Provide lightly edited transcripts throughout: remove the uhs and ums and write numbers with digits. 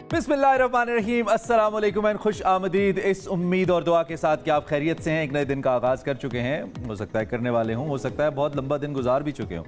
बिस्मिल्लाहिर्रहमानिर्रहीम, अस्सलाम वालेकुम एंड खुश आमदीद। इस उम्मीद और दुआ के साथ कि आप खैरियत से हैं, एक नए दिन का आगाज़ कर चुके हैं। हो सकता है करने वाले हों, हो सकता है बहुत लंबा दिन गुजार भी चुके हों।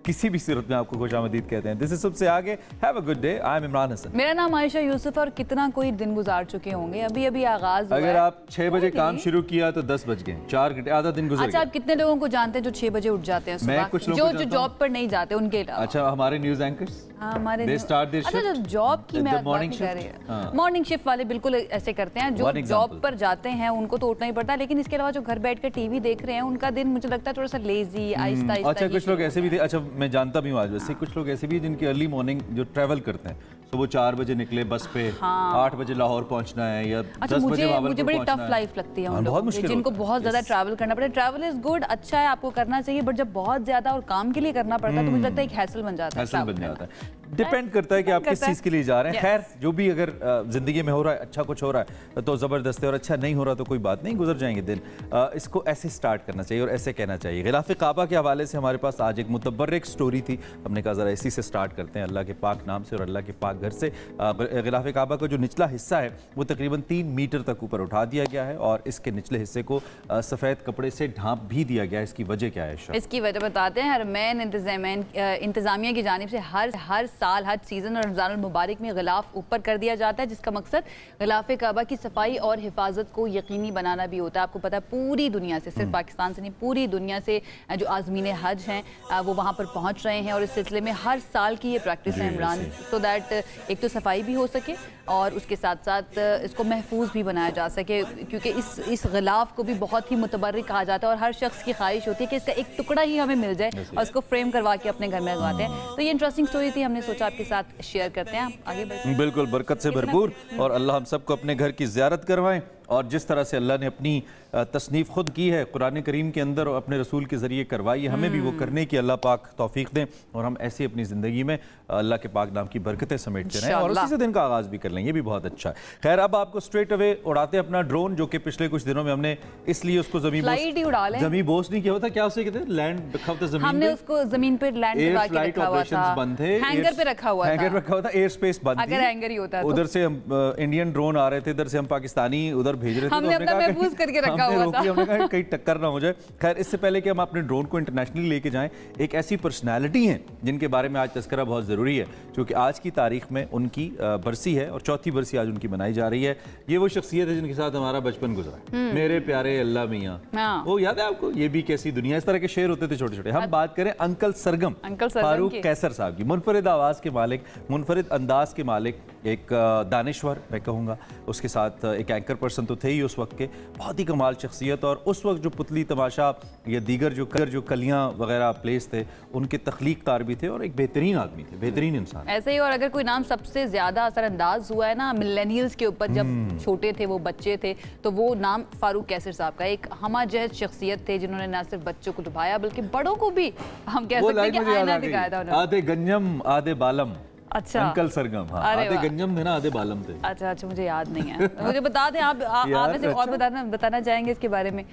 किसी भी सूरत में आपको खुश आमदीद कहते हैं। दिस इज सबसे आगे। Have a good day. I am Imran Hasan. मेरा नाम आयशा यूसुफ। और कितना कोई दिन गुजार चुके होंगे, अभी अभी आगाज हुआ अगर आप 6 बजे काम शुरू किया तो 10 बज गए, 4 घंटे, आधा दिन गुजर गया। अच्छा, आप कितने लोगों को जानते हैं जो 6 बजे उठ जाते हैं सुबह? कुछ जो जॉब पर नहीं जाते उनके अलावा। अच्छा, हमारे न्यूज एंकर्स हमारे अच्छा, जो जॉब की मैं बात नहीं कर रही, मॉर्निंग शिफ्ट वाले बिल्कुल ऐसे करते हैं। जो जॉब पर जाते हैं उनको तो उठना ही पड़ता है, लेकिन इसके अलावा जो घर बैठ कर टीवी देख रहे हैं उनका दिन मुझे लगता है थोड़ा सा लेजी, आहिस्ता आहिस्ता। अच्छा, कुछ लोग ऐसे भी थे, अच्छा मैं जानता भी हूँ आज वैसे कुछ लोग ऐसे भी जिनकी अर्ली मॉर्निंग जो ट्रैवल करते हैं, तो वो 4 बजे निकले बस पे, 8 बजे लाहौर पहुंचना है या 10 बजे मुझे बड़ी टफ लाइफ लगती है उन लोगों को जिनको बहुत ज्यादा ट्रैवल करना पड़ता है। ट्रैवल इज गुड, अच्छा है, आपको करना चाहिए, बट जब बहुत ज्यादा और काम के लिए करना पड़ता है तो मुझे लगता है एक हैसल बन जाता है। डिपेंड करता है कि आप किस चीज के लिए जा रहे हैं। खैर, जो भी अगर जिंदगी में हो रहा है, अच्छा कुछ हो रहा है तो जबरदस्त है, और अच्छा नहीं हो रहा तो कोई बात नहीं, गुजर जाएंगे दिन। इसको ऐसे स्टार्ट करना चाहिए और ऐसे कहना चाहिए। गिलाफ काबा के हवाले से हमारे पास आज एक मुतबर्रिक स्टोरी थी। हमने कहा जरा इसी से स्टार्ट करते हैं, अल्लाह के पाक नाम से और अल्लाह के पाक घर से। गिलाफ काबा का जो निचला हिस्सा है वो तकरीबन 3 मीटर तक ऊपर उठा दिया गया है और इसके निचले हिस्से को सफ़ेद कपड़े से ढांप भी दिया गया है। इसकी वजह क्या है? इसकी वजह बताते हैं। हरमैन इंतजामिया की जानिब से हर साल हर सीजन और रमज़ान मुबारक में गिलाफ ऊपर कर दिया जाता है, जिसका मकसद गिलाफ काबा की सफाई और हिफाजत को यकीनी बनाना भी होता है। आपको पता है पूरी दुनिया से, सिर्फ पाकिस्तान से नहीं, पूरी दुनिया से जो आज़मीन हज हैं वो वहाँ पर पहुँच रहे हैं और इस सिलसिले में हर साल की ये प्रैक्टिस है इमरान, सो दैट एक तो सफाई भी हो सके और उसके साथ साथ इसको महफूज भी बनाया जा सके, क्योंकि इस गिलाफ को भी बहुत ही मुतबर्रिक कहा जाता है और हर शख्स की ख्वाहिश होती है कि इसका एक टुकड़ा ही हमें मिल जाए और इसको फ्रेम करवा के अपने घर में लगवाते हैं। तो ये इंटरेस्टिंग स्टोरी थी, हमने सोचा आपके साथ शेयर करते हैं। आगे बढ़ते हैं। बिल्कुल, बरकत से भरपूर, और अल्लाह हम सबको अपने घर की ज़ियारत करवाएं। और जिस तरह से अल्लाह ने अपनी तसनीफ़ खुद की है कुरान करीम के अंदर और अपने रसूल के ज़रिए करवाई है, हमें भी वो करने की अल्लाह पाक तौफीक दें और हम ऐसी अपनी ज़िंदगी में अल्लाह के पाक नाम की बरकतें समेटते रहें और उसी से दिन का आगाज़ भी कर लें। ये भी बहुत अच्छा है। खैर, अब आपको स्ट्रेट अवे उड़ाते हैं अपना ड्रोन, जो कि पिछले कुछ दिनों में हमने इसलिए उसको ज़मीन बोस नहीं किया हुआ था। क्या उसे कहते हैं? लैंड रखा हुआ था ज़मीन, हमने उसको ज़मीन पे लैंड रखा हुआ था, बंद थे, हैंगर पे रखा हुआ था, एयर स्पेस बंद थी। अगर हैंगर ही होता उधर से हम इंडियन ड्रोन आ रहे थे, इधर से हम पाकिस्तानी उधर भेज रहे थे, महफूज करके रखा हुआ था। हमने कहा कहीं टक्कर ना हो जाए। खैर, इससे पहले कि हम अपने ड्रोन को इंटरनेशनली लेके जाएं, एक ऐसी पर्सनालिटी हैं जिनके बारे में आज तस्करा बहुत ज़रूरी है, क्योंकि आज की तारीख में उनकी बरसी है और 4थी बरसी आज उनकी मनाई जा रही है। ये वो शख्सियत है जिनके साथ हमारा बचपन गुजरा, मेरे प्यारे अल्लाह मियाँ। वो याद है आपको? ये भी कैसी दुनिया, इस तरह के शेर होते थे छोटे छोटे। हम बात करें अंकल सरगम फारूक कैसर साहब की। मुनफरिद आवाज़ के मालिक, मुनफरिद अंदाज के मालिक, एक दानिश्वर मैं कहूँगा, उसके साथ एक एंकर पर्सन तो थे ही उस वक्त के, बहुत ही कमाल शख्सियत। और उस वक्त जो पुतली तमाशा या दीगर जो कलियाँ वगैरह प्लेस थे, उनके तख्लीक कार भी थे और एक बेहतरीन आदमी थे, बेहतरीन इंसान। ऐसे ही, और अगर कोई नाम सबसे ज़्यादा असरअंदाज हुआ है ना मिलेनियल्स के ऊपर, जब छोटे थे वो बच्चे थे, तो वो नाम फारूक कैसर साहब का। एक हमाजहत शख्सियत थे जिन्होंने न सिर्फ बच्चों को लुभाया बल्कि बड़ों को भी हम कह सकते हैं कि आईना दिखाया था उन्होंने। आधे गंजम आधे बालम। अच्छा, अंकल सरगम। हाँ, आधे गंजम थे ना, आधे बालम थे। अच्छा, मुझे याद नहीं है। मुझे बता दें आप वैसे और बताना चाहेंगे इसके बारे में?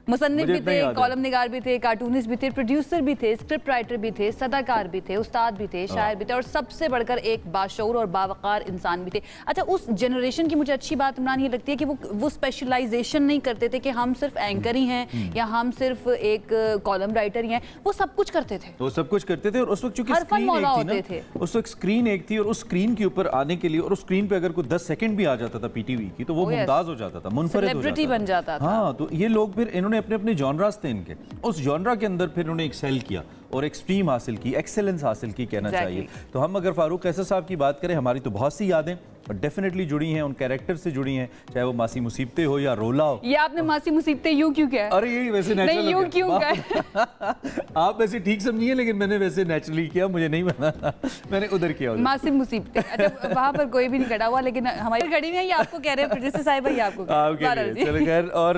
मुसन्निफ भी थे, कॉलम निगार भी थे, कार्टूनिस्ट भी थे, प्रोड्यूसर भी थे, स्क्रिप्ट राइटर भी थे, सदाकार भी थे, उस्ताद भी थे, शायर भी थे और सबसे बढ़कर एक बाशऊर और बावकार इंसान भी थे। अच्छा, उस जनरेशन की मुझे अच्छी बात इमरान ये लगती है कि वो स्पेशलाइजेशन नहीं करते थे कि हम सिर्फ एंकर ही हैं या हम सिर्फ एक कॉलम राइटर ही हैं। वो सब कुछ करते थे, वो सब कुछ करते थे। और उस वक्त चूंकि उस वक्त स्क्रीन एक थी और उस स्क्रीन के ऊपर आने के लिए, और उस स्क्रीन पे अगर कोई 10 सेकंड भी आ जाता था पीटीवी की, तो वो मुमताज हो जाता था, मुनफरिद हो जाता था, बन जाता था। हाँ, तो ये लोग फिर इन्होंने अपने अपने जॉनरास थे इनके, उस जॉनरा के अंदर फिर उन्होंने एक्सेल किया और एक्सट्रीम हासिल की, एक्सेलेंस हासिल की कहना चाहिए। तो हम अगर फारूक कैसर साहब की बात करें, हमारी तो बहुत सी यादें डेफिनेटली जुड़ी हैं, उन कैरेक्टर से जुड़ी हैं, चाहे वो मासी मुसीबतें हो या रोला हो। ये आपने मासी मुसीबतें यूं क्यों कहा? अरे ये वैसे नेचुरल यूं क्यों कहा? आप वैसे ठीक समझिए, लेकिन मैंने वैसे नेचुरली किया, मुझे नहीं पता, मैंने उधर किया मासी मुसीबतें। अच्छा, वहाँ पर कोई भी नहीं खड़ा हुआ, लेकिन हमारी खड़ी में आपको कह रहे हैं प्रोड्यूसर साहब, भाई आपको चलो खैर। और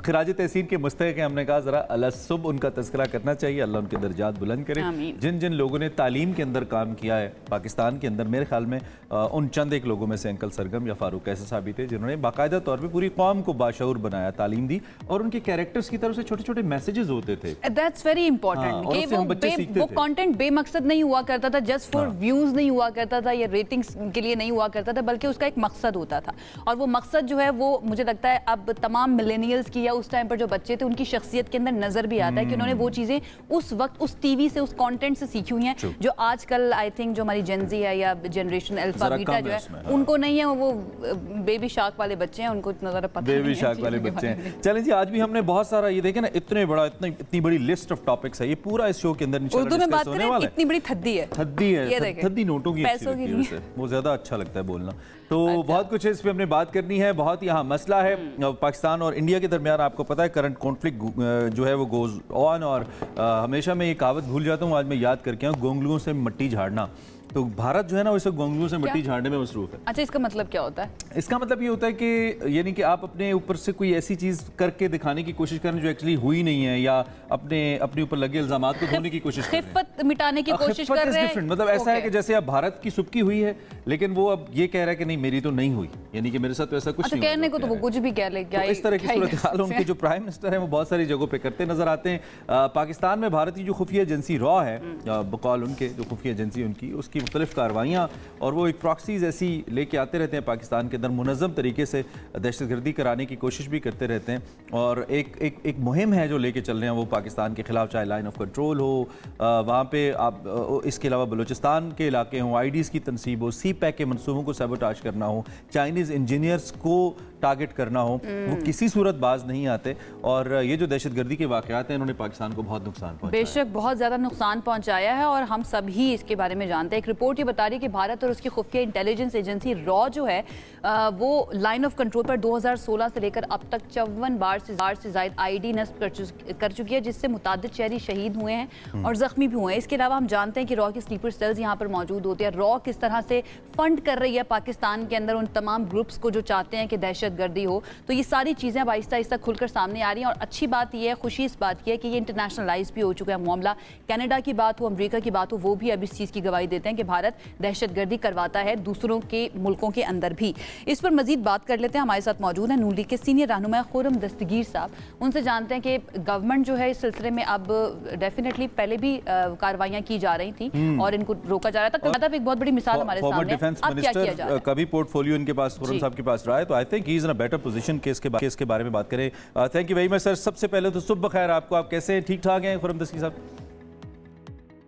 खिराज तहसीन के मुस्तहिक हैं, हमने कहा जरा अलसुब उनका तज़किरा करना चाहिए, अल्लाह उनके दर्जात बुलंद करे। जिन जिन लोगों ने तालीम के अंदर काम किया है पाकिस्तान के अंदर, मेरे ख्याल में उन चंद एक लोगों में से अंकल सरगम या फारूक ऐसे साबित है जिन्होंने बाकायदा तौर पे पूरी कौम को बाशऊर बनाया, तालीम दी, और उनके कैरेक्टर्स की तरफ से छोटे छोटे मैसेजेस होते थे। दैट्स वेरी इंपॉर्टेंट कि वो कंटेंट बेमकसद नहीं हुआ करता था, जस्ट फॉर व्यूज नहीं हुआ करता था या रेटिंग्स के लिए नहीं हुआ करता था, बल्कि उसका एक मकसद होता था। और वो मकसद जो है वो मुझे लगता है अब तमाम मिलेनियल्स की या उस टाइम पर जो बच्चे थे उनकी शख्सियत के अंदर नजर भी आता है कि उन्होंने वो चीजें उस वक्त उस टीवी से, उस कंटेंट से सीखी हुई हैं जो आजकल आई थिंक जो हमारी जेन ज़ी है या जनरेशन अल्फा बीटा जो है उनको नहीं है। वो बेबी शार्क वाले बच्चे हैं, उनको इतना ज़्यादा पता नहीं है बेबी शार्क वाले बच्चे हैं। चलें जी, आज भी हमने बहुत सारा ये देखे ना, इतनी बड़ी लिस्ट ऑफ टॉपिक्स है, ये पूरा इस शो के अंदर उर्दू में बात करें इतनी बड़ी थद्दी है, थद्दी नोटों की, पैसों की, वो ज्यादा अच्छा लगता है बोलना। तो बहुत कुछ है इस पे हमने बात करनी है। बहुत यहाँ मसला है पाकिस्तान और इंडिया के दरमियान, आपको पता है करंट कॉन्फ्लिक्ट जो है वो गोज ऑन, और हमेशा मैं ये कहावत भूल जाता हूँ, आज मैं याद करके आऊँ, गोंगलुओं से मिट्टी झाड़ना। तो भारत जो है ना वो इस गोंगलुओं से मिट्टी झाड़ने में मसरूफ है। अच्छा, इसका मतलब क्या होता है? इसका मतलब ये होता है कि यानी कि आप अपने ऊपर से कोई ऐसी चीज करके दिखाने की कोशिश करें जो एक्चुअली हुई नहीं है, या अपने ऊपर लगे इल्जामात को धोने की कोशिश कर रहे हैं, मिटाने की कोशिश कर रहे हैं। मतलब ऐसा है कि जैसे अब भारत की सुबकी हुई है, लेकिन वो अब ये कह रहा है कि नहीं मेरी तो नहीं हुई, यानी कि मेरे साथ तो ऐसा कुछ नहीं। कहने को तो वो कुछ भी कह ले, क्या इस तरह की सूरत हाल उनके जो प्राइम मिनिस्टर है वो बहुत सारी जगहों पे करते नजर आते हैं। पाकिस्तान में भारत की जो खुफिया एजेंसी रॉ है, बकौल उनके जो खुफिया एजेंसी उनकी, उसकी मुख्तलिफ कार्रवाइयाँ और वो एक प्रॉक्सीज ऐसी लेके आते रहते हैं पाकिस्तान के अंदर, मुनज़्ज़म तरीके से दहशतगर्दी कराने की कोशिश भी करते रहते हैं। और एक मुहिम है जो लेके चल रहे हैं वो पाकिस्तान के खिलाफ, चाहे लाइन ऑफ कंट्रोल हो, वहाँ पे आप इसके अलावा बलूचिस्तान के इलाके हों, आईडीज़ की तनसीब हो, सी पैक के मनसूबों को सबोटाज करना हो, चाइनीज़ इंजीनियर्स को टारगेट करना हो, वो किसी सूरत बाज नहीं आते। और ये जो दहशतगर्दी के वाक़यात हैं इन्होंने पाकिस्तान को बहुत नुकसान पहुंचाया, बेशक बहुत ज़्यादा नुकसान पहुंचाया है, और हम सभी इसके बारे में जानते हैं। एक रिपोर्ट ये बता रही है कि भारत और उसकी खुफिया इंटेलिजेंस एजेंसी रॉ जो है वो लाइन ऑफ कंट्रोल पर 2016 से लेकर अब तक 54 बार से ज़ायद आईडी नस्ब कर चुकी है, जिससे मुतादिद शहरी शहीद हुए हैं और ज़ख्मी भी हुए हैं। इसके अलावा हम जानते हैं कि रॉ के स्लीपर सेल्स यहाँ पर मौजूद होते हैं। रॉ किस तरह से फंड कर रही है पाकिस्तान के अंदर उन तमाम ग्रुप्स को जो चाहते हैं कि दहशतगर्दी हो। तो ये सारी चीज़ें अब आहिस्ता आहिस्ता खुलकर सामने आ रही हैं, और अच्छी बात यह है, खुशी इस बात की है कि ये इंटरनेशनलाइज भी हो चुका है मामला। कनाडा की बात हो, अमेरिका की बात हो, वो भी अब इस चीज़ की गवाही देते हैं कि भारत दहशतगर्दी करवाता है दूसरों के मुल्कों के अंदर भी। इस पर मजीद बात कर लेते हैं। हमारे साथ मौजूद हैं नून लीग के सीनियर रहनुमा खुर्रम दस्तगीर साहब। उनसे जानते हैं कि गवर्नमेंट जो है इस सिलसिले में अब डेफिनेटली पहले भी कार्रवाइयां की जा रही थी और इनको रोका जा रहा था। कनाडा एक बहुत बड़ी मिसाल हमारे सामने है। अब क्या किया जा रहा है? कभी पोर्टफोलियो इनके पास खुर्रम साहब के पास रहा है, तो I think he is in a better position के इसके बारे में बात करें। Thank you very much sir. सबसे पहले तो सुबह खैर आपको, आप कैसे हैं? ठीक ठाक हैं खुर्रम दस्तगीर साहब?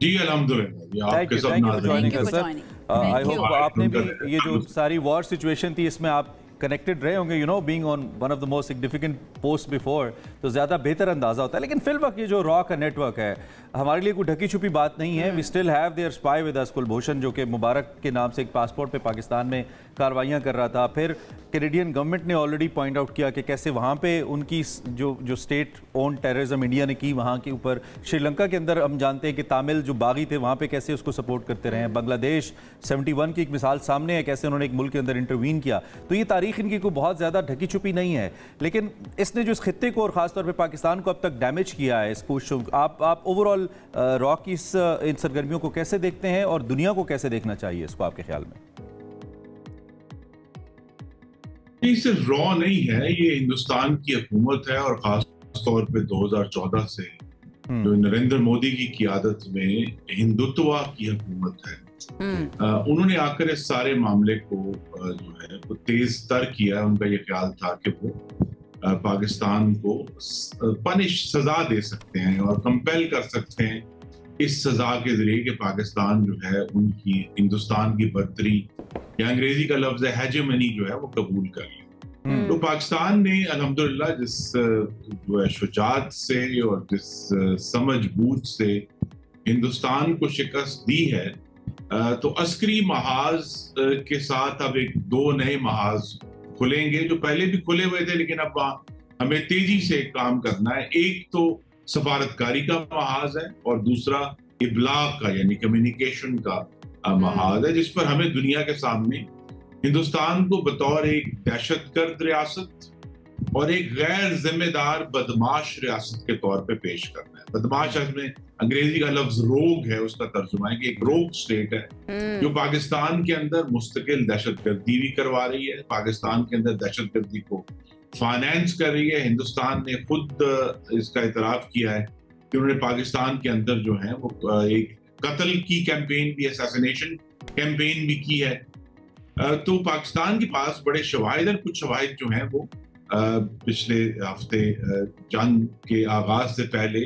जी अल्हम्दुलिल्लाह। Thank you for joining us sir. I hope आपने भी ये जो सारी वॉर सिचुएशन थी इसमें आप कनेक्टेड रहे होंगे, you know, being on one of the most significant post before, तो ज़्यादा बेहतर अंदाज़ा होता है। लेकिन फिल वक्त ये जो रॉ का नेटवर्क है हमारे लिए कोई ढकी छुपी बात नहीं है। We still have their spy with us Kulbhushan, जो कि मुबारक के नाम से एक पासपोर्ट पे पाकिस्तान में कार्रवाइयाँ कर रहा था। फिर कैनेडियन गवर्नमेंट ने ऑलरेडी पॉइंट आउट किया कि कैसे वहाँ पे उनकी जो स्टेट ओन टेररिज्म इंडिया ने की वहाँ के ऊपर। श्रीलंका के अंदर हम जानते हैं कि तामिल जो बागी थे वहाँ पे कैसे उसको सपोर्ट करते रहे हैं। बांग्लादेश 71 की एक मिसाल सामने है, कैसे उन्होंने एक मुल्क के अंदर इंटरवीन किया। तो ये तारीख इनकी कोई बहुत ज़्यादा ढकी छुपी नहीं है, लेकिन इसने जो इस खित्ते को और ख़ासतौर पर पाकिस्तान को अब तक डैमेज किया है, इसको आप ओवरऑल रॉ की इन सरगर्मियों को कैसे देखते हैं और दुनिया को कैसे देखना चाहिए इसको आपके ख्याल में? ये सिर्फ रॉ नहीं है, ये हिंदुस्तान की हुकूमत है, और खास तौर पे 2014 से जो नरेंद्र मोदी की क़ियादत में हिंदुत्व की हुकूमत है। उन्होंने आकर इस सारे मामले को जो है वो तेज तर किया। उनका ये ख्याल था कि वो पाकिस्तान को सजा दे सकते हैं और कंपेल कर सकते हैं इस सजा के जरिए कि पाकिस्तान जो है उनकी हिंदुस्तान की बर्तरी, या अंग्रेजी का लफ्ज है हेजेमनी, जो है वो कबूल कर ली। तो पाकिस्तान ने अल्हम्दुलिल्लाह जिस जो है शुजात से और जिस समझबूझ से हिंदुस्तान को शिकस्त दी है, तो अस्करी महाज के साथ अब एक 2 नए महाज खुलेंगे जो पहले भी खुले हुए थे, लेकिन अब हमें तेजी से काम करना है। एक तो सफारतकारी का महाज है और दूसरा इब्लाग का यानी कम्युनिकेशन का महाज है, जिस पर हमें दुनिया के सामने हिंदुस्तान को बतौर एक दहशतगर्द रियासत और एक गैर जिम्मेदार बदमाश रियासत के तौर पे पेश करना है। बदमाश में अंग्रेजी का लफ्ज रोग है, उसका तर्जुमा है कि एक रोग स्टेट है जो पाकिस्तान के अंदर मुस्तकिल दहशतगर्दी भी करवा रही है, पाकिस्तान के अंदर दहशतगर्दी को फाइनेंस कर रही है। हिंदुस्तान ने खुद इसका इतराफ किया है कि उन्होंने पाकिस्तान के अंदर जो है वो एक कत्ल की कैंपेन भी, असैसिनेशन कैंपेन भी की है। तो पाकिस्तान के पास बड़े शवाहिद और कुछ शवाहिद जो हैं वो पिछले हफ्ते जंग के आगाज से पहले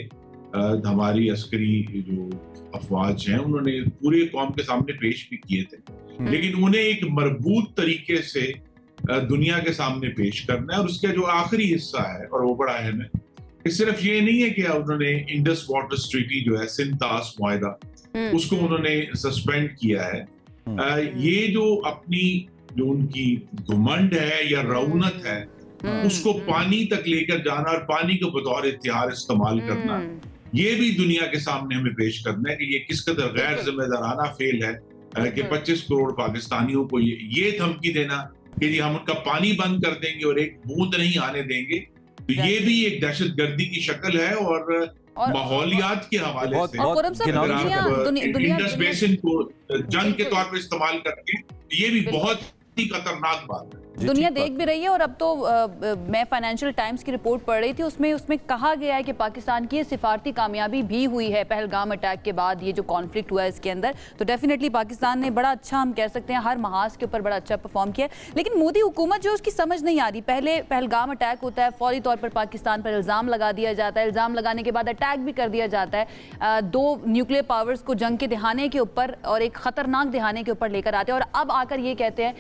हमारी अस्करी जो अफवाज हैं उन्होंने पूरे कौम के सामने पेश भी किए थे, लेकिन उन्हें एक मरबूत तरीके से दुनिया के सामने पेश करना है। और उसका जो आखिरी हिस्सा है और वो बड़ा अहम है, सिर्फ ये नहीं है कि उन्होंने इंडस वाटर ट्रीटी जो है, सिंतास मुआहदा, उसको उन्होंने सस्पेंड किया है। ये जो अपनी जो उनकी घुमंड है या रौनत है उसको पानी तक लेकर जाना और पानी को बतौर इत्तिहार इस्तेमाल करना, ये भी दुनिया के सामने हमें पेश करना है कि ये किस कदर गैर जिम्मेदाराना फेल है कि 25 करोड़ पाकिस्तानियों को ये धमकी देना कि जी हम उनका पानी बंद कर देंगे और एक बूंद नहीं आने देंगे। तो ये भी एक दहशतगर्दी की शक्ल है और माहौलियात के हवाले से इंडस बेसिन को जंग के तौर पर इस्तेमाल करके ये भी बहुत ही खतरनाक बात है। दुनिया देख भी रही है। और अब तो मैं फाइनेंशियल टाइम्स की रिपोर्ट पढ़ रही थी, उसमें कहा गया है कि पाकिस्तान की ये सिफारती कामयाबी भी हुई है पहलगाम अटैक के बाद, ये जो कॉन्फ्लिक्ट हुआ है इसके अंदर। तो डेफिनेटली पाकिस्तान ने बड़ा अच्छा, हम कह सकते हैं हर महाज के ऊपर बड़ा अच्छा परफॉर्म किया। लेकिन मोदी हुकूमत जो उसकी समझ नहीं आ रही, पहले पहलगाम अटैक होता है, फौरी तौर पर पाकिस्तान पर इल्ज़ाम लगा दिया जाता है, इल्ज़ाम लगाने के बाद अटैक भी कर दिया जाता है, 2 न्यूक्लियर पावर्स को जंग के दिहाने के ऊपर और एक खतरनाक दिहाने के ऊपर लेकर आते हैं, और अब आकर ये कहते हैं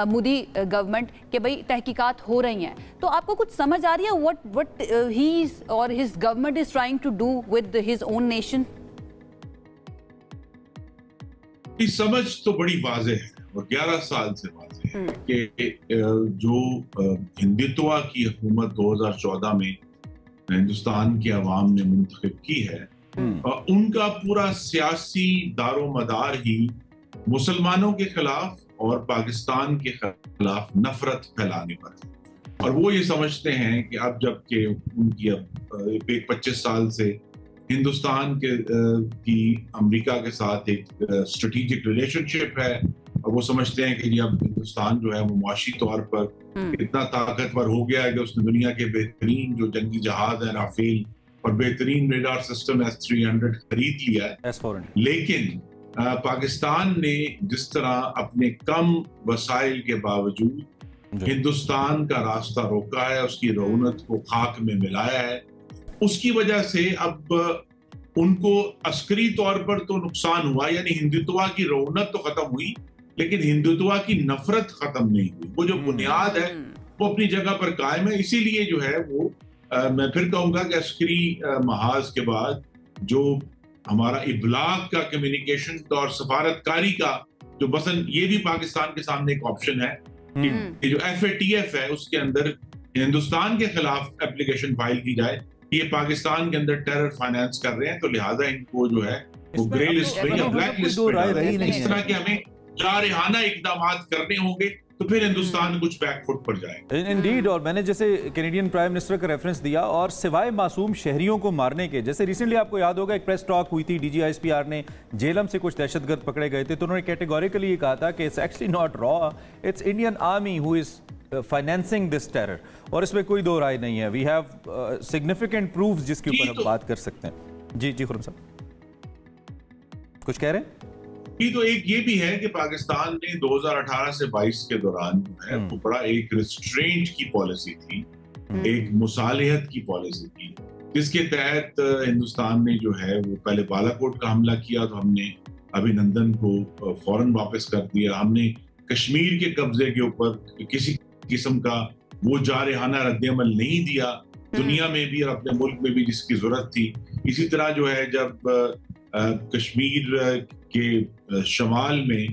मोदी गवर्नमेंट कि भाई तहकीकात हो रही हैं। तो आपको कुछ समझ आ रही है व्हाट ही और his government is trying to do with his own nation? इस समझ तो बड़ी वाज़ेह है और 11 साल से वाज़ेह है कि जो हिंदुत्व की हुकूमत 2014 में हिंदुस्तान की आवाम ने मुंतखब की है, उनका पूरा सियासी दारोमदार ही मुसलमानों के खिलाफ और पाकिस्तान के खिलाफ नफरत फैलाने पर है। और वो ये समझते हैं कि अब जबकि उनकी अब 25 साल से हिंदुस्तान की अमेरिका के साथ एक स्ट्रेटेजिक रिलेशनशिप है, और वो समझते हैं कि अब हिंदुस्तान जो है वो मुआशी तौर पर इतना ताकतवर हो गया है कि उसने दुनिया के बेहतरीन जो जंगी जहाज है राफेल और बेहतरीन रेडार सिस्टम S-300 खरीद लिया है। लेकिन पाकिस्तान ने जिस तरह अपने कम वसाइल के बावजूद हिंदुस्तान का रास्ता रोका है, उसकी रौनक को खाक में मिलाया है, उसकी वजह से अब उनको अस्करी तौर पर तो नुकसान हुआ, यानी हिंदुत्व की रौनक तो खत्म हुई लेकिन हिंदुत्व की नफरत खत्म नहीं हुई। वो जो बुनियाद है वो अपनी जगह पर कायम है। इसीलिए जो है वो मैं फिर कहूंगा कि अस्करी महाज के बाद जो हमारा इब्लाग का कम्युनिकेशन और सफारतकारी का जो बसन, ये भी पाकिस्तान के सामने एक ऑप्शन है कि जो FATF है उसके अंदर हिंदुस्तान के खिलाफ एप्लीकेशन फाइल की जाए, ये पाकिस्तान के अंदर टेरर फाइनेंस कर रहे हैं, तो लिहाजा इनको जो है वो ग्रे लिस्ट में या ब्लैक लिस्ट में इस तरह के हमें जारहाना इकदाम करने होंगे, तो फिर हिंदुस्तान कुछ बैकफुट पर जाएगा। इंडीड। और मैंने जैसे कैनेडियन प्राइम मिनिस्टर का रेफरेंस दिया, और सिवाय मासूम शहरियों को मारने के, जैसे रिसेंटली आपको याद होगा एक प्रेस टॉक हुई थी, DGISPR ने जेलम से कुछ दहशतगर्द पकड़े गए थे, तो उन्होंने कैटेगोरिकली ये कहा था कि it's actually not raw, it's Indian army who is financing this terror. और इसमें कोई दो राय नहीं है। वी हैव सिग्निफिकेंट प्रूफ्स जिसके ऊपर हम बात कर सकते हैं। जी खुर्रम साहब कुछ कह रहे हैं? तो एक ये भी है कि पाकिस्तान ने 2018 से 22 के दौरान जो है वो बड़ा एक रिस्ट्रेंट की पॉलिसी थी, एक मुसालिहत की पॉलिसी थी, जिसके तहत हिंदुस्तान ने जो है वो पहले बालाकोट का हमला किया तो हमने अभिनंदन को फौरन वापस कर दिया। हमने कश्मीर के कब्जे के ऊपर किसी किस्म का वो जारहाना रद्द-ए-अमल नहीं दिया, दुनिया में भी और अपने मुल्क में भी जिसकी जरूरत थी। इसी तरह जो है जब कश्मीर के शमाल में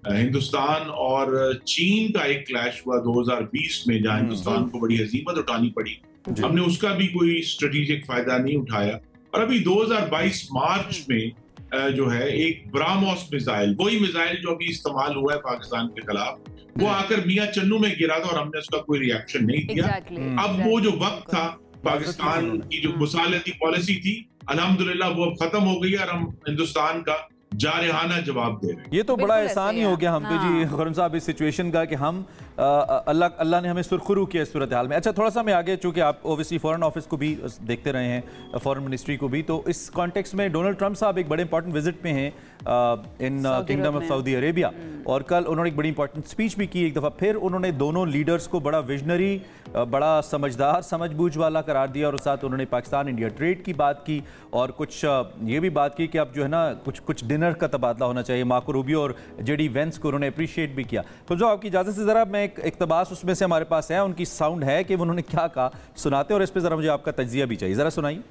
हिंदुस्तान और चीन का एक क्लैश हुआ 2020 में, जहां हिंदुस्तान को बड़ी हजीमत उठानी पड़ी, हमने उसका भी कोई स्ट्रेटेजिक फायदा नहीं उठाया। और अभी 2022 मार्च में जो है एक ब्राह्मोस मिसाइल, वही मिसाइल जो अभी इस्तेमाल हुआ है पाकिस्तान के खिलाफ, वो आकर मियां चन्नू में गिरा था और हमने उसका कोई रिएक्शन नहीं किया। अब वो जो वक्त था पाकिस्तान की जो मुसालती पॉलिसी थी, अल्हम्दुलिल्लाह वो अब खत्म हो गई और हम हिंदुस्तान का जारहाना जवाब दे रहे हैं। ये तो बड़ा एहसान ही हो गया हम पे जी खुर्रम साहब इस सिचुएशन का कि हम अल्लाह ने हमें सुरखरू किया इस सूरत हाल में। अच्छा, थोड़ा सा मैं आगे, चूंकि आप ओबियसली फॉरेन ऑफिस को भी देखते रहे हैं, फॉरेन मिनिस्ट्री को भी, तो इस कॉन्टेक्स्ट में डोनाल्ड ट्रंप साहब एक बड़े इंपॉर्टेंट विजिट में हैं इन किंगडम ऑफ सऊदी अरेबिया, और कल उन्होंने एक बड़ी इंपॉर्टेंट स्पीच भी की। एक दफ़ा फिर उन्होंने दोनों लीडर्स को बड़ा विजनरी, बड़ा समझदार, समझबूझ वाला करार दिया, और साथ उन्होंने पाकिस्तान इंडिया ट्रेड की बात की, और कुछ ये भी बात की कि अब जो है ना कुछ डिनर का तबादला होना चाहिए। मार्को रूबियो और जेडी वेंस को उन्होंने अप्रिशिएट भी किया। तो जो आपकी इजाज़त से ज़रा मैं एक इक़्तिबास उसमें से हमारे पास है, उनकी साउंड है कि उन्होंने क्या कहा, सुनाते, और इस पर ज़रा मुझे आपका तज्ज़िया भी चाहिए, ज़रा सुनाइए।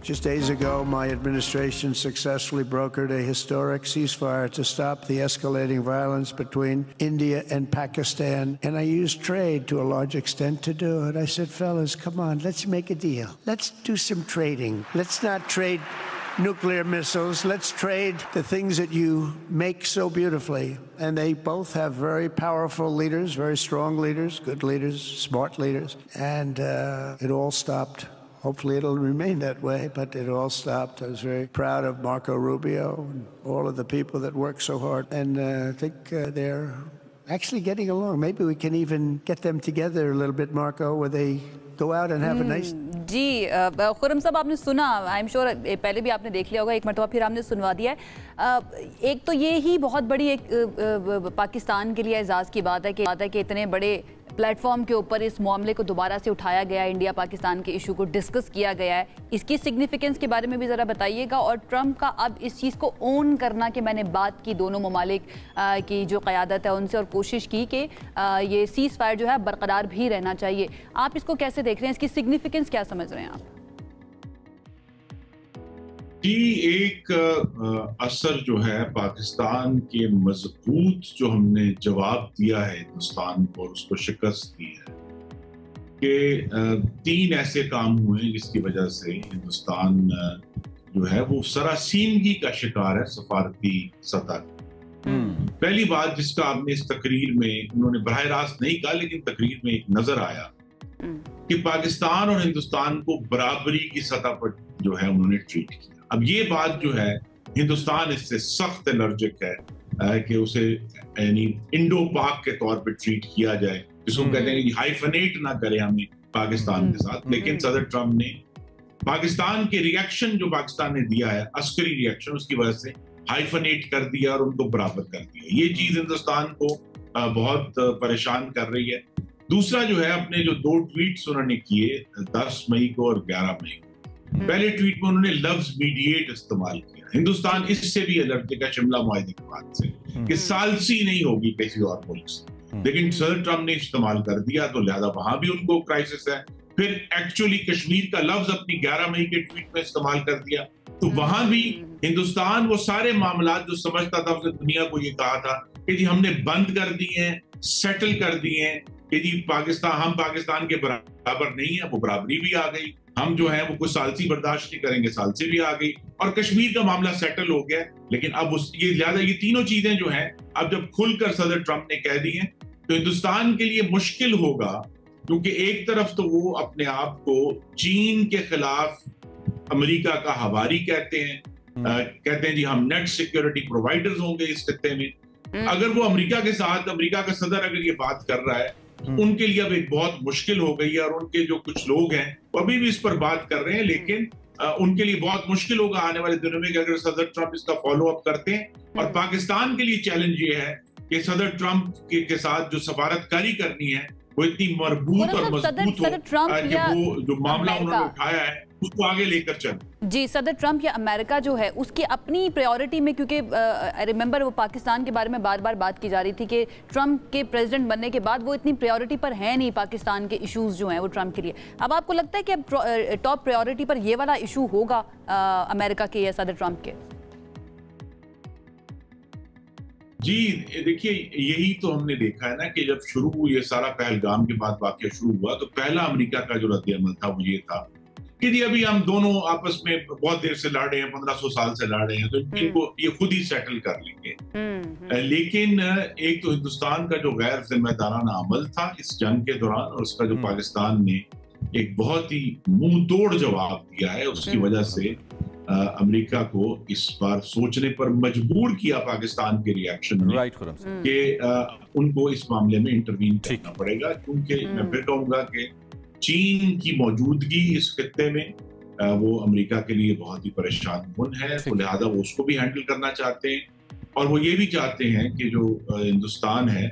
Just days ago, my administration successfully brokered a historic ceasefire to stop the escalating violence between India and Pakistan. And I used trade to a large extent to do it. I said, fellas, come on, let's make a deal. Let's do some trading. Let's not trade nuclear missiles. Let's trade the things that you make so beautifully. And they both have very powerful leaders, very strong leaders, good leaders, smart leaders. And it all stopped. Hopefully it'll remain that way, but it all stopped. I was very proud of Marco Rubio and all of the people that work so hard. And I think they're actually getting along. Maybe we can even get them together a little bit, Marco, where they go out and have a nice... जी खुर्रम साहब, आपने सुना, I am sure पहले भी आपने देख लिया होगा, एक मरतबा फिर आपने सुनवा दिया है। एक तो ये ही बहुत बड़ी एक पाकिस्तान के लिए एजाज़ की बात है कि इतने बड़े प्लेटफॉर्म के ऊपर इस मामले को दोबारा से उठाया गया है, इंडिया पाकिस्तान के इशू को डिस्कस किया गया है। इसकी सिग्निफिकेंस के बारे में भी ज़रा बताइएगा, और ट्रंप का अब इस चीज़ को ओन करना कि मैंने बात की दोनों ममालिक की जो क़यादत है उनसे, और कोशिश की कि ये सीज़ फायर जो है बरकरार भी रहना चाहिए। आप इसको कैसे देख रहे हैं, इसकी सिग्निफिकेंस क्या समझ रहे हैं आप? जी, एक असर जो है पाकिस्तान के मजबूत जो हमने जवाब दिया है हिंदुस्तान को, उसको शिकस्त दी है कि 3 ऐसे काम हुए हैं जिसकी वजह से हिंदुस्तान जो है वो सरासीमगी का शिकार है सफारती सतह। पहली बात जिसका आपने इस तकरीर में, उन्होंने बराह रास्त नहीं कहा लेकिन तकरीर में एक नजर आया कि पाकिस्तान और हिंदुस्तान को बराबरी की सतह पर जो है उन्होंने ट्रीट किया। अब ये बात जो है, हिंदुस्तान इससे सख्त एलर्जिक है कि उसे यानी इंडो पाक के तौर पे ट्रीट किया जाए, जिसको कहते हैं कि हाइफनेट ना करे हमें पाकिस्तान के साथ। लेकिन सदर ट्रंप ने पाकिस्तान के रिएक्शन जो पाकिस्तान ने दिया है, अस्करी रिएक्शन, उसकी वजह से हाइफनेट कर दिया और उनको बराबर कर दिया। ये चीज हिंदुस्तान को बहुत परेशान कर रही है। दूसरा जो है, अपने जो 2 ट्वीट्स उन्होंने किए 10 मई को और 11 मई को, पहले ट्वीट में उन्होंने लफ्ज मीडिएट इस्तेमाल किया। हिंदुस्तान इससे भी अलर्ट है शिमला मुआहिदे के बाद से कि सालसी नहीं होगी किसी और मुल्क से, लेकिन सदर ट्रंप ने इस्तेमाल कर दिया, तो लिहाजा वहां भी उनको क्राइसिस है। फिर एक्चुअली कश्मीर का लफ्ज अपनी 11 मई के ट्वीट में इस्तेमाल कर दिया, तो वहां भी हिंदुस्तान वो सारे मामला जो समझता था उसने दुनिया को ये कहा था कि जी हमने बंद कर दिए हैं, सेटल कर दिए हैं, कि जी हम पाकिस्तान के बराबर नहीं है, वो बराबरी भी आ गई। हम जो है वो कुछ सालसी बर्दाश्त नहीं करेंगे, सालसी भी आ गई, और कश्मीर का मामला सेटल हो गया। लेकिन अब ये लिहाजा ये तीनों चीजें जो हैं अब जब खुलकर सदर ट्रंप ने कह दी हैं, तो हिंदुस्तान के लिए मुश्किल होगा, क्योंकि एक तरफ तो वो अपने आप को चीन के खिलाफ अमेरिका का हवारी कहते हैं जी हम नेट सिक्योरिटी प्रोवाइडर्स होंगे इस खित्ते में। अगर वो अमेरिका के साथ, अमेरिका का सदर अगर ये बात कर रहा है, उनके लिए अब एक बहुत मुश्किल हो गई है, और उनके जो कुछ लोग हैं वो अभी भी इस पर बात कर रहे हैं, लेकिन उनके लिए बहुत मुश्किल होगा आने वाले दिनों में कि अगर सदर ट्रंप इसका फॉलो अप करते हैं। और पाकिस्तान के लिए चैलेंज ये है कि सदर ट्रंप के साथ जो सफारतकारी करनी है वो इतनी मजबूत और मजबूत हो कि वो जो मामला उन्होंने उठाया है उसको आगे लेकर चले। जी, सदर ट्रंप या अमेरिका जो है उसकी अपनी प्रायोरिटी में, क्योंकि रिमेंबर वो पाकिस्तान के बारे में बार बार बात की जा रही थी कि ट्रंप के प्रेसिडेंट बनने के बाद वो इतनी प्रायोरिटी पर है नहीं पाकिस्तान के इश्यूज जो हैं वो ट्रंप के लिए। अब आपको लगता है कि अब टॉप प्रायोरिटी पर ये वाला इशू होगा अमेरिका के या सदर ट्रंप के? जी देखिए, यही तो हमने देखा है ना कि जब शुरू ये सारा पहलगाम के बाद वाकया शुरू हुआ, तो पहला अमेरिका का जो रद्द अमल था वो ये था कि जी अभी हम दोनों आपस में बहुत देर से लड़ रहे हैं, 1500 साल से लड़ रहे हैं, तो इनको ये खुद ही सेटल कर लेंगे। लेकिन एक तो हिंदुस्तान का जो गैर जिम्मेदाराना अमल था इस जंग के दौरान, और उसका जो पाकिस्तान ने एक बहुत ही मुंह तोड़ जवाब दिया है, उसकी वजह से अमेरिका को इस बार सोचने पर मजबूर किया पाकिस्तान के रिएक्शन में कि उनको इस मामले में इंटरवीन करना पड़ेगा, क्योंकि मैं फिर कहूंगा कि चीन की मौजूदगी इस खित्ते में वो अमेरिका के लिए बहुत ही परेशान कुन है, तो लिहाजा वो उसको भी हैंडल करना चाहते हैं, और वो ये भी चाहते हैं कि जो हिंदुस्तान है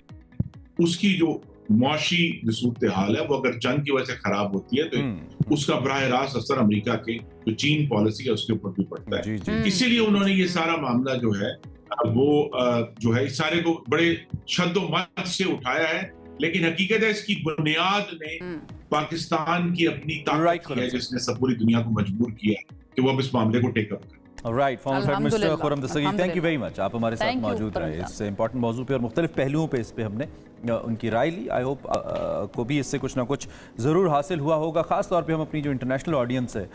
उसकी जो मुआशी जो सूरत हाल है वो अगर जंग की वजह से खराब होती है तो उसका बराह रास्त असर अमेरिका के जो चीन पॉलिसी है उसके ऊपर भी पड़ता है। इसीलिए उन्होंने ये सारा मामला जो है वो जो है इस सारे को बड़े शद्दोमत से उठाया है, लेकिन हकीकत है इसकी बुनियाद में पाकिस्तान की अपनी ताकत है जिसने सब पूरी दुनिया को मजबूर किया कि वो अब इस मामले को टेकअप करें। Right, former head mister Khurram Dastgir, thank you very much, आप हमारे साथ मौजूद रहे इस इंपॉर्टेंट मौजू पे और मुख्तलिफ पहलुओं पे इस पे हमने उनकी राय ली। आई होप को भी इससे कुछ ना कुछ ज़रूर हासिल हुआ होगा। ख़ास तौर पे हम अपनी जो इंटरनेशनल ऑडियंस है,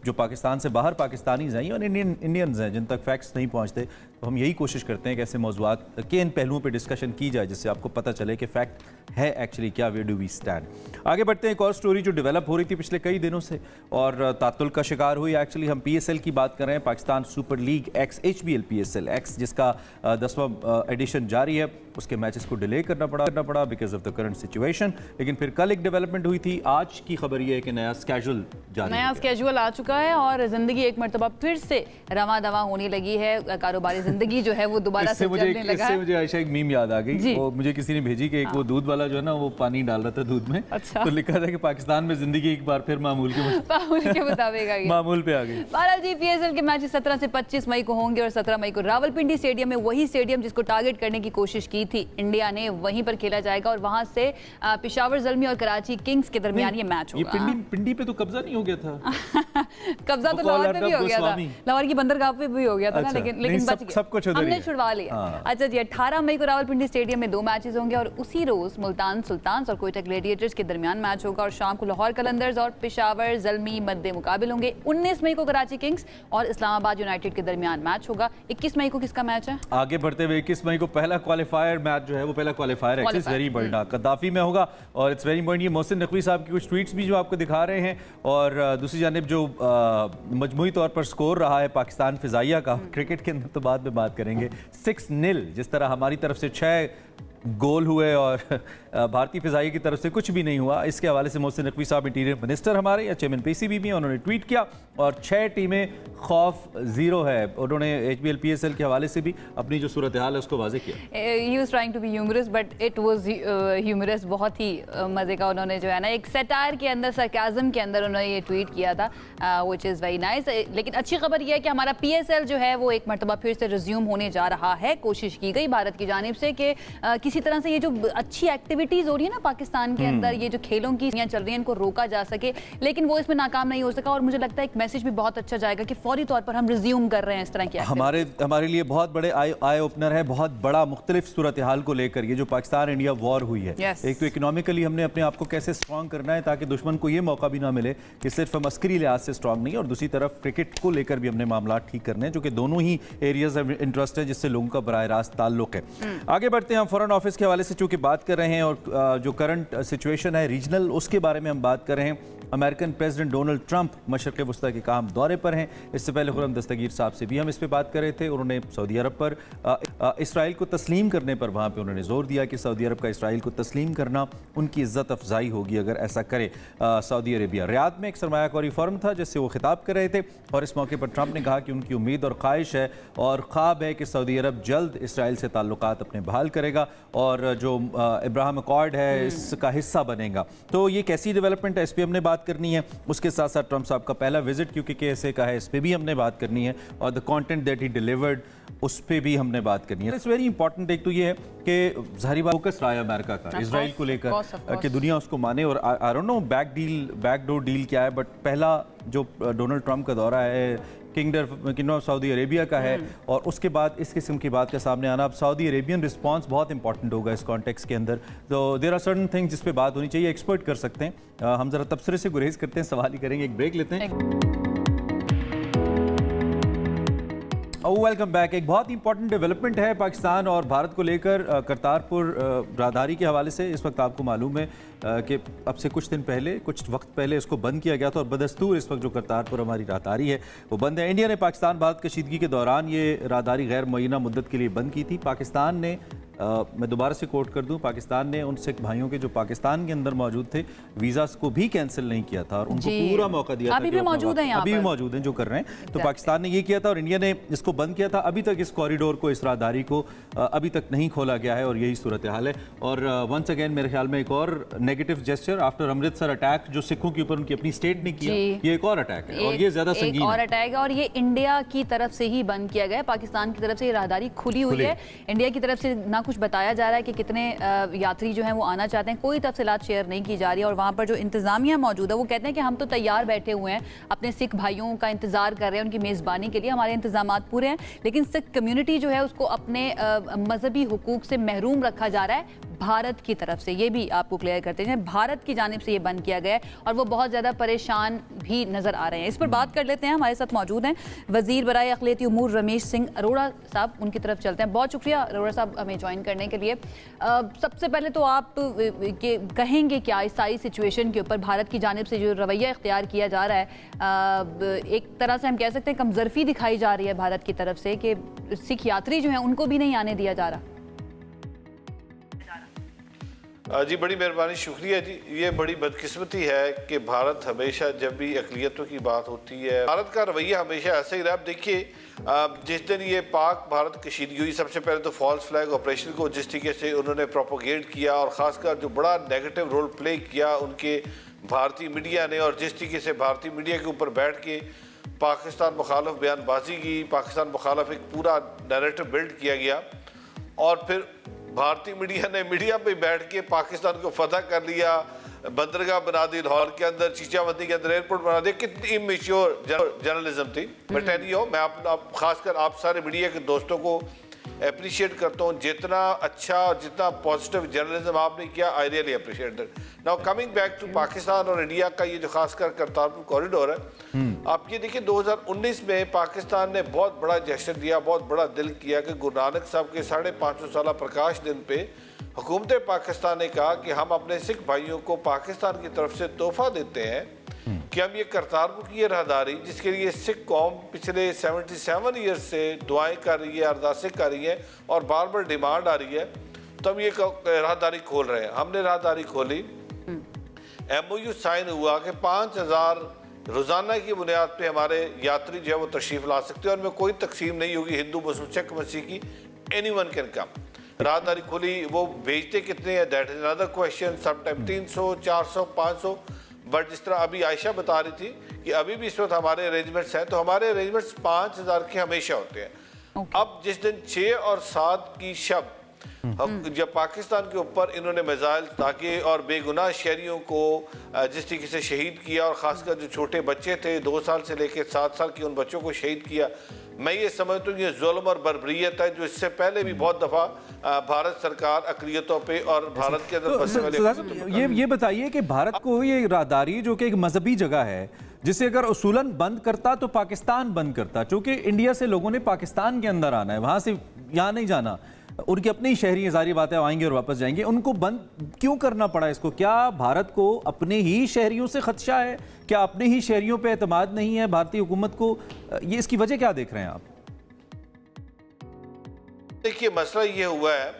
जो पाकिस्तान से बाहर पाकिस्तानीज़ हैं और इंडियंस हैं जिन तक फैक्ट्स नहीं पहुँचते, तो हम यही कोशिश करते हैं कि ऐसे मौज़ूआत के इन पहलुओं पर डिस्कशन की जाए जिससे आपको पता चले कि फ़ैक्ट है एक्चुअली क्या, वेयर डू वी स्टैंड। आगे बढ़ते हैं, एक और स्टोरी जो डेवलप हो रही थी पिछले कई दिनों से और तातुल का शिकार हुई। एक्चुअली हम PSL की बात कर रहे हैं, Pakistan super league x HBL PSL x, जिसका 10वां एडिशन जारी है, उसके मैचेस को डिले करना पड़ा because of the current situation. लेकिन फिर कल एक डेवलपमेंट हुई थी, आज की खबर ये है कि नया स्केड्यूल आ चुका है और जिंदगी एक मरतबा फिर से रवा दवा होने लगी है, कारोबारी जिंदगी जो है वो दोबारा से चलने लगा है। मुझे आयशा एक मीम याद आ गई, वो मुझे किसी ने भेजी कि एक वो दूध वाला जो है ना वो पानी डाल रहा था दूध में, तो लिखा था कि पाकिस्तान में जिंदगी एक बार फिर मामूल के मुताबिक मामूल पे आ गई। बहरहाल जी, PSL के मैच 17 से 25 मई को होंगे और 17 मई को रावलपिंडी स्टेडियम में, वही स्टेडियम जिसको टारगेट करने की कोशिश की थी इंडिया ने, वहीं पर खेला जाएगा और वहां से पेशावर ज़ल्मी और कराची किंग्स के दरमियान ये मैच होगा। ये पिंडी पे तो कब्जा नहीं हो गया था? कब्जा तो लाहौर में भी हो गया था, लाहौर की बंदरगाह पे भी हो गया था ना, लेकिन बच गए, सब कुछ हमने छुड़वा लिया। अच्छा जी, 18 मई को रावलपिंडी स्टेडियम में 2 मैचेस होंगे और उसी रोज मुल्तान सुल्तान्स और कोयटा ग्लेडिएटर्स के दरमियान मैच होगा और शाम को लाहौर कलंदर्स और पेशावर ज़ल्मी मद्दे मुकाबिल होंगे। 19 मई को कराची किंग्स और इस्लामाबाद यूनाइटेड के दरमियान मैच होगा। 21 मई को किसका मैच है? आगे बढ़ते हुए 21 मई को पहला क्वालिफायर मैच जो है वो पहला क्वालिफायर है, इट्स वेरी बड़ा कद्दाफी में होगा और इट्स वेरी इंपॉर्टेंट। ये मोहसिन नकवी साहब की कुछ ट्वीट्स भी जो आपको दिखा रहे हैं और दूसरी जानिब जो मजमूई तौर पर स्कोर रहा है पाकिस्तान फिजाइया का, क्रिकेट के अंदर तो बाद में बात करेंगे, 6-0, जिस तरह हमारी तरफ से 6 गोल हुए और भारतीय फिजाई की तरफ से कुछ भी नहीं हुआ। इसके हवाले से मोहसिन नकवी साहब इंटीरियर मिनिस्टर हमारे या चेयरमैन PCB भी हैं, उन्होंने ट्वीट किया और 6 टीमें खौफ 0 है। उन्होंने HBL PSL के हवाले से भी अपनी जो सूरत हाल है उसको वाज़ेह किया। He was trying to be humorous but it was humorous, बहुत ही मज़े का उन्होंने जो है ना एक सटायर के अंदर, सरकाज़म के अंदर उन्होंने ये ट्वीट किया था, which is very nice। लेकिन अच्छी खबर यह है कि हमारा PSL जो है वो एक मरतबा फिर से रिज्यूम होने जा रहा है। कोशिश की गई भारत की जानिब से कि किसी तरह से ये जो अच्छी एक्टिविटीज हो रही है ना पाकिस्तान के अंदर, ये जो खेलों की चल रही है, इनको रोका जा सके, लेकिन वो इसमें नाकाम नहीं हो सका और मुझे लगता है एक मैसेज भी बहुत अच्छा जाएगा कि फौरी तौर पर हम रिज्यूम कर रहे हैं इस तरह की। हमारे लिए बहुत बड़े आई ओपनर है, बहुत बड़ा मुख्तलिफ सूरत हाल को लेकर ये जो पाकिस्तान इंडिया वॉर हुई है। एक तो इकोनॉमिकली हमने अपने आप को कैसे स्ट्रांग करना है ताकि दुश्मन को ये मौका भी ना मिले कि सिर्फ हम अस्करी लिहाज से स्ट्रांग नहीं, और दूसरी तरफ क्रिकेट को लेकर भी हमने मामला ठीक करने हैं, जो कि दोनों ही एरियाज ऑफ इंटरेस्ट है जिससे लोगों का बराह रास्त ताल्लुक है। आगे बढ़ते हैं, हम फॉरेन ऑफिस के हवाले से चूंकि बात कर रहे हैं और जो करंट सिचुएशन है रीजनल, उसके बारे में हम बात कर रहे हैं। अमेरिकन प्रेसिडेंट डोनाल्ड ट्रंप मशरक़ वस्ता के काम दौरे पर हैं। इससे पहले खुर्रम दस्तगीर साहब से भी हम इस पर बात कर रहे थे। उन्होंने सऊदी अरब पर इसराइल को तस्लीम करने पर वहाँ पे उन्होंने जोर दिया कि सऊदी अरब का इसराइल को तस्लीम करना उनकी इज़्ज़त अफजाई होगी अगर ऐसा करे सऊदी अरेबिया। रियाद में एक सरमायाकारी फोरम था जिससे वो खिताब कर रहे थे और इस मौके पर ट्रंप ने कहा कि उनकी उम्मीद और ख्वाहिश है और ख्वाब है कि सऊदी अरब जल्द इसराइल से ताल्लुकात अपने बहाल करेगा और जो इब्राहिम अकॉर्ड है इसका हिस्सा बनेगा। तो ये कैसी डेवलपमेंट है, इस पर हमने बात करनी है। उसके साथ साथ ट्रंप साहब का पहला विजिट क्योंकि कैसे का है, इस पर भी हमने बात करनी है और the content that he delivered उस पर भी हमने बात करनी है। It's very important. एक तो ये है कि ज़ाहिर बात फोकस रहा है अमेरिका का इसराइल को लेकर कि दुनिया उसको माने, और I don't know backdoor deal क्या है, बट पहला जो डोनाल्ड ट्रंप का दौरा है किंगडम ऑफ सऊदी अरेबिया का है, और उसके बाद इस किस्म की बात का सामने आना, अब सऊदी अरेबियन रिस्पांस बहुत इंपॉर्टेंट होगा इस कॉन्टेक्स्ट के अंदर। तो देयर आर सर्टन थिंग्स जिस पे बात होनी चाहिए, एक्सपर्ट कर सकते हैं। हम जरा तबसरे से गुरेज करते हैं, सवाल ही करेंगे, एक ब्रेक लेते हैं। Welcome back. एक बहुत ही इंपॉर्टेंट डेवलपमेंट है पाकिस्तान और भारत को लेकर करतारपुर राहदारी के हवाले से। इस वक्त आपको मालूम है कि अब से कुछ दिन पहले, कुछ वक्त पहले इसको बंद किया गया था, और बदस्तूर इस वक्त जो करतारपुर हमारी राहदारी है वो बंद है। इंडिया ने पाकिस्तान भारत कशीदगी के दौरान ये राहदारी गैर मुअय्यना मुद्दत के लिए बंद की थी। पाकिस्तान ने मैं दोबारा से कोट कर दूं, पाकिस्तान ने उन सिख भाइयों के जो पाकिस्तान के अंदर मौजूद थे वीज़ा को भी कैंसिल नहीं किया था, और उनको पूरा मौका दिया था। अभी भी मौजूद हैं जो कर रहे हैं। तो पाकिस्तान ने ये किया था और इंडिया ने इसको बंद किया था। अभी तक इस कॉरिडोर को, इस राहदारी को अभी तक नहीं खोला गया है, और यही सूरत हाल है। और वंस अगेन मेरे ख्याल में एक और negative gesture after Amritsar attack, जो सिखों के ऊपर उनकी अपनी स्टेट ने किया, ये एक और अटैक है, और ये ज्यादा संगीन और अटैक है, और ये इंडिया की तरफ से ही बंद किया गया। पाकिस्तान की तरफ से ये राहदारी खुली हुई है, इंडिया की तरफ से ना कुछ बताया जा रहा है कि कितने यात्री जो हैं वो आना चाहते हैं, कोई तफसीलात शेयर नहीं की जा रही है। और वहाँ पर जो इंतजामिया मौजूद है वो कहते हैं कि हम तो तैयार बैठे हुए हैं, अपने सिख भाइयों का इंतजार कर रहे हैं, उनकी मेज़बानी के लिए हमारे इंतजामात पूरे हैं, लेकिन सिख कम्युनिटी जो है उसको अपने मजहबी हुकूक से महरूम रखा जा रहा है भारत की तरफ से। ये भी आपको क्लियर करते हैं, भारत की जानिब से ये बंद किया गया है, और वो बहुत ज़्यादा परेशान भी नज़र आ रहे हैं। इस पर बात कर लेते हैं, हमारे साथ मौजूद हैं वज़ीर बराए अक़लियती उमूर रमेश सिंह अरोड़ा साहब, उनकी तरफ चलते हैं। बहुत शुक्रिया अरोड़ा साहब हमें ज्वाइन करने के लिए। सबसे पहले तो आप कहेंगे क्या इस सारी सिचुएशन के ऊपर भारत की जानिब से जो रवैया इख्तियार किया जा रहा है, एक तरह से हम कह सकते हैं कमजरफी दिखाई जा रही है भारत की तरफ से कि सिख यात्री जो हैं उनको भी नहीं आने दिया जा रहा। जी बड़ी मेहरबानी, शुक्रिया जी। ये बड़ी बदकिस्मती है कि भारत हमेशा जब भी अक़लियतों की बात होती है, भारत का रवैया हमेशा ऐसा ही रहा। अब देखिए, जिस दिन ये पाक भारत कशीदगी हुई, सबसे पहले तो फॉल्स फ्लैग ऑपरेशन को जिस तरीके से उन्होंने प्रोपोगेट किया, और ख़ासकर जो बड़ा नेगेटिव रोल प्ले किया उनके भारतीय मीडिया ने, और जिस तरीके से भारतीय मीडिया के ऊपर बैठ के पाकिस्तान मुखालफ बयानबाजी की, पाकिस्तान मुखालफ एक पूरा नैरेटिव बिल्ड किया गया, और फिर भारतीय मीडिया ने मीडिया पे बैठ के पाकिस्तान को फतह कर लिया, बंदरगाह बना दी लाहौर के अंदर, चीचावती के अंदर एयरपोर्ट बना दिया। कितनी इमेच्योर जर्नलिज्म थी। मैं टेल यू, मैं आप खासकर आप सारे मीडिया के दोस्तों को अप्रिशिएट करता हूँ, जितना अच्छा और जितना पॉजिटिव जर्नलिज्म आपने किया, I really appreciate that. Now coming back to Pakistan और इंडिया का ये जो खासकर करतारपुर कॉरिडोर है, आप ये देखिए 2019 में पाकिस्तान ने बहुत बड़ा जेस्चर दिया, बहुत बड़ा दिल किया कि गुरु नानक साहब के 550 साल प्रकाश दिन पे हुकूमत पाकिस्तान ने कहा कि हम अपने सिख भाइयों को पाकिस्तान की तरफ से तोहफा देते हैं कि हम ये करतारपुर की राहदारी, जिसके लिए सिख कौम पिछले 77 ईयर्स से दुआएं कर रही है, अरदासें कर रही है, और बार बार डिमांड आ रही है, तो हम ये राहदारी खोल रहे हैं। हमने राहदारी खोली, MOU साइन हुआ कि 5000 रोज़ाना की बुनियाद पे हमारे यात्री जो है वो तशरीफ़ ला सकते हैं, और में कोई तकसीम नहीं होगी हिंदू मुस्लिम सिख मसीह की, एनीवन कैन कम। राहदारी खुली, वो भेजते कितने हैं दैट इज अनदर क्वेश्चन, सब टाइम 300 400 500, बट जिस तरह अभी आयशा बता रही थी कि अभी भी इस वक्त हमारे अरेंजमेंट्स हैं, तो हमारे अरेंजमेंट्स 5000 के हमेशा होते हैं। अब जिस दिन 6 और 7 की शब जब पाकिस्तान के ऊपर इन्होंने मिसाइल ताकि और बेगुनाह शहरियों को जिस तरीके से शहीद किया, और ख़ासकर जो छोटे बच्चे थे 2 साल से लेकर 7 साल के, उन बच्चों को शहीद किया, मैं ये समझता हूँ ये जुल्म और बर्बरियत है, जो इससे पहले भी बहुत दफ़ा भारत सरकार अक़लियतों पे और भारत के अंदर बसने वाले। ये बताइए कि भारत को ये राहदारी जो कि एक मजहबी जगह है, जिसे अगर उसूलन बंद करता तो पाकिस्तान बंद करता, चूँकि इंडिया से लोगों ने पाकिस्तान के अंदर आना है, वहाँ से यहाँ नहीं जाना, उनकी अपनी ही शहरी सारी बातें आएंगे और वापस जाएंगे, उनको बंद क्यों करना पड़ा इसको? क्या भारत को अपने ही शहरियों से खदशा है? क्या अपने ही शहरियों पे एतमाद नहीं है भारतीय हुकूमत को? ये इसकी वजह क्या देख रहे हैं आप? देखिए, मसला ये हुआ है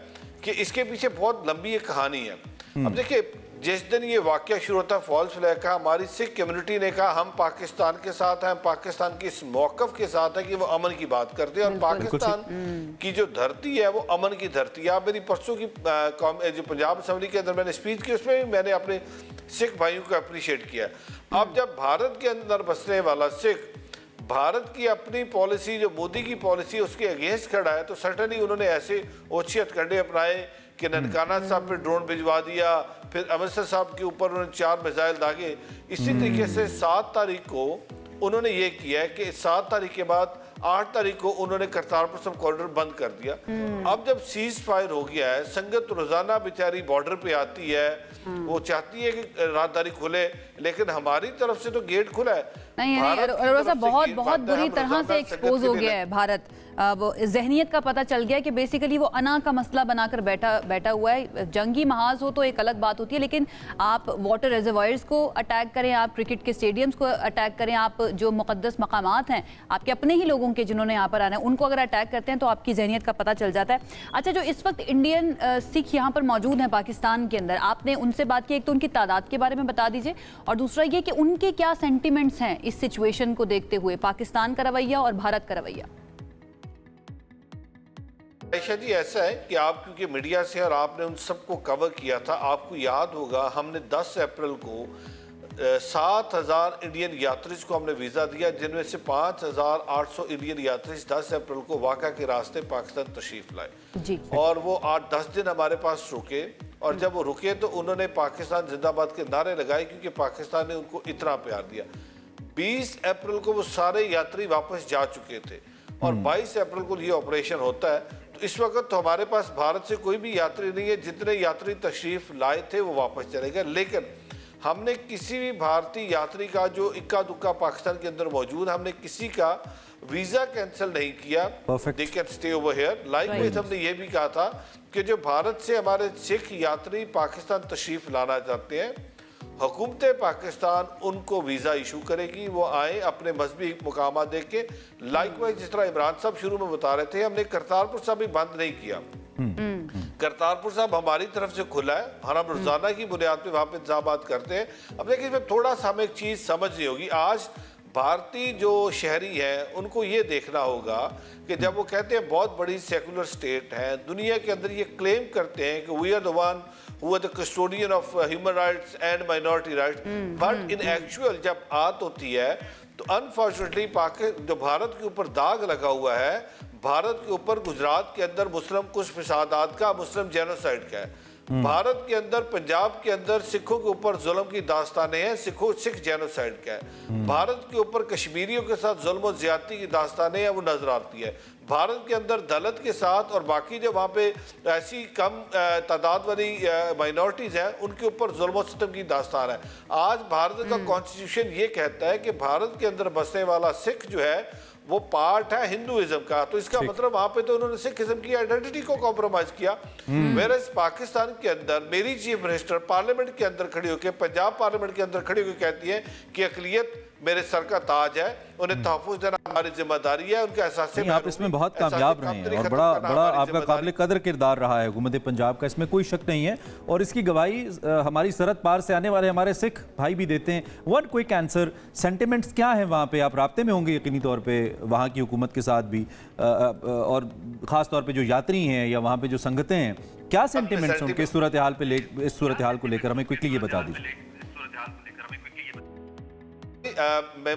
कि इसके पीछे बहुत लंबी एक कहानी है। अब देखिए, जिस दिन ये वाकया शुरू होता है फॉल्स फ्लैग का, हमारी सिख कम्युनिटी ने कहा हम पाकिस्तान के साथ हैं, पाकिस्तान की इस मौक़िफ़ के साथ है कि वो अमन की बात करते हैं, और पाकिस्तान की जो धरती है वो अमन की धरती है। आप मेरी परसों की जो पंजाब असम्बली के अंदर मैंने स्पीच की, उसमें भी मैंने अपने सिख भाइयों को अप्रिशिएट किया। अब जब भारत के अंदर बसने वाला सिख भारत की अपनी पॉलिसी, जो मोदी की पॉलिसी उसके अगेंस्ट खड़ा है, तो सर्टनली उन्होंने ऐसे ओछे हथकंडे अपनाए कि ननकाना साहब पे ड्रोन भिजवा दिया, फिर अमृतसर साहब के ऊपर उन्होंने 4 मिसाइल दागे। इसी तरीके से 7 तारीख को उन्होंने ये किया है कि 7 तारीख के बाद 8 तारीख को उन्होंने करतारपुर साहिब कॉरिडोर बंद कर दिया। अब जब सीज फायर हो गया है, संगत रोजाना बेचारी बॉर्डर पे आती है, वो चाहती है कि राहदारी खुले, लेकिन हमारी तरफ से तो गेट खुला है। नहीं अरोड़ा साहब, बहुत बुरी तरह से एक्सपोज हो गया है भारत। वो जहनियत का पता चल गया कि बेसिकली वो अना का मसला बनाकर बैठा हुआ है। जंगी महाज हो तो एक अलग बात होती है, लेकिन आप वाटर रिजर्वायर्स को अटैक करें, आप क्रिकेट के स्टेडियम्स को अटैक करें, आप जो मुकद्दस मकामात हैं आपके अपने ही लोगों के जिन्होंने यहाँ पर आना है उनको अगर अटैक करते हैं तो आपकी जहनियत का पता चल जाता है। अच्छा, जो इस वक्त इंडियन सिख यहाँ पर मौजूद हैं पाकिस्तान के अंदर, आपने उनसे बात की, एक तो उनकी तादाद के बारे में बता दीजिए, और दूसरा ये कि उनके क्या सेंटिमेंट्स हैं इस सिचुएशन को देखते हुए, पाकिस्तान का रवैया और भारत का रवैया। आयशा जी, ऐसा है कि आप क्योंकि मीडिया से और आपने उन सबको कवर किया था, आपको याद होगा हमने 10 अप्रैल को 7,000 इंडियन यात्रीज को हमने वीज़ा दिया, जिनमें से 5,800 इंडियन यात्रीज 10 अप्रैल को वाक़ा के रास्ते पाकिस्तान तशरीफ लाए जी। और वो 8-10 दिन हमारे पास रुके, और जब वो रुके तो उन्होंने पाकिस्तान जिंदाबाद के नारे लगाए, क्योंकि पाकिस्तान ने उनको इतना प्यार दिया। 20 अप्रैल को वो सारे यात्री वापस जा चुके थे, और 22 अप्रैल को ये ऑपरेशन होता है। तो इस वक्त तो हमारे पास भारत से कोई भी यात्री नहीं है, जितने यात्री तशरीफ लाए थे वो वापस चले गए। लेकिन हमने किसी भी भारतीय यात्री का जो इक्का दुक्का पाकिस्तान के अंदर मौजूद, हमने किसी का वीजा कैंसिल नहीं किया। They can stay over here. Likewise हमने ये भी कहा था कि जो भारत से हमारे सिख यात्री पाकिस्तान तशरीफ लाना चाहते हैं, हुकूमत पाकिस्तान उनको वीज़ा इशू करेगी, वो आए अपने मजहबी मुकामा देख के। लाइकवाइज जिस तरह इमरान साहब शुरू में बता रहे थे, हमने करतारपुर साहब भी बंद नहीं किया। करतारपुर साहब हमारी तरफ से खुला है, हम रोजाना की बुनियाद पे वहाँ पे इंतजामात करते हैं। अब देखिए, इसमें थोड़ा सा हमें एक चीज़ समझनी होगी। आज भारतीय जो शहरी हैं उनको ये देखना होगा कि जब वो कहते हैं बहुत बड़ी सेकुलर स्टेट है, दुनिया के अंदर ये क्लेम करते हैं कि we are the one who are the custodian of human rights and minority rights, but in actual जब बात होती है तो अनफॉर्चुनेटली जो भारत के ऊपर दाग लगा हुआ है, भारत के ऊपर गुजरात के अंदर मुस्लिम कुछ फसादात का, मुस्लिम जेनोसाइड का है। भारत के अंदर पंजाब के अंदर सिखों के ऊपर जुल्म की दास्तानें हैं, सिख जेनोसाइड का है। भारत के ऊपर कश्मीरियों के साथ जुल्म और ज्यादती की दास्तानें हैं, वो नजर आती है। भारत के अंदर दलित के साथ और बाकी जो वहाँ पे ऐसी कम तादाद वाली माइनॉरिटीज़ हैं उनके ऊपर जुल्म और सितम की दास्तान है। आज भारत का कॉन्स्टिट्यूशन ये कहता है कि भारत के अंदर बसने वाला सिख जो है वो पार्ट है हिंदुइज्म का, तो इसका मतलब वहां पे तो उन्होंने सिखिज्म की आइडेंटिटी को कॉम्प्रोमाइज किया। वेरएज पाकिस्तान के अंदर मेरी चीफ मिनिस्टर पार्लियामेंट के अंदर खड़ी होकर, पंजाब पार्लियामेंट के अंदर खड़ी होकर कहती है कि अकलियत मेरे सर का ताज है, उन्हें तहफ़्फ़ुज़ देना हमारी जिम्मेदारी है, उनके एहसास से आप इसमें बहुत कामयाब रहे हैं और बड़ा आपका काबिल कदर किरदार रहा है हुकूमत पंजाब का, इसमें कोई शक नहीं है। और इसकी गवाही हमारी सरहद पार से आने वाले हमारे सिख भाई भी देते हैं। वन क्विक आंसर, सेंटिमेंट्स क्या है वहाँ पे? आप राब्ते में होंगे यकीनी तौर पर वहाँ की हुकूमत के साथ भी, और ख़ास तौर पर जो यात्री हैं या वहाँ पर जो संगतें हैं, क्या सेंटिमेंट्स उनके सूरत हाल पे इस सूरत हाल को लेकर हमें क्विकली ये बता दीजिए।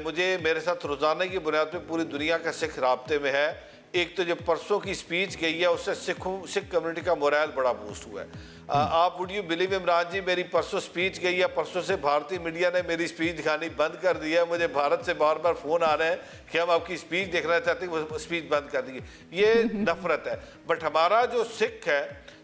मुझे मेरे साथ रोजाना की बुनियाद पे पूरी दुनिया का सिख राब्ते में है। एक तो जो परसों की स्पीच गई है उससे सिख कम्युनिटी का मोरल बड़ा बूस्ट हुआ है। आप वुड यू बिलीव इमरान जी, मेरी परसों स्पीच गई है, परसों से भारतीय मीडिया ने मेरी स्पीच दिखानी बंद कर दी है। मुझे भारत से बार बार फोन आ रहे हैं कि हम आपकी स्पीच देखना चाहते हैं, वो स्पीच बंद कर दी। ये नफरत है। बट हमारा जो सिख है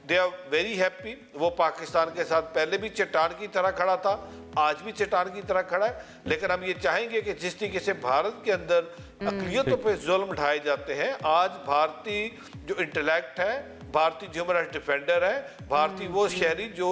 दे आर वेरी हैप्पी। वो पाकिस्तान के साथ पहले भी चट्टान की तरह खड़ा था, आज भी चट्टान की तरह खड़ा है। लेकिन हम ये चाहेंगे कि जिस तरीके से भारत के अंदर अक़लियतों पे जुल्म उठाए जाते हैं, आज भारतीय जो इंटेलेक्ट है, भारतीय ह्यूमन राइट्स डिफेंडर है, भारतीय वो शहरी जो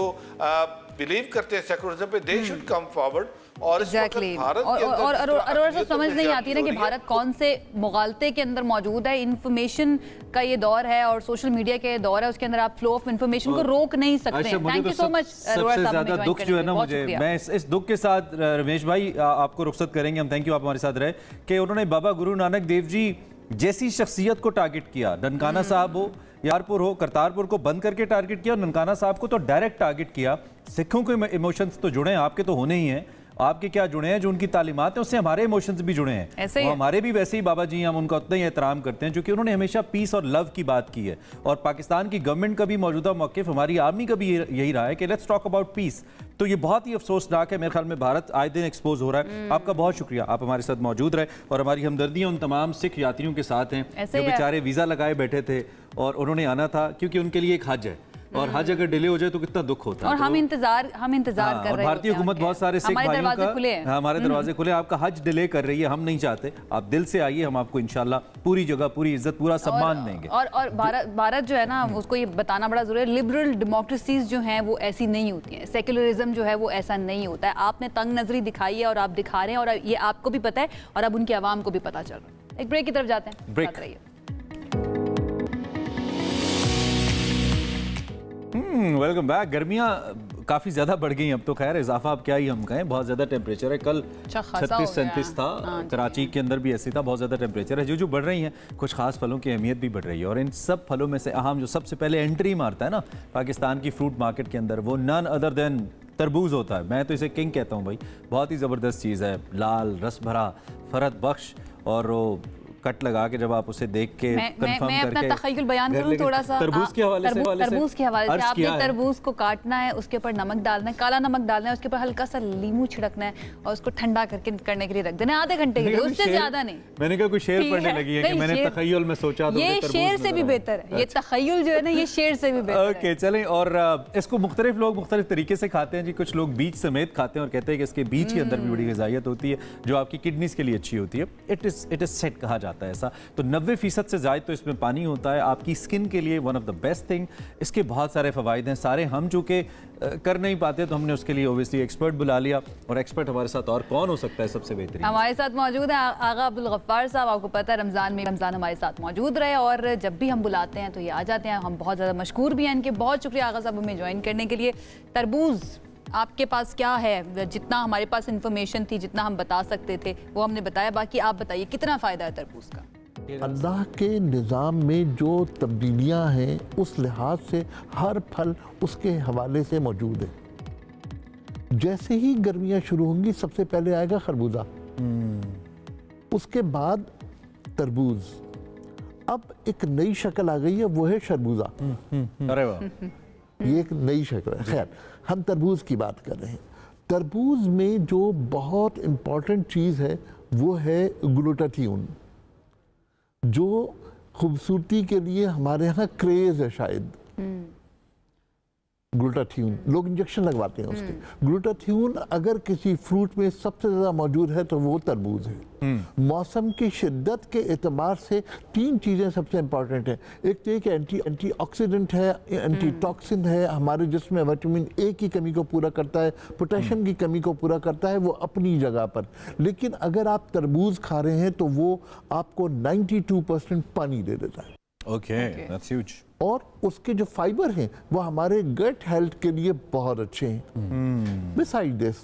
बिलीव करते हैं सेकुलरिज्म पे, दे शुड कम फॉरवर्ड। और एग्जैक्टली और समझ नहीं आती ना कि भारत कौन से मुगालते के अंदर मौजूद है। इंफॉर्मेशन का ये दौर है और सोशल मीडिया का ये दौर है, उसके अंदर आप फ्लो ऑफ इंफॉर्मेशन को रोक नहीं सकते। Thank you so much. सबसे ज्यादा दुख जो है ना मुझे, मैं इस दुख के साथ रमेश भाई आपको रुखसत करेंगे हम, थैंक यू आप हमारे साथ रहे, कि उन्होंने बाबा गुरु नानक देव जी जैसी शख्सियत को टारगेट किया। ननकाना साहब हो, यारपुर हो, करतारपुर को बंद करके टारगेट किया, ननकाना साहब को तो डायरेक्ट टारगेट किया। सिखों के इमोशंस तो जुड़े हैं, आपके तो होने ही हैं, आपके क्या जुड़े हैं, जो उनकी तालीमात हैं उससे हमारे इमोशंस भी जुड़े हैं। ऐसे ही हमारे भी वैसे ही बाबा जी, हम उनका उतना ही एहतराम करते हैं क्योंकि उन्होंने हमेशा पीस और लव की बात की है। और पाकिस्तान की गवर्नमेंट का भी मौजूदा मौक़िफ़, हमारी आर्मी का भी यही रहा है कि लेट्स टॉक अबाउट पीस। तो ये बहुत ही अफसोसनाक है। मेरे ख्याल में भारत आए दिन एक्सपोज हो रहा है। आपका बहुत शुक्रिया, आप हमारे साथ मौजूद रहे और हमारी हमदर्दियां उन तमाम सिख यात्रियों के साथ हैं जो बेचारे वीज़ा लगाए बैठे थे और उन्होंने आना था क्योंकि उनके लिए एक हज है और हज अगर डिले हो जाए तो कितना दुख होता है। और हम इंतजार कर रहे हैं। भारतीय हुकूमत बहुत सारे सिख भाइयों का, हमारे दरवाजे खुले, आपका हज डिले कर रही है, हम नहीं चाहते। आप दिल से आइए, हम आपको इंशाल्लाह पूरी जगह पूरी इज्जत पूरा सम्मान देंगे। और भारत जो है ना, उसको ये बताना बड़ा जरूरी है, लिबरल डेमोक्रेसीज जो हैं वो ऐसी नहीं होती हैं, सेक्युलरिज्म जो है वो ऐसा नहीं होता है। आपने तंग नजरी दिखाई है और आप दिखा रहे हैं और ये आपको भी पता है और अब उनकी आवाम को भी पता चल रहा है। एक ब्रेक की तरफ जाते हैं, ब्रेक रहिए। Welcome back. गर्मियाँ काफ़ी ज़्यादा बढ़ गई अब तो, खैर इजाफा अब क्या ही हम कहें, बहुत ज़्यादा टेम्परेचर है। कल 36-37 था, कराची के अंदर भी ऐसी था, बहुत ज़्यादा टेम्परेचर है। जो बढ़ रही हैं, कुछ खास फलों की अहमियत भी बढ़ रही है और इन सब फलों में से अहम जो सबसे पहले एंट्री मारता है ना पाकिस्तान की फ्रूट मार्केट के अंदर, वो नन अदर देन तरबूज होता है। मैं तो इसे किंग कहता हूँ भाई, बहुत ही ज़बरदस्त चीज़ है, लाल रस भरा फरत बख्श। और वो कट लगा के जब आप उसे देख के कंफर्म मैं अपना तखय्युल बयान करूं थोड़ा सा। तरबूज के हवाले से आपने तरबूज को काटना है, उसके ऊपर नमक डालना है, काला नमक डालना है, उसके ऊपर हल्का सा नींबू छिड़कना है और उसको ठंडा करने के लिए रख देना है आधे घंटे के लिए, उससे ज्यादा नहीं। मैंने कहा कोई शेर पढ़ने लगी है कि मैंने तखय्युल में सोचा, ये शेर से भी बेहतर है, ये तखय्युल जो है ना, ये शेर से भी बेहतर है। ओके चलें। और इसको मुख्तलिफ लोग मुख्तलिफ तरीके से खाते हैं जी। कुछ लोग बीज समेत खाते हैं और कहते हैं कि इसके बीज के अंदर भी बड़ी ग़िज़ाइयत होती है जो आपकी किडनीज के लिए अच्छी होती है। इट इज़ सेट कहा जाता है ऐसा। तो 90% से ज़्यादा तो इसमें पानी होता है, आपकी स्किन के लिए one of the best thing. इसके बहुत सारे फ़वाइद हैं, सारे हम चूँकि कर नहीं पाते तो हमने उसके लिए ओबियसली एक्सपर्ट बुला लिया। और एक्सपर्ट हमारे साथ और कौन हो सकता है सबसे बेहतरीन? हमारे साथ मौजूद है आगा अब्दुल गफ्फार साहब। आपको पता है रमज़ान हमारे साथ मौजूद रहे और जब भी हम बुलाते हैं तो ये आ जाते हैं। हम बहुत ज़्यादा मशकूर भी हैं इनके। बहुत शुक्रिया आगा साहब हमें ज्वाइन करने के लिए। तरबूज आपके पास क्या है? जितना हमारे पास इंफॉर्मेशन थी, जितना हम बता सकते थे वो हमने बताया। बाकी आप बताइए कितना फ़ायदा है तरबूज का? अल्लाह के निज़ाम में जो तब्दीलियां हैं उस लिहाज से हर फल उसके हवाले से मौजूद है। जैसे ही गर्मियां शुरू होंगी सबसे पहले आएगा खरबूजा, उसके बाद तरबूज, अब एक नई शक्ल आ गई है, वो है शरबूजा। अरे वाह, ये एक नई शक्ल है। खैर हम तरबूज की बात कर रहे हैं। तरबूज में जो बहुत इम्पॉर्टेंट चीज़ है वो है ग्लूटाथियोन, जो खूबसूरती के लिए हमारे यहाँ क्रेज है शायद। ग्लूटाथियोन लोग इंजेक्शन लगवाते हैं उसके। ग्लूटाथियोन अगर किसी फ्रूट में सबसे ज़्यादा मौजूद है तो वो तरबूज है। मौसम की शिद्दत के एतबार से 3 चीज़ें सबसे इम्पॉर्टेंट हैं। एक तो कि एंटी ऑक्सीडेंट है, एंटी टॉक्सिन है, हमारे जिस्म में विटामिन ए की कमी को पूरा करता है, पोटेशियम की कमी को पूरा करता है, वो अपनी जगह पर। लेकिन अगर आप तरबूज खा रहे हैं तो वो आपको 92% पानी दे देता है। that's huge. और उसके जो फाइबर हैं वो हमारे गट हेल्थ के लिए बहुत अच्छे हैं। बिसाइड दिस,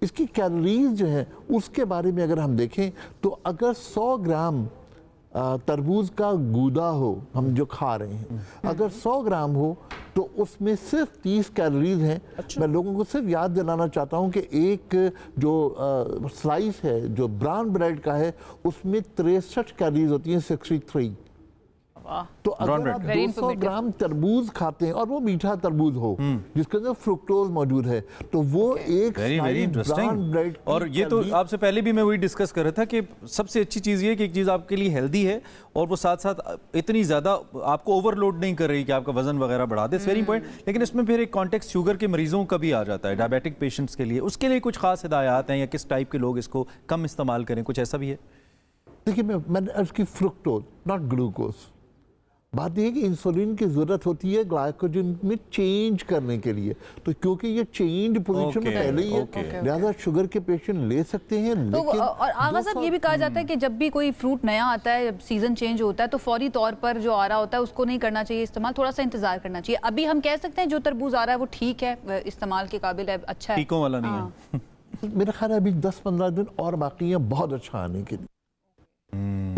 इसकी कैलोरीज जो है उसके बारे में अगर हम देखें तो अगर 100 ग्राम तरबूज का गूदा हो, हम जो खा रहे हैं, अगर 100 ग्राम हो तो उसमें सिर्फ 30 कैलोरीज हैं। मैं लोगों को सिर्फ याद दिलाना चाहता हूं कि एक जो स्लाइस है जो ब्राउन ब्रेड का है उसमें 63 कैलोरीज होती हैं, 63। तो अगर आप 200 ग्राम तरबूज खाते हैं और वो मीठा तरबूज हो जिसके अंदर फ्रुक्टोज मौजूद है तो वो एक वेरी इंटरेस्टिंग। और ये तो आपसे पहले भी मैं वही डिस्कस कर रहा था कि सबसे अच्छी चीज़ ये कि एक चीज़ आपके लिए हेल्दी है और वो साथ साथ इतनी ज़्यादा आपको ओवरलोड नहीं कर रही कि आपका वजन वगैरह बढ़ा दे। Very important. लेकिन इसमें फिर एक कॉन्टेक्स्ट शुगर के मरीजों का भी आ जाता है, डायबिटिक पेशेंट्स के लिए। उसके लिए कुछ खास हिदायत हैं या किस टाइप के लोग इसको कम इस्तेमाल करें, कुछ ऐसा भी है? देखिए मैंने उसकी फ्रुक्टोज नॉट ग्लूकोज। बात यह है कि इंसुलिन की जरूरत होती है ग्लाइकोजन में चेंज करने के लिए, तो क्योंकि ये चेंज पोजीशन में पहले ही है लिहाजा शुगर के पेशेंट ले सकते हैं। तो लेकिन और आगा साहब ये भी कहा जाता है कि जब भी कोई फ्रूट नया आता है, सीजन चेंज होता है तो फौरी तौर पर जो आ रहा होता है उसको नहीं करना चाहिए इस्तेमाल, थोड़ा सा इंतजार करना चाहिए। अभी हम कह सकते हैं जो तरबूज आ रहा है वो ठीक है, इस्तेमाल के काबिल है, अच्छा है, टीकों वाला नहीं है। मेरा ख्याल है अभी 10-15 दिन और बाकी है बहुत अच्छा आने के लिए।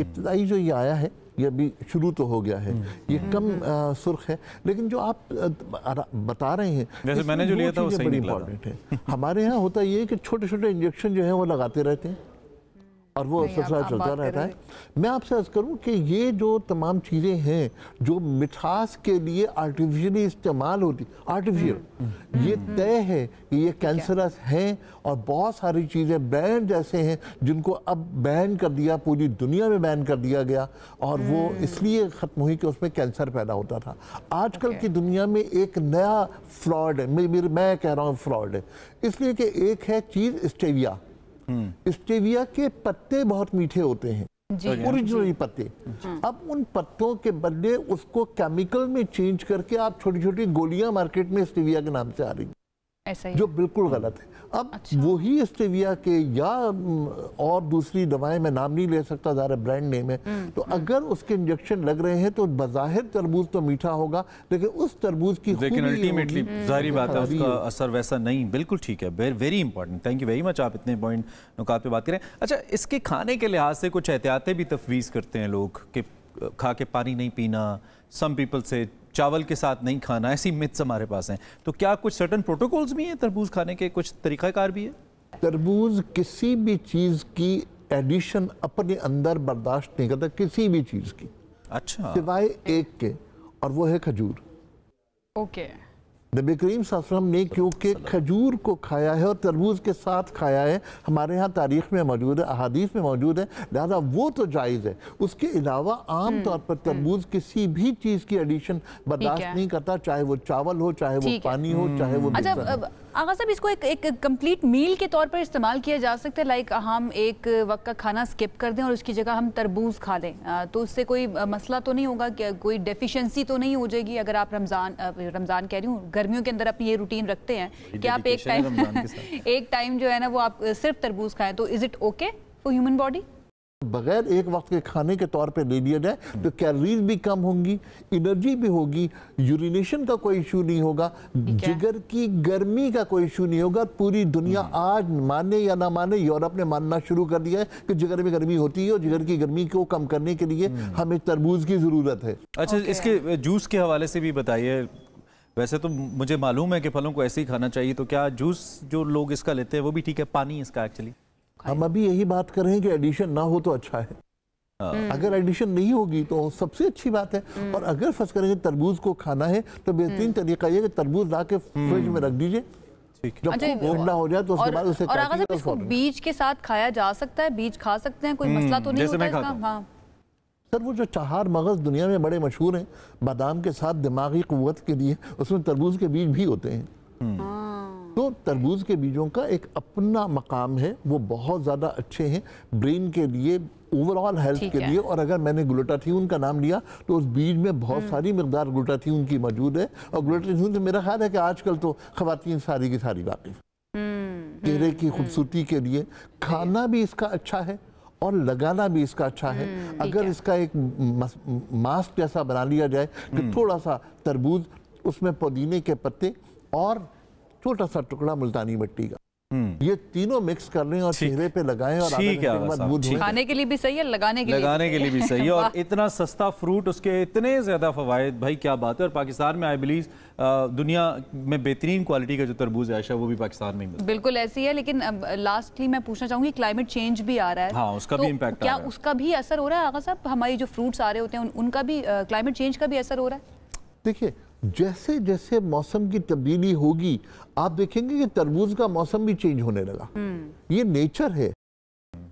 इब्तिदाई जो ये आया है ये अभी शुरू तो हो गया है, ये कम सुर्ख है, लेकिन जो आप बता रहे हैं वैसे मैंने जो लिया था वो सही बड़ी निकला इंपॉर्टेंट है। हमारे यहाँ होता ये है कि छोटे छोटे इंजेक्शन जो है वो लगाते रहते हैं और वो सिलसिला चलता रहता है। मैं आपसे अर्ज करूं कि ये जो तमाम चीज़ें हैं जो मिठास के लिए आर्टिफिशियली इस्तेमाल होती, आर्टिफिशियल, ये तय है कि ये कैंसरस हैं और बहुत सारी चीज़ें ब्रांड ऐसे हैं जिनको अब बैन कर दिया, पूरी दुनिया में बैन कर दिया गया और वो इसलिए ख़त्म हुई कि उसमें कैंसर पैदा होता था। आजकल की दुनिया में एक नया फ्रॉड है, मैं कह रहा हूँ फ्रॉड है, इसलिए कि एक है चीज़ स्टेविया। स्टेविया के पत्ते बहुत मीठे होते हैं, ओरिजिनली पत्ते। अब उन पत्तों के बदले उसको केमिकल में चेंज करके आप छोटी छोटी गोलियां मार्केट में स्टेविया के नाम से आ रही, ऐसा ही जो बिल्कुल गलत है। अब वही स्टेविया के या और दूसरी दवाएं, मैं नाम नहीं ले सकता, ज़्यादा ब्रांड नेम है, तो अगर उसके इंजेक्शन लग रहे हैं तो बज़ाहिर तरबूज तो मीठा होगा, लेकिन उस तरबूज की लेकिन अल्टीमेटली जाहिर बात है उसका असर वैसा नहीं। बिल्कुल ठीक है, very important, thank you very much, आप इतने पॉइंट नुकात पे बात करें। अच्छा, इसके खाने के लिहाज से कुछ एहतियातें भी तफवीज़ करते हैं लोग कि खा के पानी नहीं पीना, सम पीपल से चावल के साथ नहीं खाना, ऐसी मिथ्स हमारे पास हैं। तो क्या कुछ सर्टन प्रोटोकॉल्स भी हैं तरबूज खाने के, कुछ तरीक़ाकार भी है? तरबूज किसी भी चीज़ की एडिशन अपने अंदर बर्दाश्त नहीं करता, किसी भी चीज़ की। अच्छा, सिवाय एक के, और वो है खजूर। ओके। नबी करीम सल्लल्लाहु अलैहि वसल्लम ने क्योंकि खजूर को खाया है और तरबूज के साथ खाया है, हमारे यहाँ तारीख में मौजूद है, अहादीस में मौजूद है, लिहाजा वो तो जायज़ है। उसके अलावा आम तौर पर तरबूज किसी भी चीज़ की एडिशन बर्दाश्त नहीं करता, चाहे वो चावल हो, चाहे वो पानी हो, चाहे वो। अच्छा आगा साहब, इसको एक कंप्लीट मील के तौर पर इस्तेमाल किया जा सकता है, लाइक हम एक वक्त का खाना स्किप कर दें और उसकी जगह हम तरबूज खा लें, तो उससे कोई मसला तो नहीं होगा, क्या कोई डेफिशिएंसी तो नहीं हो जाएगी? अगर आप रमज़ान कह रही हूँ, गर्मियों के अंदर अपनी ये रूटीन रखते हैं कि आप एक टाइम जो है ना वो आप सिर्फ तरबूज खाएं, तो is it okay for human body? बगैर एक वक्त के खाने के तौर पे ले लिया जाए तो कैलोरीज भी कम होंगी, एनर्जी भी होगी, यूरिनेशन का कोई इशू नहीं होगा, जिगर की गर्मी का कोई इशू नहीं होगा। पूरी दुनिया आज माने या ना माने, यूरोप ने मानना शुरू कर दिया है कि जिगर में गर्मी होती है और जिगर की गर्मी को कम करने के लिए हमें तरबूज की ज़रूरत है। अच्छा, इसके जूस के हवाले से भी बताइए। वैसे तो मुझे मालूम है कि फलों को ऐसे ही खाना चाहिए, तो क्या जूस जो लोग इसका लेते हैं वो भी ठीक है? पानी इसका एक्चुअली हम अभी यही बात कर रहे हैं कि एडिशन ना हो तो अच्छा है। अगर एडिशन नहीं होगी तो सबसे अच्छी बात है। और अगर फर्ज करेंगे तरबूज को खाना है तो बेहतरीन तरीका ये कि तरबूज ला के फ्रिज में रख दीजिए, जब ठंडा हो जाए तो उसके बाद उसे काटिए। और इसको बीज के साथ खाया जा सकता है, बीज खा सकते हैं, कोई मसला तो नहीं होता इसका? हाँ सर, वो जो चार मगज दुनिया में बड़े मशहूर हैं बादाम के साथ दिमागी कुव्वत के लिए, उसमें तरबूज के बीज भी होते हैं। तो तरबूज के बीजों का एक अपना मकाम है, वो बहुत ज़्यादा अच्छे हैं ब्रेन के लिए, ओवरऑल हेल्थ के लिए। और अगर मैंने ग्लूटाथियोन का नाम लिया तो उस बीज में बहुत सारी मिकदार ग्लूटाथियोन की मौजूद है। और ग्लूटाथियोन से मेरा ख्याल है कि आजकल तो खवातीन सारी की सारी वाकिफ, चेहरे की खूबसूरती के लिए खाना भी इसका अच्छा है और लगाना भी इसका अच्छा है। अगर इसका एक मास्क जैसा बना लिया जाए कि थोड़ा सा तरबूज, उसमें पुदीने के पत्ते और छोटा सा टुकड़ा मुल्तानी मिट्टी का, ये तीनों मिक्स कर लें और चेहरे पे लगाएं और खाने के लिए भी सही है, लगाने के लिए भी सही है। और इतना सस्ता फ्रूट, उसके इतने ज्यादा फवायद, भाई क्या बात है। और पाकिस्तान में आई बिलीव दुनिया में बेहतरीन क्वालिटी का जो तरबूज है आयशा, वो भी पाकिस्तान में मिलता है। बिल्कुल ऐसी है। लेकिन लास्टली मैं पूछना चाहूंगी, क्लाइमेट चेंज भी आ रहा है, हाँ, उसका भी इम्पैक्ट, क्या उसका भी असर हो रहा है? आगा साहब, हमारी जो फ्रूट्स आ रहे होते हैं उनका भी क्लाइमेट चेंज का भी असर हो रहा है? देखिए, जैसे जैसे मौसम की तब्दीली होगी आप देखेंगे कि तरबूज का मौसम भी चेंज होने लगा। ये नेचर है।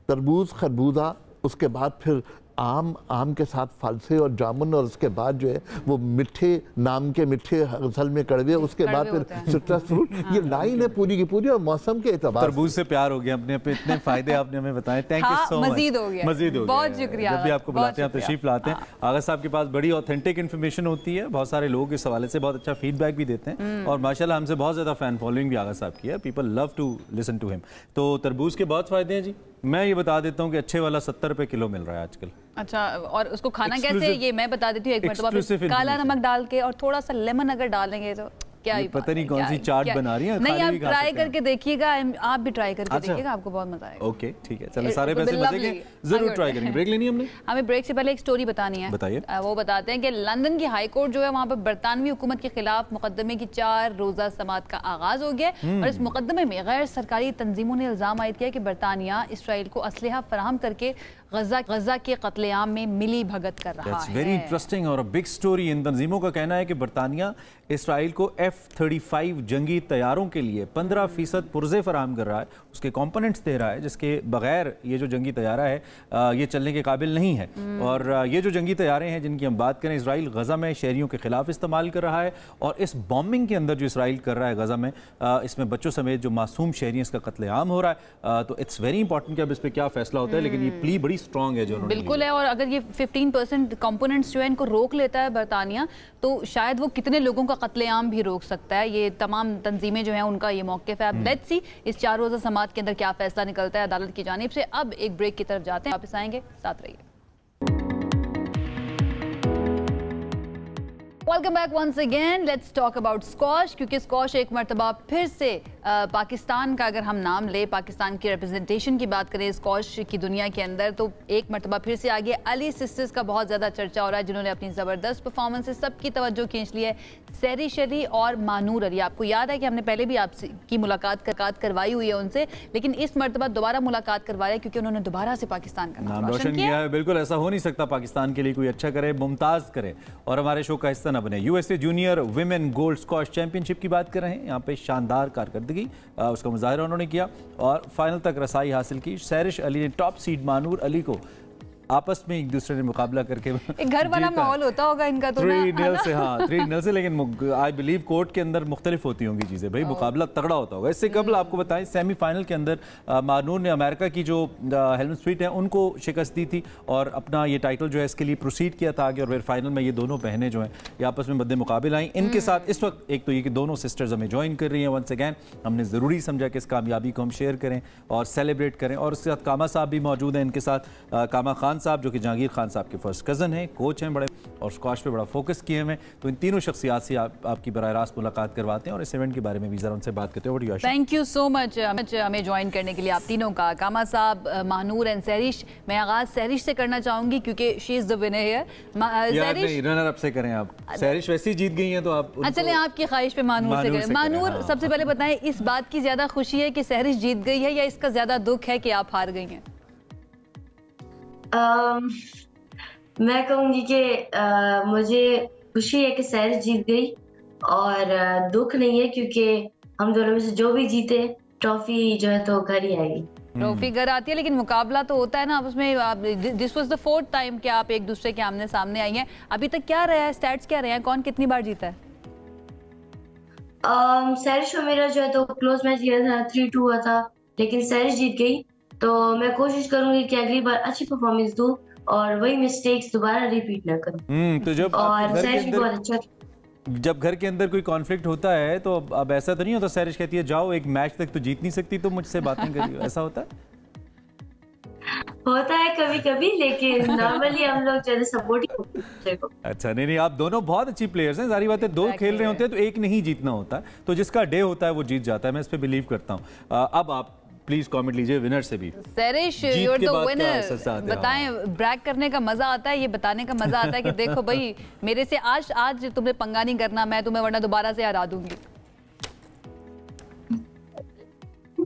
तरबूज, खरबूजा, उसके बाद फिर आम के साथ फालसे और जामुन, और उसके बाद जो है वो मिठे नाम के मिठे, असल में कड़वे, उसके बाद फिर सिट्रस फ्रूट। ये लाइन है पूरी की पूरी। और मौसम के एतबार तरबूज से प्यार हो गया अपने पे, इतने फायदे आपने हमें बताए। Thank you so much. मजीद हो गया, बहुत शुक्रिया। जब भी आपको बुलाते हैं, तशरीफ लाते हैं। आगा साहब के पास बड़ी ऑथेंटिक इन्फॉर्मेशन होती है, बहुत सारे लोग इस हवाले से बहुत अच्छा फीडबैक भी देते हैं और माशाल्लाह हमसे बहुत ज्यादा फैन फॉलोइंग भी आगा साहब की है। People love to listen to him. तो तरबूज के बहुत फायदे हैं जी। मैं ये बता देता हूँ कि अच्छे वाला 70 रुपए किलो मिल रहा है आजकल। अच्छा, और उसको खाना कैसे, ये मैं बता देती हूँ एक मरतबा, काला नमक डाल के और थोड़ा सा लेमन अगर डालेंगे तो क्या पता नहीं कौन सी चाट बना रही है। नहीं, आप ट्राई करके देखिएगा, आप भी ट्राई करके देखिएगा, आपको बहुत मजा आएगा। ओके ठीक है, चलो सारे पैसे बचेंगे, जरूर ट्राई करेंगे। ब्रेक लेनी है हमने, हमें ब्रेक से पहले एक स्टोरी बतानी है। बताइए। वो बताते हैं कि लंदन की हाई कोर्ट जो है वहाँ पर बरतानवी हुकूमत के खिलाफ मुकदमे की 4 रोजा समाअत का आगाज हो गया और इस मुकदमे में गैर सरकारी तंजीमों ने इल्जाम आयद किया कि बरतानिया इसराइल को असलहा फराहम करके गजा के कत्लेआम में मिली भगत कर रहा है। वेरी इंटरेस्टिंग और बिग स्टोरी। इन तंजीमों का कहना है कि बरतानिया इसराइल को F-35 जंगी तैयारों के लिए 15% पुर्जे फराहम कर रहा है, उसके कंपोनेंट्स दे रहा है, जिसके बगैर ये जो जंगी तैयारा है ये चलने के काबिल नहीं है। और ये जो जंगी तैयारे हैं जिनकी हम बात करें, इसराइल गजा में शहरियों के खिलाफ इस्तेमाल कर रहा है और इस बॉम्बिंग के अंदर जो इसराइल कर रहा है गजा में, इसमें बच्चों समेत जो मासूम शहरी हैं इसका कत्लेआम हो रहा है। तो इट्स वेरी इंपॉर्टेंट कि अब इस पर क्या फैसला होता है, लेकिन ये प्ली बड़ी स्ट्रॉन्ग है जो बिल्कुल है। और अगर ये 15% कंपोनेंट्स जो है इनको रोक लेता है बरतानिया, तो शायद वो कितने लोगों का कत्लेआम भी रोक सकता है। ये तमाम तंजीमें जो हैं उनका ये मौक़िफ़ है। अब लेट्स सी इस 4 रोज़ा समाअत के अंदर क्या फैसला निकलता है अदालत की जानिब से। अब एक ब्रेक की तरफ जाते हैं, वापस आएंगे, साथ रहिए। Welcome back once again. Let's talk about squash, क्योंकि स्क्वॉश एक मरतबा फिर से पाकिस्तान का अगर हम नाम ले, पाकिस्तान की रिप्रेजेंटेशन की बात करें स्क्वॉश की दुनिया के अंदर, तो एक मरतबा फिर से आगे अली सिस्टर्स का बहुत ज़्यादा चर्चा हो रहा है, जिन्होंने अपनी ज़बरदस्त परफॉर्मेंस से सबकी तवज्जो खींच ली है। सहरिश अली और मानूर अली, आपको याद है कि हमने पहले भी आपकी मुलाकात करवाई हुई है उनसे, लेकिन इस मरतबा दोबारा मुलाकात करवा रहे हैं क्योंकि उन्होंने दोबारा से पाकिस्तान का नाम रोशन किया है। बिल्कुल ऐसा हो नहीं सकता, पाकिस्तान के लिए कोई अच्छा करे, मुमताज़ करे और हमारे शो का हिस्सा न बने। USA junior women gold squash championship की बात कर रहे हैं। यहाँ पे शानदार कारकर्दगी उसका मुजाहिरा उन्होंने किया और फाइनल तक रसाई हासिल की। सहरिश अली ने टॉप सीड मानूर अली को आपस में एक दूसरे ने मुकाबला करके घर वाला माहौल होता होगा इनका तो 3-0 से, हाँ 3-0 से, लेकिन आई बिलीव कोर्ट के अंदर मुख्तलिफ होती होंगी चीज़ें भाई, मुकाबला तगड़ा होता होगा। इससे कबल आपको बताएं सेमीफाइनल के अंदर मानूर ने अमेरिका की जो हेल्मन स्वीट है उनको शिकस्त दी थी और अपना ये टाइटल जो है इसके लिए प्रोसीड किया था आगे, और फिर फाइनल में ये दोनों बहनें जो हैं ये आपस में मद्दे मुकाबले आई। इनके साथ इस वक्त एक तो ये कि दोनों सिस्टर्स हमें ज्वाइन कर रही हैं वंस अगैन, हमने ज़रूरी समझा कि इस कामयाबी को हम शेयर करें और सेलिब्रेट करें। और उसके साथ कामा साहब भी मौजूद हैं, इनके साथ कामा खान साहब जो कि जहांगीर खान साहब के फर्स्ट कज़न हैं, कोच हैं बड़े और स्क्वॉश पे बड़ा फोकस किए हुए। तो इन तीनों शख्सियात से आपकी बराह रास्त मुलाकात करवाते हैं और इस इवेंट के बारे में भी ज़रा उनसे बात करते हैं। थैंक यू सो मच हमें ज्वाइन करने के लिए आप तीनों का, कामा साहब, मानूर एंड सहरिश। मैं आगाज सहरिश से करना चाहूंगी क्योंकि she is the winner here. Sahrish runner up से करें आप, सहरिश वैसे ही जीत गई हैं तो आप चलें आपकी ख्वाहिश पे मानूर से करें। मानूर सबसे पहले बताएं, इस बात की ज्यादा खुशी है कि सहरिश जीत गई है या इसका ज्यादा दुख है कि आप हार गई हैं? मैं कहूँगी कि मुझे खुशी है कि सहरिश जीत गई और दुख नहीं है, क्योंकि हम दोनों में से जो भी जीते ट्रॉफी जो है तो घर ही आएगी। ट्रॉफी घर आती है, लेकिन मुकाबला तो होता है ना उसमें। This was the 4th time कि आप एक दूसरे के आमने सामने आई हैं। अभी तक क्या रहा है, स्टैट्स क्या रहे हैं, कौन कितनी बार जीता है? सहरिश और मेरा जो है तो क्लोज मैच गया था, 3-2 हुआ था, लेकिन सहरिश जीत गई। तो मैं कोशिश करूंगी कि अगली बार अच्छी परफॉर्मेंस दूं और वही मिस्टेक्स दोबारा रिपीट ना करूं। तो जब और सहरिश भी बहुत अच्छा, जब घर के अंदर कोई कॉन्फ्लिक्ट होता है तो अब ऐसा तो नहीं होता सहरिश कहती है जाओ एक मैच तक तो जीत नहीं सकती तो मुझसे बातें करिए, ऐसा होता है? होता है कभी कभी, लेकिन नॉर्मली हम लोग ज्यादा सपोर्टिव। अच्छा, नहीं आप दोनों बहुत अच्छी प्लेयर्स हैं, सारी बातें दो खेल रहे होते हैं तो एक नहीं जीतना होता, तो जिसका डे होता है वो जीत जाता है, मैं इस पे बिलीव करता हूँ। अब आप प्लीज कमेंट लीजिए विनर से भी। Sehrish you are the winner, बताएं ब्रैग करने का मजा आता है, ये बताने का मजा आता है कि देखो भाई मेरे से आज तुम्हें पंगा नहीं करना, मैं तुम्हें वरना दोबारा से हरा दूंगी।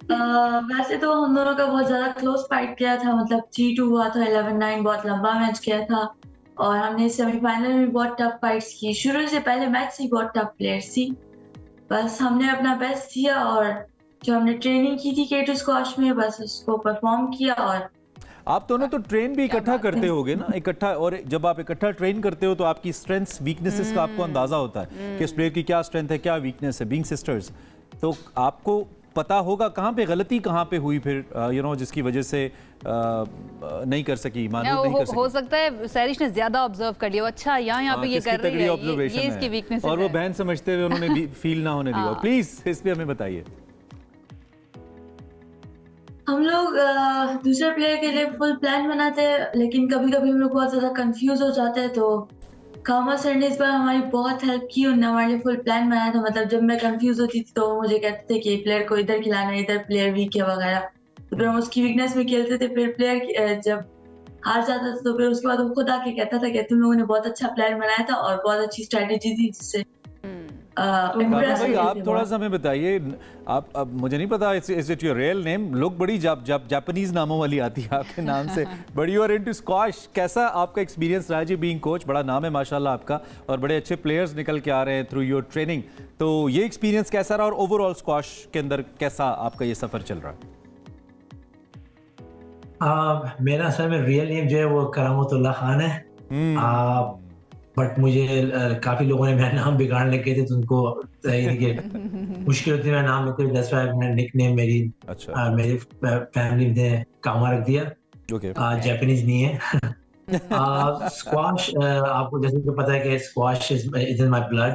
वैसे तो हम दोनों का बहुत ज्यादा क्लोज फाइट किया था, मतलब 3-2 हुआ था, 11-9 बहुत लंबा मैच किया था और हमने सेमीफाइनल में बहुत टफ फाइट्स की। शुरू से पहले मैच से बहुत टफ प्लेयर्स थी, बस हमने अपना बेस्ट दिया और जो हमने ट्रेनिंग की थी K2 स्क्वॉश में बस उसको परफॉर्म किया। और आप दोनों तो ट्रेन भी इकट्ठा करते होगे ना, इकट्ठा, और जब आप इकट्ठा ट्रेन करते हो तो आपकी स्ट्रेंथ्स वीकनेसेस का आपको अंदाजा होता है कि इस प्लेयर की क्या स्ट्रेंथ है क्या वीकनेस है। बीइंग सिस्टर्स तो आपको पता होगा कहाँ पे गलती कहाँ पे हुई फिर जिसकी वजह से नहीं कर सकी, मानूर नहीं कर सकी। हो सकता है सहरिश ने ज्यादा ऑब्जर्व कर लिया, अच्छा यहाँ पे ये कर रही है, ये इसकी वीकनेस है, और वो बहन समझते हुए उन्होंने फील ना होने दिया। प्लीज इस पे हमें बताइए। हम लोग दूसरे प्लेयर के लिए फुल प्लान बनाते हैं, लेकिन कभी कभी हम लोग बहुत ज्यादा कंफ्यूज हो जाते हैं, तो कामा सर ने इस बार हमारी बहुत हेल्प की। उन्होंने हमारे लिए फुल प्लान बनाया था। मतलब जब मैं कंफ्यूज होती थी तो वो मुझे कहते थे कि प्लेयर को इधर खिलाना है, इधर प्लेयर वीक है वगैरह। तो फिर हम उसकी वीकनेस में खेलते थे। फिर प्लेयर जब हार जाता था तो फिर उसके बाद वो खुद आके कहता था कि तुम लोगों ने बहुत अच्छा प्लान बनाया था और बहुत अच्छी स्ट्रेटेजी थी जिससे भाई आप थोड़ा सा हमें बताइए, आप अब मुझे नहीं पता is it your real name, लोग बड़ी जापानीज नामों वाली आती है आपके नाम से, but you are into squash. कैसा आपका एक्सपीरियंस रहा जी बीइंग कोच? बड़ा नाम है माशाल्लाह आपका और बड़े अच्छे प्लेयर्स निकल के आ रहे हैं थ्रू योर ट्रेनिंग, तो ये एक्सपीरियंस कैसा रहा और ओवरऑल स्क्वाश के अंदर कैसा आपका ये सफर चल रहा है? मेरा असल में रियल नेम जो है वो करामतुल्लाह खान है। बट मुझे काफी लोगों ने मेरा नाम बिगाड़ लगे थे, तो उनको मुश्किल होती है मेरा नाम लेते हुए। दैट्स व्हाई मेरा निकनेम मेरी फैमिली ने कामा रख दिया। जापानीज नहीं है। स्क्वाश आपको जैसे कि पता है कि squash is in my blood,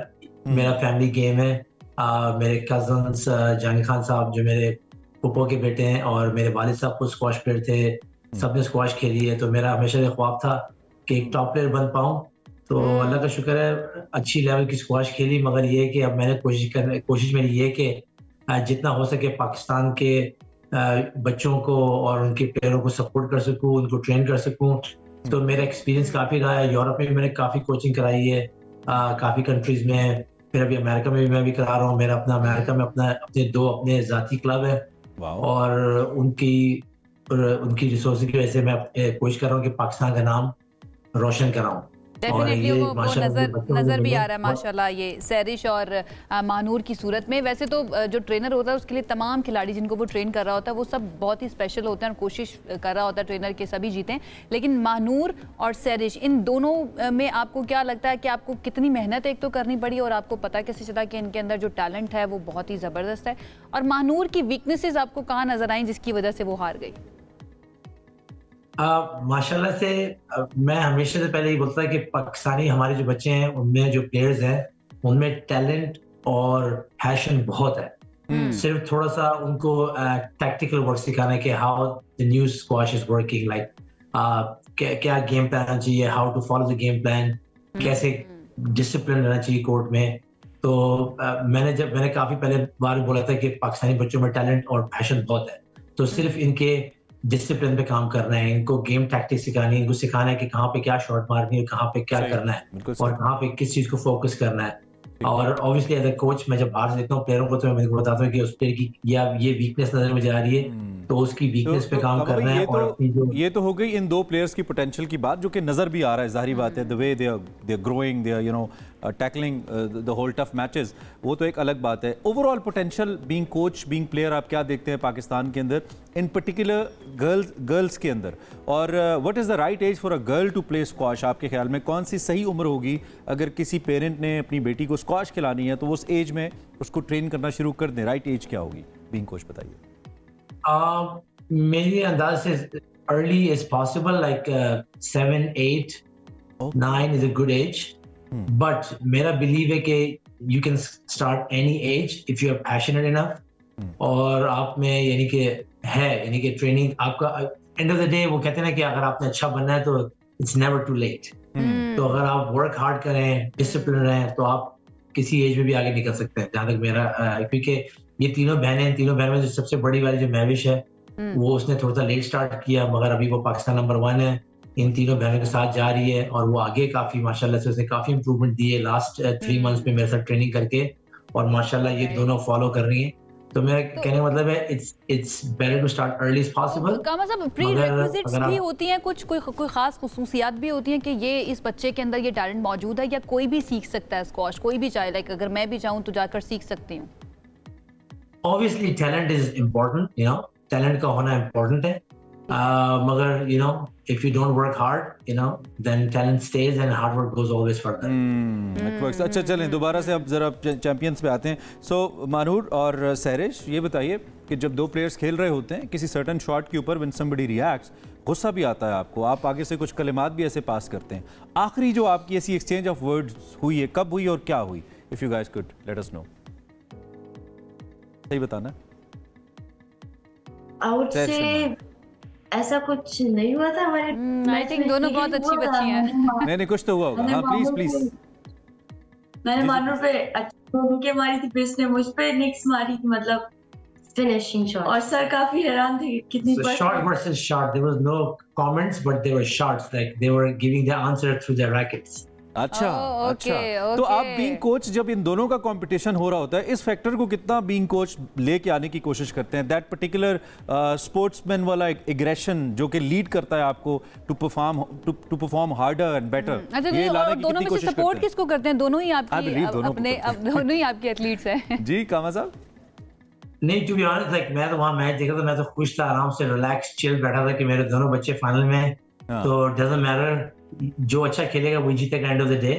मेरा फैमिली गेम है। मेरे कजन्स जानी खान साहब जो मेरे फूफो के बेटे हैं और मेरे वालिद साहब को स्क्वाश प्लेयर थे, सबने स्क्वाश खेली है। तो मेरा हमेशा ये ख्वाब था कि एक टॉप प्लेयर बन पाऊँ। तो अल्लाह का शुक्र है अच्छी लेवल की स्क्वाश खेली, मगर ये है कि अब मैंने कोशिश मेरी ये है कि जितना हो सके पाकिस्तान के बच्चों को और उनके प्लेयरों को सपोर्ट कर सकूं, उनको ट्रेन कर सकूं। तो मेरा एक्सपीरियंस काफ़ी रहा है। यूरोप में भी मैंने काफ़ी कोचिंग कराई है, काफ़ी कंट्रीज़ में। फिर अभी अमेरिका में भी मैं भी करा रहा हूँ। मेरा अपना अमेरिका में अपने दो ज़ाती क्लब है और उनकी रिसोर्स की वजह से मैं कोशिश कर रहा हूँ कि पाकिस्तान का नाम रोशन कराऊँ। डेफिनेटली वो नजर भी आ रहा है माशाल्लाह ये सैरिश और महानूर की सूरत में। वैसे तो जो ट्रेनर होता है उसके लिए तमाम खिलाड़ी जिनको वो ट्रेन कर रहा होता है वो सब बहुत ही स्पेशल होते हैं और कोशिश कर रहा होता है ट्रेनर के सभी जीतें। लेकिन महानूर और सैरिश इन दोनों में आपको क्या लगता है कि आपको कितनी मेहनत एक तो करनी पड़ी और आपको पता कैसे चला कि इनके अंदर जो टैलेंट है वो बहुत ही ज़बरदस्त है, और महानूर की वीकनेसेस आपको कहाँ नजर आई जिसकी वजह से वो हार गई? माशाल्लाह से मैं हमेशा से पहले ही बोलता है कि पाकिस्तानी हमारे जो बच्चे हैं उनमें जो प्लेयर्स हैं उनमें टैलेंट और पैशन बहुत है। सिर्फ थोड़ा सा उनको टैक्टिकल वर्क सिखाना है कि how the new squash is working, like क्या गेम प्लान होना चाहिए, how to follow the game plan, कैसे डिसिप्लिन रहना चाहिए कोर्ट में। तो मैंने काफी पहले बार बोला था कि पाकिस्तानी बच्चों में टैलेंट और पैशन बहुत है। तो सिर्फ इनके डिसिप्लिन पे काम करना है, इनको गेम टैक्टिक्स सिखानी है, इनको सिखाना है कि कहाँ पे क्या शॉट मारनी है, कहाँ पे क्या करना है और कहाँ पे किस चीज को फोकस करना है। और ऑब्वियसली एज अ कोच मैं जब बाहर से देखता हूँ प्लेयरों को तो मैं उनको बताता हूँ कि उस प्लेयर की या ये वीकनेस नजर में जा रही है तो उसकी वीकनेस पे काम करना है। और ये तो हो गई इन दो प्लेयर्स की पोटेंशियल की बात जो कि नजर भी आ रहा है, जाहिर बात है the way they are growing, they are you know tackling the whole tough matches, वो तो एक अलग बात है। Overall potential being coach being player आप क्या देखते हैं पाकिस्तान के अंदर, इन पर्टिकुलर गर्ल्स के अंदर, और what is the right age for a girl to play squash? आपके ख्याल में कौन सी सही उम्र होगी अगर किसी पेरेंट ने अपनी बेटी को स्क्वाश खिलानी है तो वो उस एज में उसको ट्रेन करना शुरू कर दें? राइट एज क्या होगी बीइंग कोच, बताइए। मेरे अंदाज से early is possible, like 7, 8, 9 is a good age. But मेरा believe है कि you can start any age if you are passionate enough. और आप में यानी कि ट्रेनिंग आपका end of the day वो कहते हैं ना कि अगर आपने अच्छा बनना है तो it's never too late. तो अगर आप work hard करें, discipline रहें तो आप किसी एज में भी आगे निकल सकते हैं। जहाँ तक मेरा क्योंकि ये तीनों बहनें में जो सबसे बड़ी वाली जो महविश है वो उसने थोड़ा सा लेट स्टार्ट किया, मगर अभी वो पाकिस्तान नंबर 1 है, इन तीनों बहनों के साथ जा रही है और वो आगे काफी माशाल्लाह से उसने काफी इंप्रूवमेंट दी है लास्ट 3 मंथ्स में मेरे साथ ट्रेनिंग करके, और माशाल्लाह ये दोनों फॉलो कर रही हैं। तो मेरा कहने का मतलब है it's better to start early as possible. का मतलब प्रीरिक्विजिट्स भी होती हैं कुछ, कोई खास खुसूसियात भी होती हैं कि ये इस बच्चे के अंदर ये टैलेंट मौजूद है, या कोई भी सीख सकता है स्क्वाश, कोई भी चाहे, लाइक अगर मैं भी चाहूँ तो जाकर सीख सकती हूँ? Obviously talent is important, you know talent का होना इम्पोर्टेंट है, मगर you know if you don't work hard, you know, then talent stays and hard work goes always further. अच्छा चलें दोबारा से अब जरा चैंपियंस पे आते हैं। सो महानूर और सैरिश ये बताइए कि जब दो प्लेयर्स खेल रहे होते हैं किसी सर्टन शॉट के ऊपर when somebody reacts, गुस्सा भी आता है आपको, आप आगे से कुछ कलिमात भी ऐसे पास करते हैं, आखिरी जो आपकी ऐसी एक्सचेंज ऑफ वर्ड्स हुई है कब हुई और क्या हुई? If you guys could let us know. सही बताना। I would say ऐसा कुछ नहीं हुआ था हमारे आई थिंक दोनों बहुत अच्छी बच्ची हैं। नहीं कुछ तो हुआ होगा। हाँ प्लीज प्लीज। मैंने मानू पे उनके मारी थी, पेस ने मुझ पे निक्स मारी थी, मतलब finishing shot. और सर काफी हैरान थे कितनी So shot versus shot, there was no comments, but they were shots, like they were giving the answer through their rackets. अच्छा अच्छा। तो आप बीइंग कोच, जब इन दोनों का कंपटीशन हो रहा होता है, इस फैक्टर को कितना बीइंग कोच लेके आने की कोशिश करते हैं? दैट पर्टिकुलर स्पोर्ट्समैन वाला एग्रेशन जो कि लीड करता है आपको to perform harder and better. ये लाने की कितनी कोशिश करते हैं? सपोर्ट किसको करते हैं? दोनों ही आपकी अपने दोनों ही आपके एथलीट्स हैं। जी कामा साहब। नहीं, टू बी ऑनेस्ट, लाइक मैं तो वहाँ मैच देखा तो मैं तो खुश था, आराम से रिलैक्स चिल बैठा था कि मेरे दोनों बच्चे फाइनल में, तो डजंट मैटर, जो अच्छा खेलेगा वही जीतेगा एंड ऑफ द डे,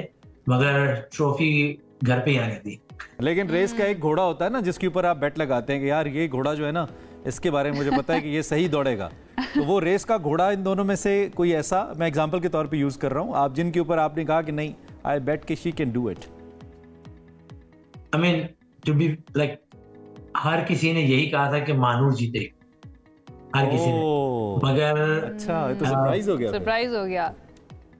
मगर ट्रॉफी घर पे ही आनी थी। लेकिन रेस का एक घोड़ा होता है ना जिसके ऊपर आप बेट लगाते हैं कि यार ये घोड़ा जो है ना, इसके बारे में मुझे पता है कि ये सही दौड़ेगा। तो वो रेस का घोड़ा इन दोनों में से कोई ऐसा, मैं एग्जांपल के तौर पे यूज कर रहा हूँ, आप जिनके ऊपर आपने कहा कि नहीं आई बेट कि she can do it. I mean to be like, हर किसी ने यही कहा था कि मानूर जीतेगी, हर किसी ने, मगर अच्छा तो सरप्राइज हो गया। सरप्राइज हो गया।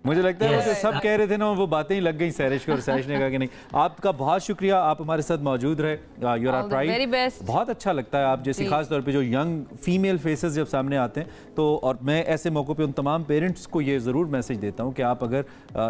मुझे लगता है वो सब कह रहे थे ना, वो बातें ही लग गई सैरिश को, और सैरिश ने कहा कि नहीं। आपका बहुत शुक्रिया, आप हमारे साथ मौजूद रहे। You are pride. बहुत अच्छा लगता है आप जैसी, खास तौर पे जो यंग फीमेल फेसेस जब सामने आते हैं तो, और मैं ऐसे मौक़ों पे उन तमाम पेरेंट्स को ये ज़रूर मैसेज देता हूँ कि आप अगर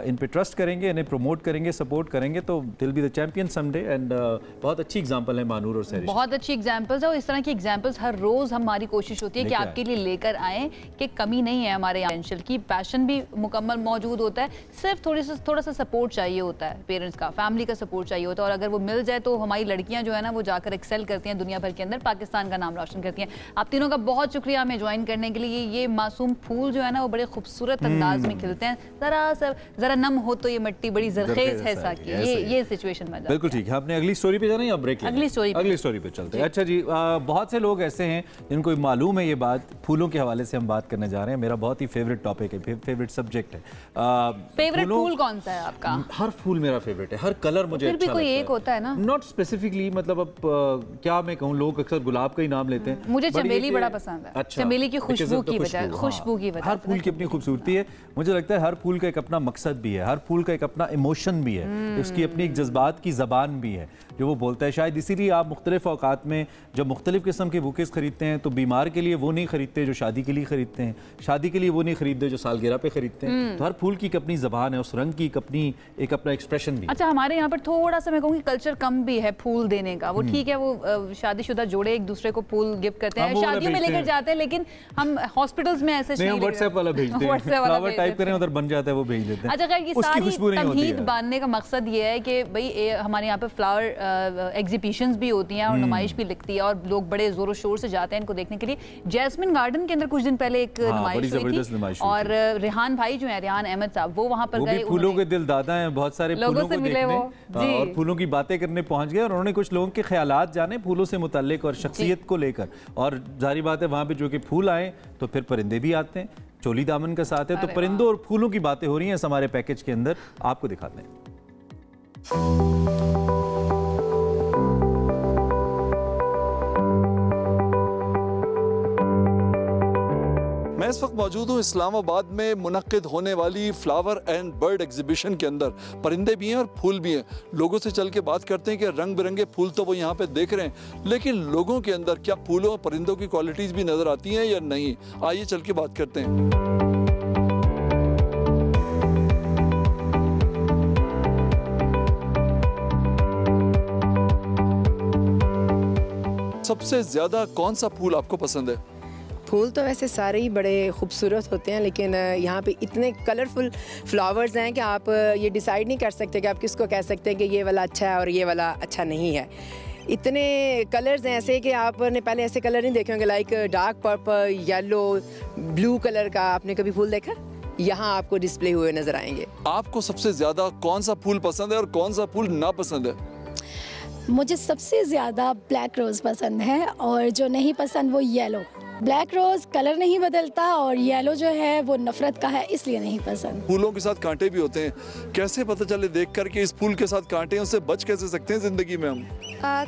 इन पे ट्रस्ट करेंगे, इन्हें प्रमोट करेंगे, सपोर्ट करेंगे, तो दिल be the champion someday. And बहुत अच्छी एग्जाम्पल है मानूर और सैरिश, बहुत अच्छी एग्जाम्पल्स है, और इस तरह की एग्जाम्पल्स हर रोज़ हमारी कोशिश होती है कि आपके लिए लेकर आएँ, कि कमी नहीं है हमारे यहाँ पोटेंशियल की, पैशन भी मुकम्मल मौजूद होता है, सिर्फ थोड़ा सा सपोर्ट चाहिए होता है, पेरेंट्स का, फैमिली का सपोर्ट चाहिए होता है, और अगर वो मिल जाए तो हमारी लड़कियां जो है ना वो जाकर एक्सेल करती हैं दुनिया भर के अंदर, पाकिस्तान का नाम रोशन करती हैं। आप तीनों का बहुत शुक्रिया हमें ज्वाइन करने के लिए। ये मासूम फूल जो है ना वो बड़े खूबसूरत अंदाज में खिलते हैं, जरा नम हो तो ये मिट्टी बड़ी जरखेज है सा की, ये सिचुएशन में। बिल्कुल ठीक है। आपने अगली स्टोरी पे जाना है या ब्रेक? अगली स्टोरी पे चलते हैं। अच्छा जी, बहुत से लोग ऐसे हैं जिनको मालूम है ये बात, फूलों के हवाले से हम बात करने जा रहे हैं। मेरा बहुत ही फेवरेट टॉपिक है, फेवरेट सब्जेक्ट है। फेवरेट फूल कौन सा है आपका? हर फूल मेरा फेवरेट है, हर कलर मुझे फिर भी कोई एक होता है ना, नॉट स्पेसिफिकली, मतलब अब क्या मैं कहूँ, लोग अक्सर गुलाब का ही नाम लेते हैं, मुझे चमेली बड़ा पसंद है। अच्छा, चमेली की खुशबू की वजह, हर फूल की अपनी खूबसूरती है। मुझे लगता है हर फूल का एक अपना मकसद भी है, हर फूल का एक अपना इमोशन भी है, उसकी अपनी एक जज्बात की ज़बान भी है जो वो बोलता है। शायद इसीलिए आप मुख्तलिफ औकात में जब मुख्तलिफ किस्म के बुकेस खरीदते हैं तो बीमार के लिए वो नहीं खरीदते जो शादी के लिए खरीदते हैं, शादी के लिए वो नहीं खरीदते जो सालगिरह पे खरीदते हैं। तो हर फूल की एक अपनी ज़बान है, उस रंग की एक अपना एक्सप्रेशन भी। अच्छा, हमारे यहाँ पर थोड़ा सा मैं कहूँगी कल्चर कम भी है फूल देने का। वो ठीक है, वो शादीशुदा जोड़े एक दूसरे को फूल गिफ्ट करते हैं, शादियों में लेकर जाते हैं, लेकिन हम हॉस्पिटल्स में ऐसे नहीं, व्हाट्सएप वाला भेजते हैं, फ्लावर टाइप करें उधर बन जाता है, वो भेज देते हैं। अच्छा, ये सारी तमहीद बांधने का मकसद ये है कि भाई हमारे यहाँ पे फ्लावर एग्जीबिशंस भी होती हैं और नुमाइश भी लगती है, और लोग बड़े जोरों शोर से जाते हैं इनको देखने के लिए। जैस्मिन गार्डन के अंदर कुछ दिन पहले एक नुमाइश हुई थी, और रेहान भाई जो है, रेहान अहमद साहब, वो वहाँ पर गए, फूलों के दिल दादा हैं, बहुत सारे फूलों को देखने और फूलों की बातें करने पहुंच गए, और उन्होंने कुछ लोगों के ख्यालात जाने फूलों से मुताल्लिक और शख्सियत को लेकर। और जारी बात है वहाँ पे जो कि फूल आए तो फिर परिंदे भी आते हैं, चोली दामन का साथ है, तो परिंदों और फूलों की बातें हो रही हैं हमारे पैकेज के अंदर, आपको दिखाते हैं। मैं इस वक्त मौजूद हूँ इस्लामाबाद में मुनक्किद होने वाली फ्लावर एंड बर्ड एग्जीबिशन के अंदर। परिंदे भी हैं और फूल भी हैं। लोगों से चल के बात करते हैं कि रंग बिरंगे फूल तो वो यहाँ पे देख रहे हैं, लेकिन लोगों के अंदर क्या फूलों और परिंदों की क्वालिटीज़ भी नज़र आती हैं या नहीं? आइए चल के बात करते हैं। सबसे ज़्यादा कौन सा फूल आपको पसंद है? फूल तो वैसे सारे ही बड़े खूबसूरत होते हैं, लेकिन यहाँ पे इतने कलरफुल फ्लावर्स हैं कि आप ये डिसाइड नहीं कर सकते कि आप किसको कह सकते हैं कि ये वाला अच्छा है और ये वाला अच्छा नहीं है। इतने कलर्स हैं ऐसे कि आपने पहले ऐसे कलर नहीं देखे होंगे, like dark purple, yellow, blue colour का आपने कभी फूल देखा? यहाँ आपको डिस्प्ले हुए नज़र आएंगे। आपको सबसे ज़्यादा कौन सा फूल पसंद है और कौन सा फूल नापसंद है? मुझे सबसे ज़्यादा ब्लैक रोज़ पसंद है, और जो नहीं पसंद वो येलो। ब्लैक रोज कलर नहीं बदलता और येलो जो है वो नफरत का है, इसलिए नहीं पसंद। फूलों के साथ कांटे भी होते हैं, कैसे पता चले देख कर के इस फूल के साथ कांटे हैं, उससे बच कैसे सकते हैं जिंदगी में हम?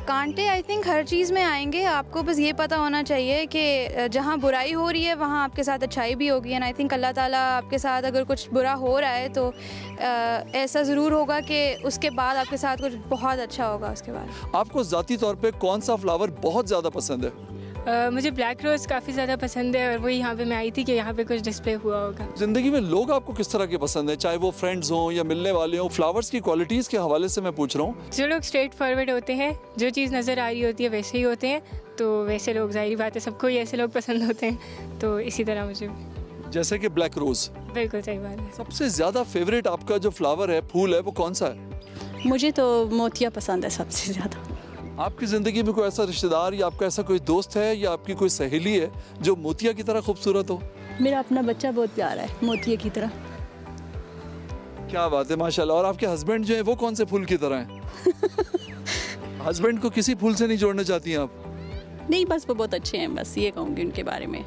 कांटे आई थिंक हर चीज़ में आएंगे, आपको बस ये पता होना चाहिए कि जहाँ बुराई हो रही है वहाँ आपके साथ अच्छाई भी होगी। एंड आई थिंक अल्लाह ताला आपके साथ अगर कुछ बुरा हो रहा है तो ऐसा ज़रूर होगा कि उसके बाद आपके साथ कुछ बहुत अच्छा होगा उसके बाद। आपको ज़ाती तौर पे कौन सा फ्लावर बहुत ज़्यादा पसंद है? मुझे ब्लैक रोज़ काफ़ी ज़्यादा पसंद है और वही यहाँ पे मैं आई थी कि यहाँ पे कुछ डिस्प्ले हुआ होगा। ज़िंदगी में लोग आपको किस तरह के पसंद है, चाहे वो फ्रेंड्स हों या मिलने वाले हों? फ्लावर्स की क्वालिटीज़ के हवाले से मैं पूछ रहा हूँ। जो लोग स्ट्रेट फॉरवर्ड होते हैं, जो चीज़ नज़र आ रही होती है वैसे ही होते हैं, तो वैसे लोग, जाहिर बात है सबको ही ऐसे लोग पसंद होते हैं, तो इसी तरह मुझे। जैसे कि ब्लैक रोज़। बिल्कुल सही बात है। सबसे ज़्यादा फेवरेट आपका जो फ्लावर है, फूल है, वो कौन सा है? मुझे तो मोतिया पसंद है सबसे ज़्यादा। आपकी ज़िंदगी में कोई ऐसा रिश्तेदार या आपका ऐसा कोई दोस्त है या आपकी कोई सहेली है जो मोतिया की तरह खूबसूरत हो? मेरा अपना बच्चा बहुत प्यारा है, मोतिया की तरह। क्या बात है, माशाल्लाह। और आपके हस्बैंड जो है वो कौन से फूल की तरह हैं? हस्बैंड को किसी फूल से नहीं जोड़ना चाहती हैं आप? नहीं, बस वो बहुत अच्छे हैं, बस ये कहूँगी उनके बारे में।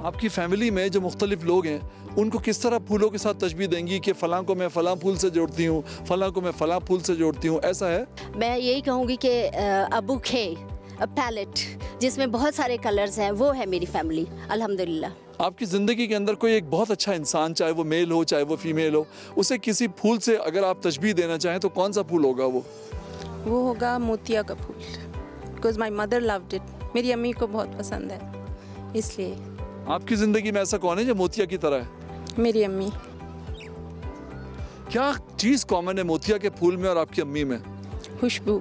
आपकी फैमिली में जो मुख्तलिफ लोग हैं उनको किस तरह फूलों के साथ तशबीह देंगी कि फ़लाँ को मैं फ़लाँ फूल से जोड़ती हूँ, फ़लाँ को मैं फ़लाँ फूल से जोड़ती हूँ, ऐसा है? मैं यही कहूँगी कि बुके, पैलेट जिसमें बहुत सारे कलर्स हैं, वो है मेरी फैमिली अल्हम्दुलिल्लाह। आपकी ज़िंदगी के अंदर कोई एक बहुत अच्छा इंसान, चाहे वो मेल हो चाहे वो फीमेल हो, उसे किसी फूल से अगर आप तशबीह देना चाहें तो कौन सा फूल होगा वो? वो होगा मोतिया का फूल, because my mother loved it. मेरी अम्मी को बहुत पसंद है इसलिए। आपकी ज़िंदगी में ऐसा कौन है जो मोतिया की तरह है? मेरी अम्मी। क्या चीज़ कॉमन है मोतिया के फूल में और आपकी अम्मी में? खुशबू।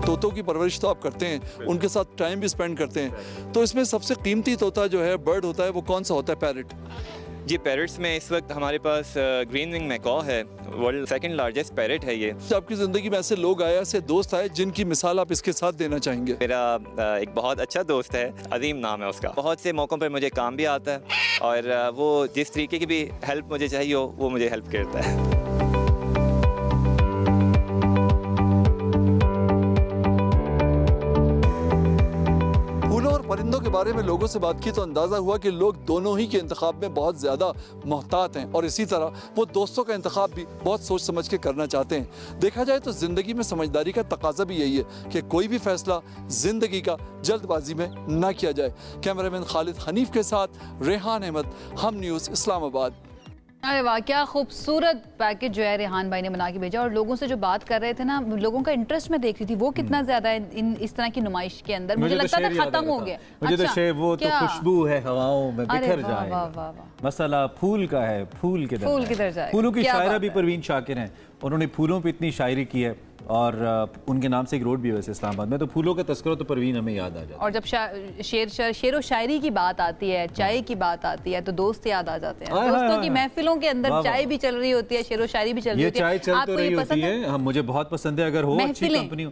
तोतों की परवरिश तो आप करते हैं, उनके साथ टाइम भी स्पेंड करते हैं, तो इसमें सबसे कीमती तोता जो है, बर्ड होता है, वो कौन सा होता है? पैरट। जी, पैरट्स में इस वक्त हमारे पास ग्रीन विंग मैकॉ है, वर्ल्ड सेकंड लार्जेस्ट पैरट है ये। आपकी ज़िंदगी में ऐसे लोग आए, ऐसे दोस्त आए जिनकी मिसाल आप इसके साथ देना चाहेंगे? मेरा एक बहुत अच्छा दोस्त है, अजीम नाम है उसका। बहुत से मौक़ों पर मुझे काम भी आता है और वो जिस तरीके की भी हेल्प मुझे चाहिए हो वो मुझे हेल्प करता है। परिंदों के बारे में लोगों से बात की तो अंदाज़ा हुआ कि लोग दोनों ही के इंतखाब में बहुत ज़्यादा मोहतात हैं और इसी तरह वो दोस्तों का इंतखाब भी बहुत सोच समझ के करना चाहते हैं। देखा जाए तो ज़िंदगी में समझदारी का तकाजा भी यही है कि कोई भी फैसला ज़िंदगी का जल्दबाजी में ना किया जाए। कैमरामैन खालिद हनीफ के साथ रेहान अहमद, हम न्यूज़, इस्लामाबाद। अरे वाह, क्या खूबसूरत पैकेज जो है रेहान भाई ने बना के भेजा। और लोगों से जो बात कर रहे थे ना, लोगों का इंटरेस्ट में देख रही थी वो कितना ज्यादा है इस तरह की नुमाइश के अंदर। मुझे लगता था खत्म हो गया। मुझे तो शेर वो तो खुशबू है हवाओं में बिखर जाएगा, मसला फूल का है, फूल किधर जाए। फूलों की शायरा भी परवीन शाकिर हैं, उन्होंने फूलों पे इतनी शायरी की है और उनके नाम से एक रोड भी है वैसे इस्लामाबाद में। तो फूलों का तस्करा तो परवीन हमें याद आ जाता है। और जब शेर व शायरी की बात आती है, चाय की बात आती है, तो दोस्त याद आ जाते हैं। दोस्तों की महफिलों के अंदर चाय भी चल रही होती है, शेर व शायरी भी चल रही होती है। ये चाय चल तो रही होती है, हम मुझे बहुत पसंद है अगर हो अच्छी कंपनी हो।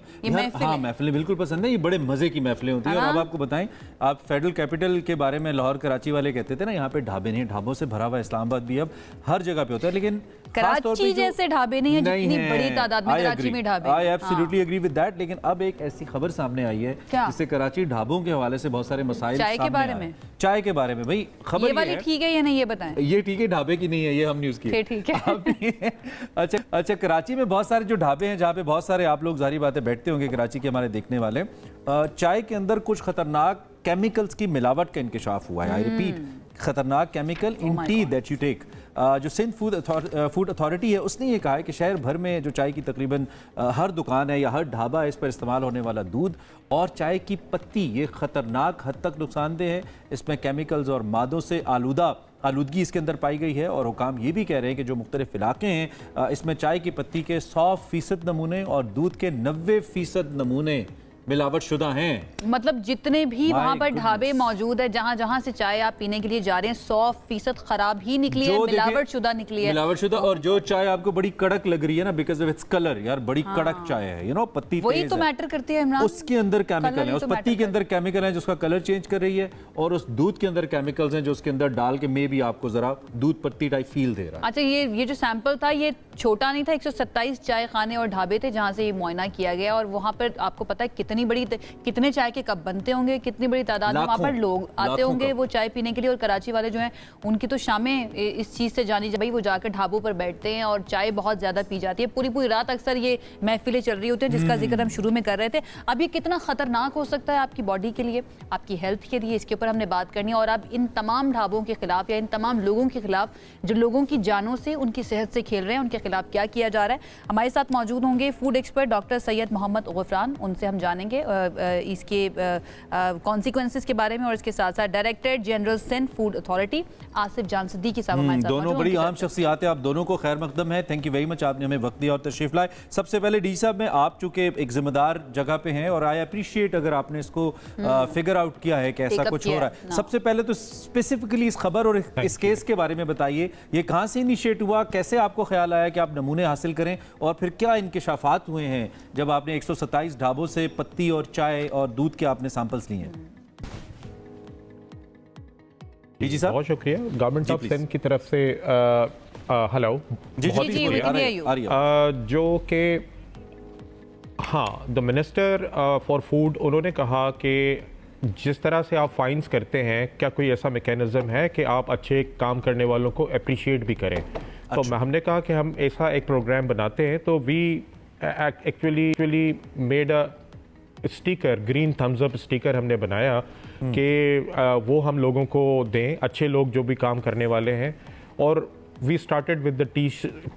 हाँ, महफिलें बिल्कुल पसंद है, ये बड़े मजे की महफिलें होती है। और अब आपको बताएं, आप फेडरल कैपिटल के बारे में लाहौर कराची वाले कहते थे ना, यहाँ पे ढाबे नहीं, ढाबों से भरा हुआ इस्लामाबाद भी अब हर जगह पे होता है, लेकिन कराची जैसे ढाबे नहीं है जितनी बड़ी तादाद में कराची में ढाबे। I absolutely agree with that. लेकिन अब एक ऐसी खबर सामने आई है जिससे कराची ढाबों के हवाले से बहुत सारे मसाइल चाय के बारे में। चाय के बारे में भाई खबर ये वाली ठीक है या नहीं ये बताएं। ये ठीक है, ढाबे की नहीं है, ये हम न्यूज़ की ठीक है। अच्छा, कराची में बहुत सारे जो ढाबे हैं जहाँ पे बहुत सारे आप लोग जाहिर बातें बैठते होंगे कराची के हमारे देखने वाले, चाय के अंदर कुछ खतरनाक केमिकल्स की मिलावट का इंकशाफ हुआ है। आई रिपीट, खतरनाक chemical in tea that you take. जो सिंध फूड अथॉरिटी है उसने ये कहा है कि शहर भर में जो चाय की तकरीबन हर दुकान है या हर ढाबा है, इस पर इस्तेमाल होने वाला दूध और चाय की पत्ती ये ख़तरनाक हद तक नुकसानदेह है। इसमें केमिकल्स और मादों से आलूदगी इसके अंदर पाई गई है। और हुकाम ये भी कह रहे हैं कि जो मुख्तलिफ इलाके हैं इसमें चाय की पत्ती के 100% नमूने और दूध के 90% नमूने मिलावट शुदा हैं। मतलब जितने भी वहाँ पर ढाबे मौजूद है, जहाँ जहाँ से चाय आप पीने के लिए जा रहे हैं, 100% खराब ही निकली है, मिलावट शुदा निकली है, मिलावट शुदा। और जो चाय आपको बड़ी कड़क लग रही है ना, बिकॉज ऑफ इट्स कलर, यार बड़ी कड़क चाय है, यू नो, पत्ती वही तो मैटर करती है इमरान, उसके अंदर केमिकल है, उस पत्ती के अंदर केमिकल है जो उसका कलर चेंज कर रही है, और उस दूध के अंदर केमिकल्स हैं जो उसके अंदर डाल के मे भी आपको जरा दूध पत्ती टाइप फील दे रहा है। अच्छा, ये जो सैंपल था ये छोटा नहीं था, 127 चाय खाने और ढाबे थे जहाँ से ये मुआयना किया गया, और वहाँ पर आपको पता है कितने चाय के कप बनते होंगे, कितनी बड़ी तादाद में वहाँ पर लोग आते होंगे वो चाय पीने के लिए। और कराची वाले जो हैं उनकी तो शामें इस चीज़ से जानी, भाई वो जाकर ढाबों पर बैठते हैं और चाय बहुत ज़्यादा पी जाती है, पूरी पूरी रात अक्सर ये महफिलें चल रही होती हैं जिसका जिक्र हम शुरू में कर रहे थे। अब ये कितना ख़तरनाक हो सकता है आपकी बॉडी के लिए, आपकी हेल्थ के लिए, इसके ऊपर हमने बात करनी है। और अब इन तमाम ढाबों के खिलाफ या इन तमाम लोगों के खिलाफ जो लोगों की जानों से, उनकी सेहत से खेल रहे हैं, उनके खिलाफ क्या किया जा रहा है। हमारे साथ मौजूद होंगे food expert doctor Syed Mohammad Gufran, उनसे हम जानेंगे इसके कॉन्सिक्वेंसेस के बारे में, और इसके साथ साथ director general Sindh food authority Asif Jan Siddiqui साहब हमारे साथ। दोनों बड़ी अहम शख्सियात हैं, आप दोनों को खैर मकदम है, थैंक यू वेरी मच, आपने हमें वक्त दिया और तशरीफ लाए। सबसे पहले डी साहब में, आप चूंकि एक जिम्मेदार जगह पे हैं और आई अप्रिशिएट अगर आपने इसको फिगर आउट किया है कि ऐसा कुछ हो रहा है। सबसे पहले तो स्पेसिफिकली इस खबर और इस केस के बारे में बताइए, ये कहाँ से इनिशिएट हुआ, कैसे आपको ख्याल आया कि आप नमूने हासिल करें, और फिर क्या इंकशाफात हुए हैं जब आपने 127 ढाबों से पत्ती और चाय और दूध के आपने सैंपल्स लिए हैं? जी साहब, बहुत शुक्रिया। गवर्नमेंट ऑफ सिंध की तरफ से हेलो जो कि हाँ, द मिनिस्टर फॉर फूड, उन्होंने कहा कि जिस तरह से आप फाइन्स करते हैं, क्या कोई ऐसा मैकेनिज्म है कि आप अच्छे काम करने वालों को अप्रिशिएट भी करें। तो हमने कहा कि हम ऐसा एक प्रोग्राम बनाते हैं, तो we actually made a sticker, green thumbs up sticker हमने बनाया कि वो हम लोगों को दें, अच्छे लोग जो भी काम करने वाले हैं। और we started with the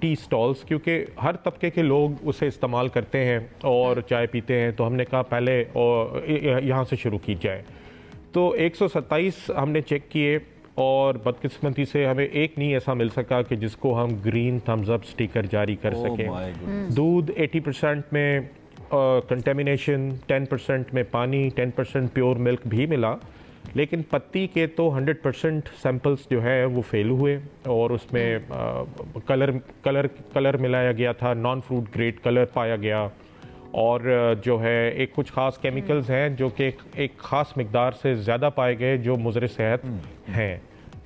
tea stalls, क्योंकि हर तबके के लोग उसे इस्तेमाल करते हैं और चाय पीते हैं, तो हमने कहा पहले यहाँ से शुरू की जाए। तो 127 हमने चेक किए और बदकिस्मती से हमें एक नहीं ऐसा मिल सका कि जिसको हम ग्रीन थम्स अप स्टिकर जारी कर सकें। दूध 80% में कंटेमिनेशन, 10% में पानी, 10% प्योर मिल्क भी मिला, लेकिन पत्ती के तो 100% सैंपल्स जो है वो फेल हुए, और उसमें कलर मिलाया गया था, नॉन फ्रूट ग्रेड कलर पाया गया, और जो है एक कुछ ख़ास केमिकल्स हैं जो कि एक ख़ास मिकदार से ज़्यादा पाए गए जो मुज़र सेहत हैं।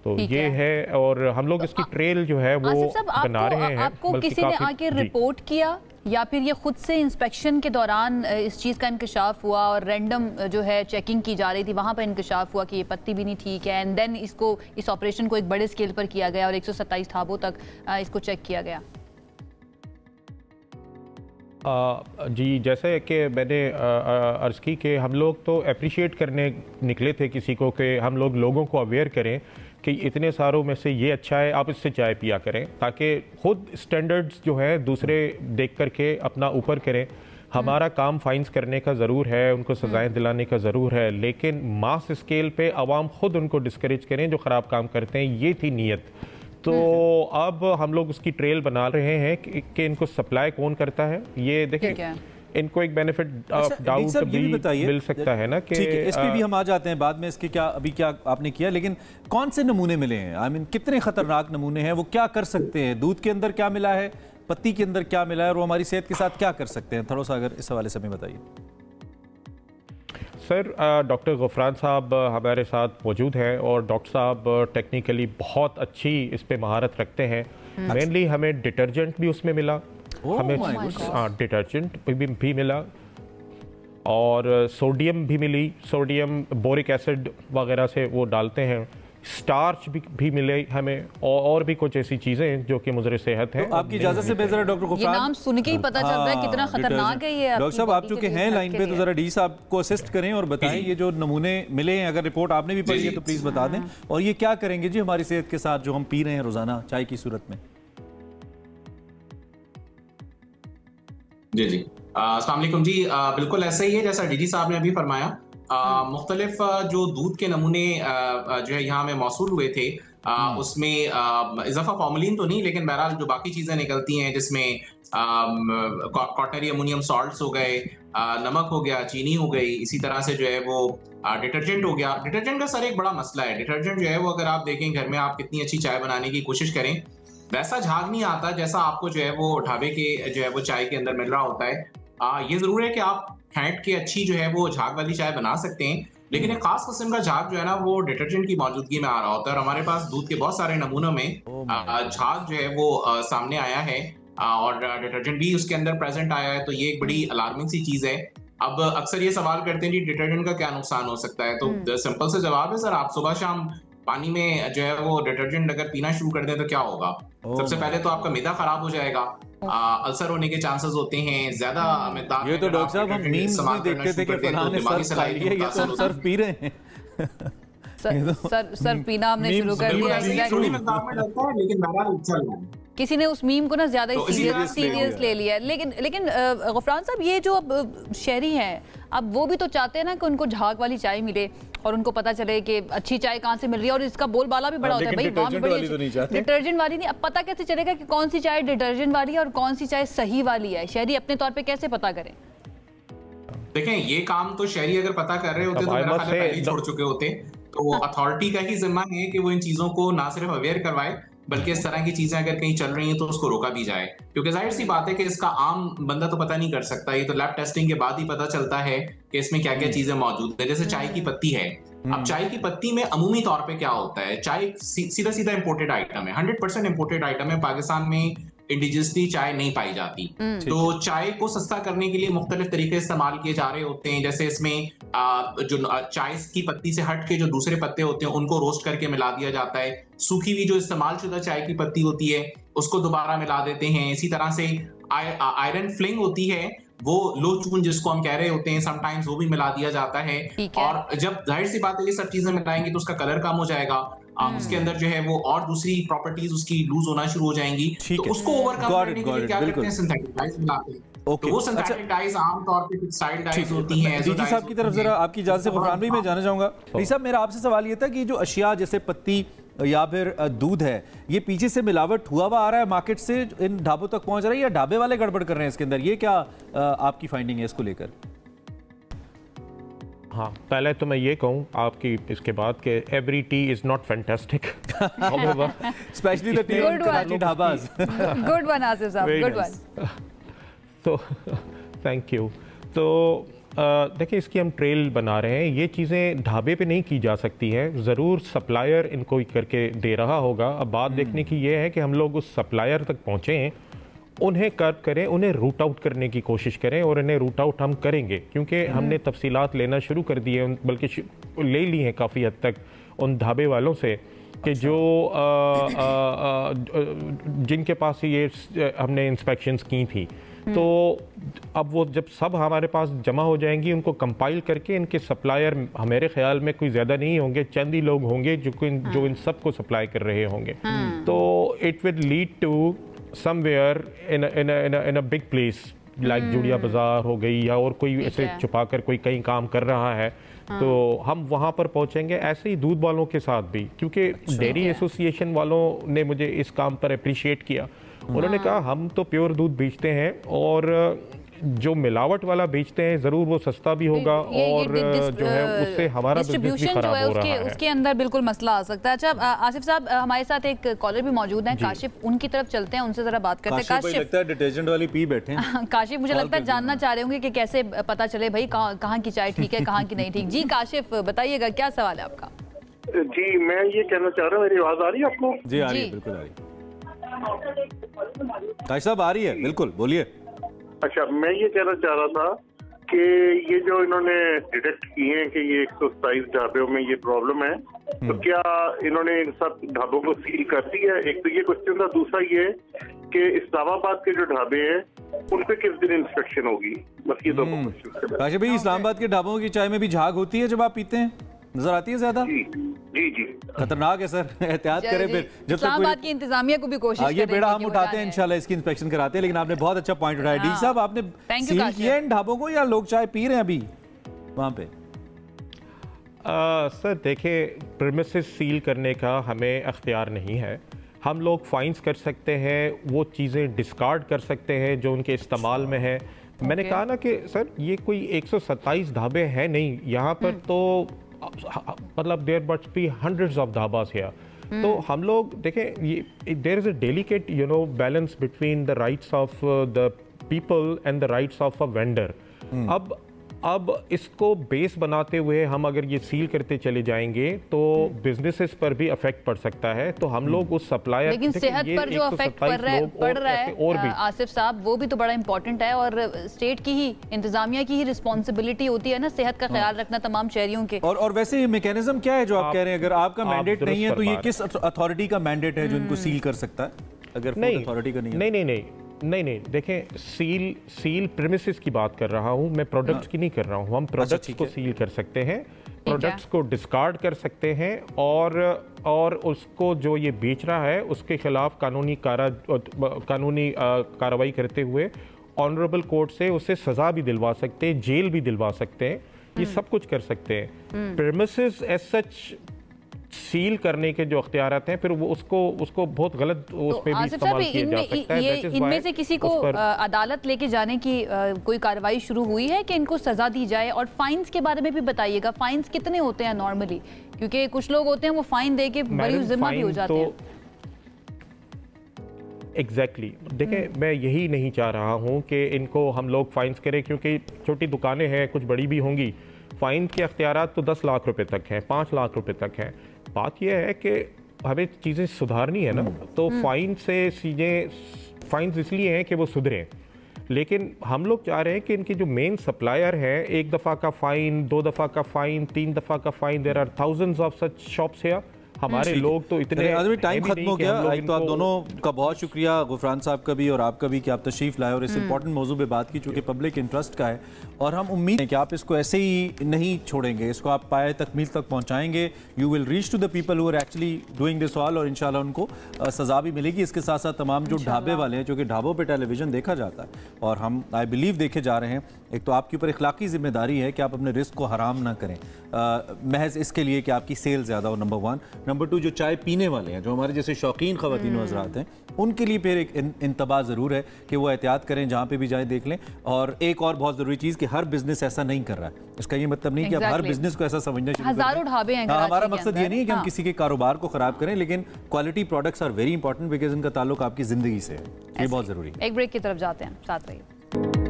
तो ये है, और हम लोग इसकी ट्रेल जो है वो बना रहे हैं। आपको किसी ने आके रिपोर्ट किया या फिर ये खुद से इंस्पेक्शन के दौरान इस चीज़ का इंकशाफ हुआ और रैंडम जो है चेकिंग की जा रही थी, वहाँ पर इंकशाफ हुआ कि ये पत्ती भी नहीं ठीक है, एंड देन इस ऑपरेशन को एक बड़े स्केल पर किया गया और 127 ढाबों तक इसको चेक किया गया? जी, जैसे कि मैंने अर्ज़ की कि हम लोग तो अप्रिशिएट करने निकले थे किसी को, कि हम लोगों को अवेयर करें कि इतने सारों में से ये अच्छा है, आप इससे चाय पिया करें, ताकि खुद स्टैंडर्ड्स जो है दूसरे देख करके अपना ऊपर करें। हमारा काम फाइन्स करने का ज़रूर है, उनको सजाएं दिलाने का ज़रूर है, लेकिन मास स्केल पे आवाम खुद उनको डिस्करेज करें जो ख़राब काम करते हैं, ये थी नीयत। तो अब हम लोग उसकी ट्रेल बना रहे हैं कि इनको सप्लाई कौन करता है। ये देखें, इनको एक बेनिफिट ऑफ डाउट भी मिल सकता है ना कि इस पे भी हम आ जाते हैं बाद में, इसके क्या आपने किया, लेकिन कौन से नमूने मिले हैं, आई मीन कितने खतरनाक नमूने हैं, वो क्या कर सकते हैं, दूध के अंदर क्या मिला है, पत्ती के अंदर क्या मिला है, और वो हमारी सेहत के साथ क्या कर सकते हैं, थोड़ा सा अगर इस हवाले से हमें बताइए। सर, डॉक्टर गफरान साहब हमारे साथ मौजूद हैं, और डॉक्टर साहब टेक्निकली बहुत अच्छी इस पे महारत रखते हैं। मेनली हमें डिटर्जेंट भी उसमें मिला, हमें डिटर्जेंट भी मिला, और सोडियम भी मिली, सोडियम बोरिक एसिड वगैरह से वो डालते हैं, स्टार्च भी मिले हमें, और भी कुछ ऐसी चीजें जो कि मुझे सेहत है। तो आपकी इजाजत से बेहतर डॉक्टर गफरान, ये नाम सुन के ही पता चलता है कितना खतरनाक है ये। डॉक्टर साहब, आप चूंकि हैं लाइन पे, तो जरा डी साहब को असिस्ट करें और बताएं ये जो नमूने मिले हैं, अगर रिपोर्ट आपने भी पढ़ी है तो प्लीज बता दें, और ये क्या करेंगे जी हमारी सेहत के साथ जो हम पी रहे हैं रोजाना चाय की सूरत में। जी अस्सलाम वालेकुम जी, बिल्कुल ऐसा ही है जैसा डीजी साहब ने अभी फरमाया। मुख्तलिफ जो दूध के नमूने जो है यहाँ में मौसूल हुए थे, उसमें इजाफा फॉर्मलिन तो नहीं, लेकिन बहरहाल जो बाकी चीज़ें निकलती हैं जिसमें क्वाटरनरी अमोनियम सॉल्ट्स हो गए, नमक हो गया, चीनी हो गई, इसी तरह से जो है वो डिटर्जेंट हो गया। डिटर्जेंट का सर एक बड़ा मसला है। डिटर्जेंट जो है वो अगर आप देखें घर में आप कितनी अच्छी चाय बनाने की कोशिश करें, वैसा झाग नहीं आता जैसा आपको जो है वो ढाबे के जो है वो चाय के अंदर मिल रहा होता है। ये जरूर है कि आप फेंट के अच्छी जो है वो झाग वाली चाय बना सकते हैं, लेकिन एक खास किस्म का झाग जो है ना वो डिटर्जेंट की मौजूदगी में आ रहा होता है। और हमारे पास दूध के बहुत सारे नमूनों में झाग जो है वो सामने आया है और डिटर्जेंट भी उसके अंदर प्रेजेंट आया है, तो ये एक बड़ी अलार्मिंग सी चीज है। अब अक्सर ये सवाल करते हैं कि डिटर्जेंट का क्या नुकसान हो सकता है, तो सिंपल सा जवाब है सर, आप सुबह शाम पानी में जो है वो डिटर्जेंट अगर पीना शुरू कर दें तो क्या होगा? सबसे पहले तो आपका मैदा खराब हो जाएगा, अल्सर होने के चांसेस होते हैं ज्यादा मिकदार। ये तो डॉक्टर साहब हम मीम्स में देखते थे कि फलां ने सर्फ खा लिया, ये तो हम सर्फ पी रहे हैं। सर पीना हमने शुरू कर दिया। थोड़ी मिकदार में डलता है, लेकिन बहरहाल चल रहा है। किसी ने उस मीम को ना ज्यादा ही सीरियस ले लिया है। लेकिन गफरान साहब, ये जो अब शहरी हैं, अब वो भी तो चाहते हैं ना कि उनको झाग वाली चाय मिले और उनको पता चले कि अच्छी चाय कहाँ से मिल रही है, और इसका बोलबाला भी बड़ा होता है भाई वहाँ भी बड़ी डिटर्जेंट वाली नहीं। अब पता कैसे चलेगा कि कौन सी चाय डिटर्जेंट वाली है और कौन सी चाय सही वाली है? शहरी अपने तौर पे कैसे पता करें? देखें, ये काम तो शहरी अगर पता कर रहे होते तो मेरा ख्याल पहले ही छोड़ चुके होते। तो अथॉरिटी का ही जिम्मा है कि वो इन चीजों को ना सिर्फ अवेयर करवाए, बल्कि इस तरह की चीजें अगर कहीं चल रही हैं तो उसको रोका भी जाए, क्योंकि जाहिर सी बात है कि इसका आम बंदा तो पता नहीं कर सकता। ये तो लैब टेस्टिंग के बाद ही पता चलता है कि इसमें क्या क्या चीजें मौजूद है। जैसे चाय की पत्ती है, अब चाय की पत्ती में अमूमी तौर पे क्या होता है, चाय सीधा सीधा इंपोर्टेड आइटम है, 100% इंपोर्टेड आइटम है। पाकिस्तान में इंडिजियसली चाय नहीं पाई जाती, तो चाय को सस्ता करने के लिए मुख्तलिफ तरीके इस्तेमाल किए जा रहे होते हैं। जैसे इसमें जो चाय की पत्ती से हट के जो दूसरे पत्ते होते हैं उनको रोस्ट करके मिला दिया जाता है। सूखी हुई जो इस्तेमाल शुदा चाय की पत्ती होती है उसको दोबारा मिला देते हैं। इसी तरह से आयरन फ्लिंग होती है, वो लो चून जिसको हम कह रहे होते हैं, समटाइम्स वो भी मिला दिया जाता है। और जब जाहिर सी बात है ये सब चीजें मिलाएंगे तो उसका कलर कम हो जाएगा, उसके अंदर जो है वो और दूसरी प्रॉपर्टीज उसकी लूज होना शुरू हो जाएंगी। तो उसको ओवरकम करने के लिए क्या करते हैं, सिंथेटिक डाइज मिलाते हैं। तो वो सिंथेटिक डाइज आमतौर पे टेक्सटाइल डाइज होती हैं। डीजी साहब की तरफ जरा आपकी इजाजत से गफरान भाई मैं जानना चाहूंगा। डीजी साहब, मेरा आपसे सवाल ये था कि जो अशिया जैसे पत्ती या फिर दूध है, ये पीछे से मिलावट हुआ आ रहा है मार्केट से, इन ढाबों तक पहुंच रहा है, या ढाबे वाले गड़बड़ कर रहे हैं इसके अंदर? ये क्या आपकी फाइंडिंग है इसको लेकर? हाँ, पहले तो मैं ये कहूँ आपकी इसके बाद कि every tea is not fantastic, specially the tea in Karachi dhabas. Good one Asif sahab, good one. तो थैंक यू। तो देखिए, इसकी हम ट्रेल बना रहे हैं, ये चीज़ें ढाबे पे नहीं की जा सकती हैं, ज़रूर सप्लायर इनको ही करके दे रहा होगा। अब बात देखने की ये है कि हम लोग उस सप्लायर तक पहुँचे हैं, उन्हें कर्व करें, उन्हें रूट आउट करने की कोशिश करें, और इन्हें रूट आउट हम करेंगे क्योंकि हमने तफसीलात लेना शुरू कर दिए, बल्कि ले ली हैं काफ़ी हद तक उन ढाबे वालों से कि जो जिनके पास ये हमने इंस्पेक्शंस की थी। तो अब वो जब सब हमारे पास जमा हो जाएंगी, उनको कंपाइल करके इनके सप्लायर मेरे ख्याल में कोई ज़्यादा नहीं होंगे, चंद ही लोग होंगे जो इन सब को सप्लाई कर रहे होंगे। तो it will lead to somewhere in a big place like Jodia Bazaar हो गई, या और कोई ऐसे छुपाकर कोई कहीं काम कर रहा है, तो हम वहाँ पर पहुँचेंगे। ऐसे ही दूध वालों के साथ भी, क्योंकि डेयरी एसोसिएशन वालों ने मुझे इस काम पर अप्रिशिएट किया। उन्होंने कहा हम तो प्योर दूध बेचते हैं, और जो मिलावट वाला बेचते हैं ज़रूर वो सस्ता भी होगा, और जो है उससे हमारा बिजनेस भी खराब हो रहा है। उसके अंदर बिल्कुल मसला आ सकता है। अच्छा आसिफ साहब, हमारे साथ एक कॉलर भी मौजूद हैं, काशिफ, उनकी तरफ चलते हैं, उनसे जरा बात करते हैं। काशिफ लगता है डिटर्जेंट वाली पी बैठे हैं। काशिफ, मुझे लगता है जानना चाह रहे होंगे कि कैसे पता चले भाई कहाँ की चाय ठीक है, कहाँ की नहीं ठीक। जी काशिफ, बताइएगा क्या सवाल है आपका? जी, मैं ये कहना चाह रहा हूँ, मेरी आवाज आ रही है आपको? जी आ रही है, बिल्कुल आ रही है। काशिफ साहब आ रही है, बिल्कुल बोलिए। अच्छा, मैं ये कहना चाह रहा था कि ये जो इन्होंने डिटेक्ट किए हैं कि ये 127 ढाबों में ये प्रॉब्लम है, तो क्या इन्होंने इन सब ढाबों को सील कर दिया है? एक तो ये क्वेश्चन था। दूसरा ये कि इस्लामाबाद के जो ढाबे हैं उन पे किस दिन इंस्पेक्शन होगी? बस ये दो क्वेश्चन। काशिफ भाई, इस्लामाबाद के ढाबों की चाय में भी झाग होती है जब आप पीते हैं, नजर आती है ज्यादा? जी, खतरनाक है सर, एहतियात करें फिर। जब इस्लामाबाद की इंतजामिया को भी कोशिश करें, ये बेड़ा हम उठाते हैं, इंशाल्लाह इसकी इंस्पेक्शन कराते हैं। लेकिन आपने बहुत अच्छा पॉइंट उठाया। डी साहब, आपने सील किया इन ढाबों को या लोग चाय पी रहे हैं अभी वहां पे? सर देखिए, प्रीमिसेस सील करने का हमें अख्तियार नहीं है। हम लोग फाइन्स कर सकते हैं, वो चीज़ें डिस्कार्ड कर सकते हैं जो उनके इस्तेमाल में है। मैंने कहा ना कि सर ये कोई 127 ढाबे हैं नहीं यहाँ पर, तो मतलब there must be hundreds of dhabas here. तो हम लोग देखें, ये there is a delicate balance between the rights of the people and the rights of a vendor. अब इसको बेस बनाते हुए हम अगर ये सील करते चले जाएंगे तो बिजनेसेस पर भी अफेक्ट पड़ सकता है। तो हम लोग उस सप्लायर, लेकिन सेहत पर जो अफेक्ट पड़ रहा है और भी आसिफ साहब, वो भी तो बड़ा इंपॉर्टेंट है और स्टेट की ही, इंतजामिया की ही रिस्पॉन्सिबिलिटी होती है ना सेहत का ख्याल रखना तमाम शहरियों के। और वैसे मैकेनिज्म क्या है जो आप कह रहे हैं? अगर आपका मैंडेट नहीं है तो ये किस अथॉरिटी का मैंडेट है जो इनको सील कर सकता है? अगर फूड अथॉरिटी का नहीं, देखें, सील प्रीमिसेस की बात कर रहा हूँ मैं, प्रोडक्ट्स की नहीं कर रहा हूँ। हम प्रोडक्ट्स को सील कर सकते हैं, प्रोडक्ट्स को डिस्कार्ड कर सकते हैं और उसको जो ये बेच रहा है उसके खिलाफ कानूनी कार्रवाई करते हुए ऑनरेबल कोर्ट से उसे सज़ा भी दिलवा सकते हैं, जेल भी दिलवा सकते हैं, ये सब कुछ कर सकते हैं। प्रीमिसेस एज सच सील करने के जो अख्तियारात हैं, फिर वो उसको बहुत गलत उस पे भी इस्तेमाल किया जा सकता है। इनमें से किसी को अदालत लेके जाने की कोई कार्रवाई शुरू हुई है कि इनको सजा दी जाए? और फाइन्स के बारे में भी बताइएगा, फाइन्स कितने होते हैं नॉर्मली? क्योंकि कुछ लोग होते हैं वो फाइन दे के बड़ी जिम्मा भी हो जाते हैं। एग्जैक्टली देखें, मैं यही नहीं चाह रहा हूँ कि इनको हम लोग फाइन्स करें, क्योंकि छोटी दुकानें हैं, कुछ बड़ी भी होंगी। फ़ाइन के अख्तियारात तो 10 लाख रुपए तक हैं, 5 लाख रुपए तक हैं। बात यह है कि हमें चीज़ें सुधारनी है ना, तो फ़ाइन से चीज़ें, फ़ाइन्स इसलिए हैं कि वो सुधरें, लेकिन हम लोग चाह रहे हैं कि इनकी जो मेन सप्लायर है, 1 दफ़ा का फ़ाइन, 2 दफ़ा का फ़ाइन, 3 दफ़ा का fine, there are thousands of such shops here. हमारे लोग तो इतने टाइम खत्म हो गया। एक तो आप दोनों का बहुत शुक्रिया, गुफरान साहब का भी और आपका भी, कि आप तशरीफ लाए और इस इंपॉर्टेंट मौजू पे बात की, चूँकि पब्लिक इंटरेस्ट का है। और हम उम्मीद है कि आप इसको ऐसे ही नहीं छोड़ेंगे, इसको आप पाए तकमील तक पहुँचाएंगे। You will reach to the people who are actually doing this all, और इंशाल्लाह उनको सज़ा भी मिलेगी। इसके साथ साथ तमाम जो ढाबे वाले हैं, क्योंकि ढाबों पर टेलीविज़न देखा जाता है और हम आई बिलीव देखे जा रहे हैं, एक तो आपके ऊपर इखलाकी जिम्मेदारी है कि आप अपने रिस्क को हराम ना करें महज इसके लिए कि आपकी सेल ज़्यादा हो, नंबर 1। नंबर 2, जो चाय पीने वाले हैं, जो हमारे जैसे शौकीन ख़वातीन हज़रात हैं, उनके लिए फिर एक इंतबा ज़रूर है कि वो एहतियात करें, जहाँ पे भी जाएँ देख लें। और एक और बहुत ज़रूरी चीज़ कि हर बिज़नेस ऐसा नहीं कर रहा है। इसका ये मतलब नहीं कि आप हर बिज़नेस को ऐसा समझना चाहिए। हज़ारों ढाबे हैं। हमारा मकसद ये नहीं है कि हम किसी के कारोबार को ख़राब करें, लेकिन quality products are very important because इनका ताल्लुक आपकी ज़िंदगी से है। ये बहुत ज़रूरी है। एक ब्रेक की तरफ जाते हैं, साथ रहिए।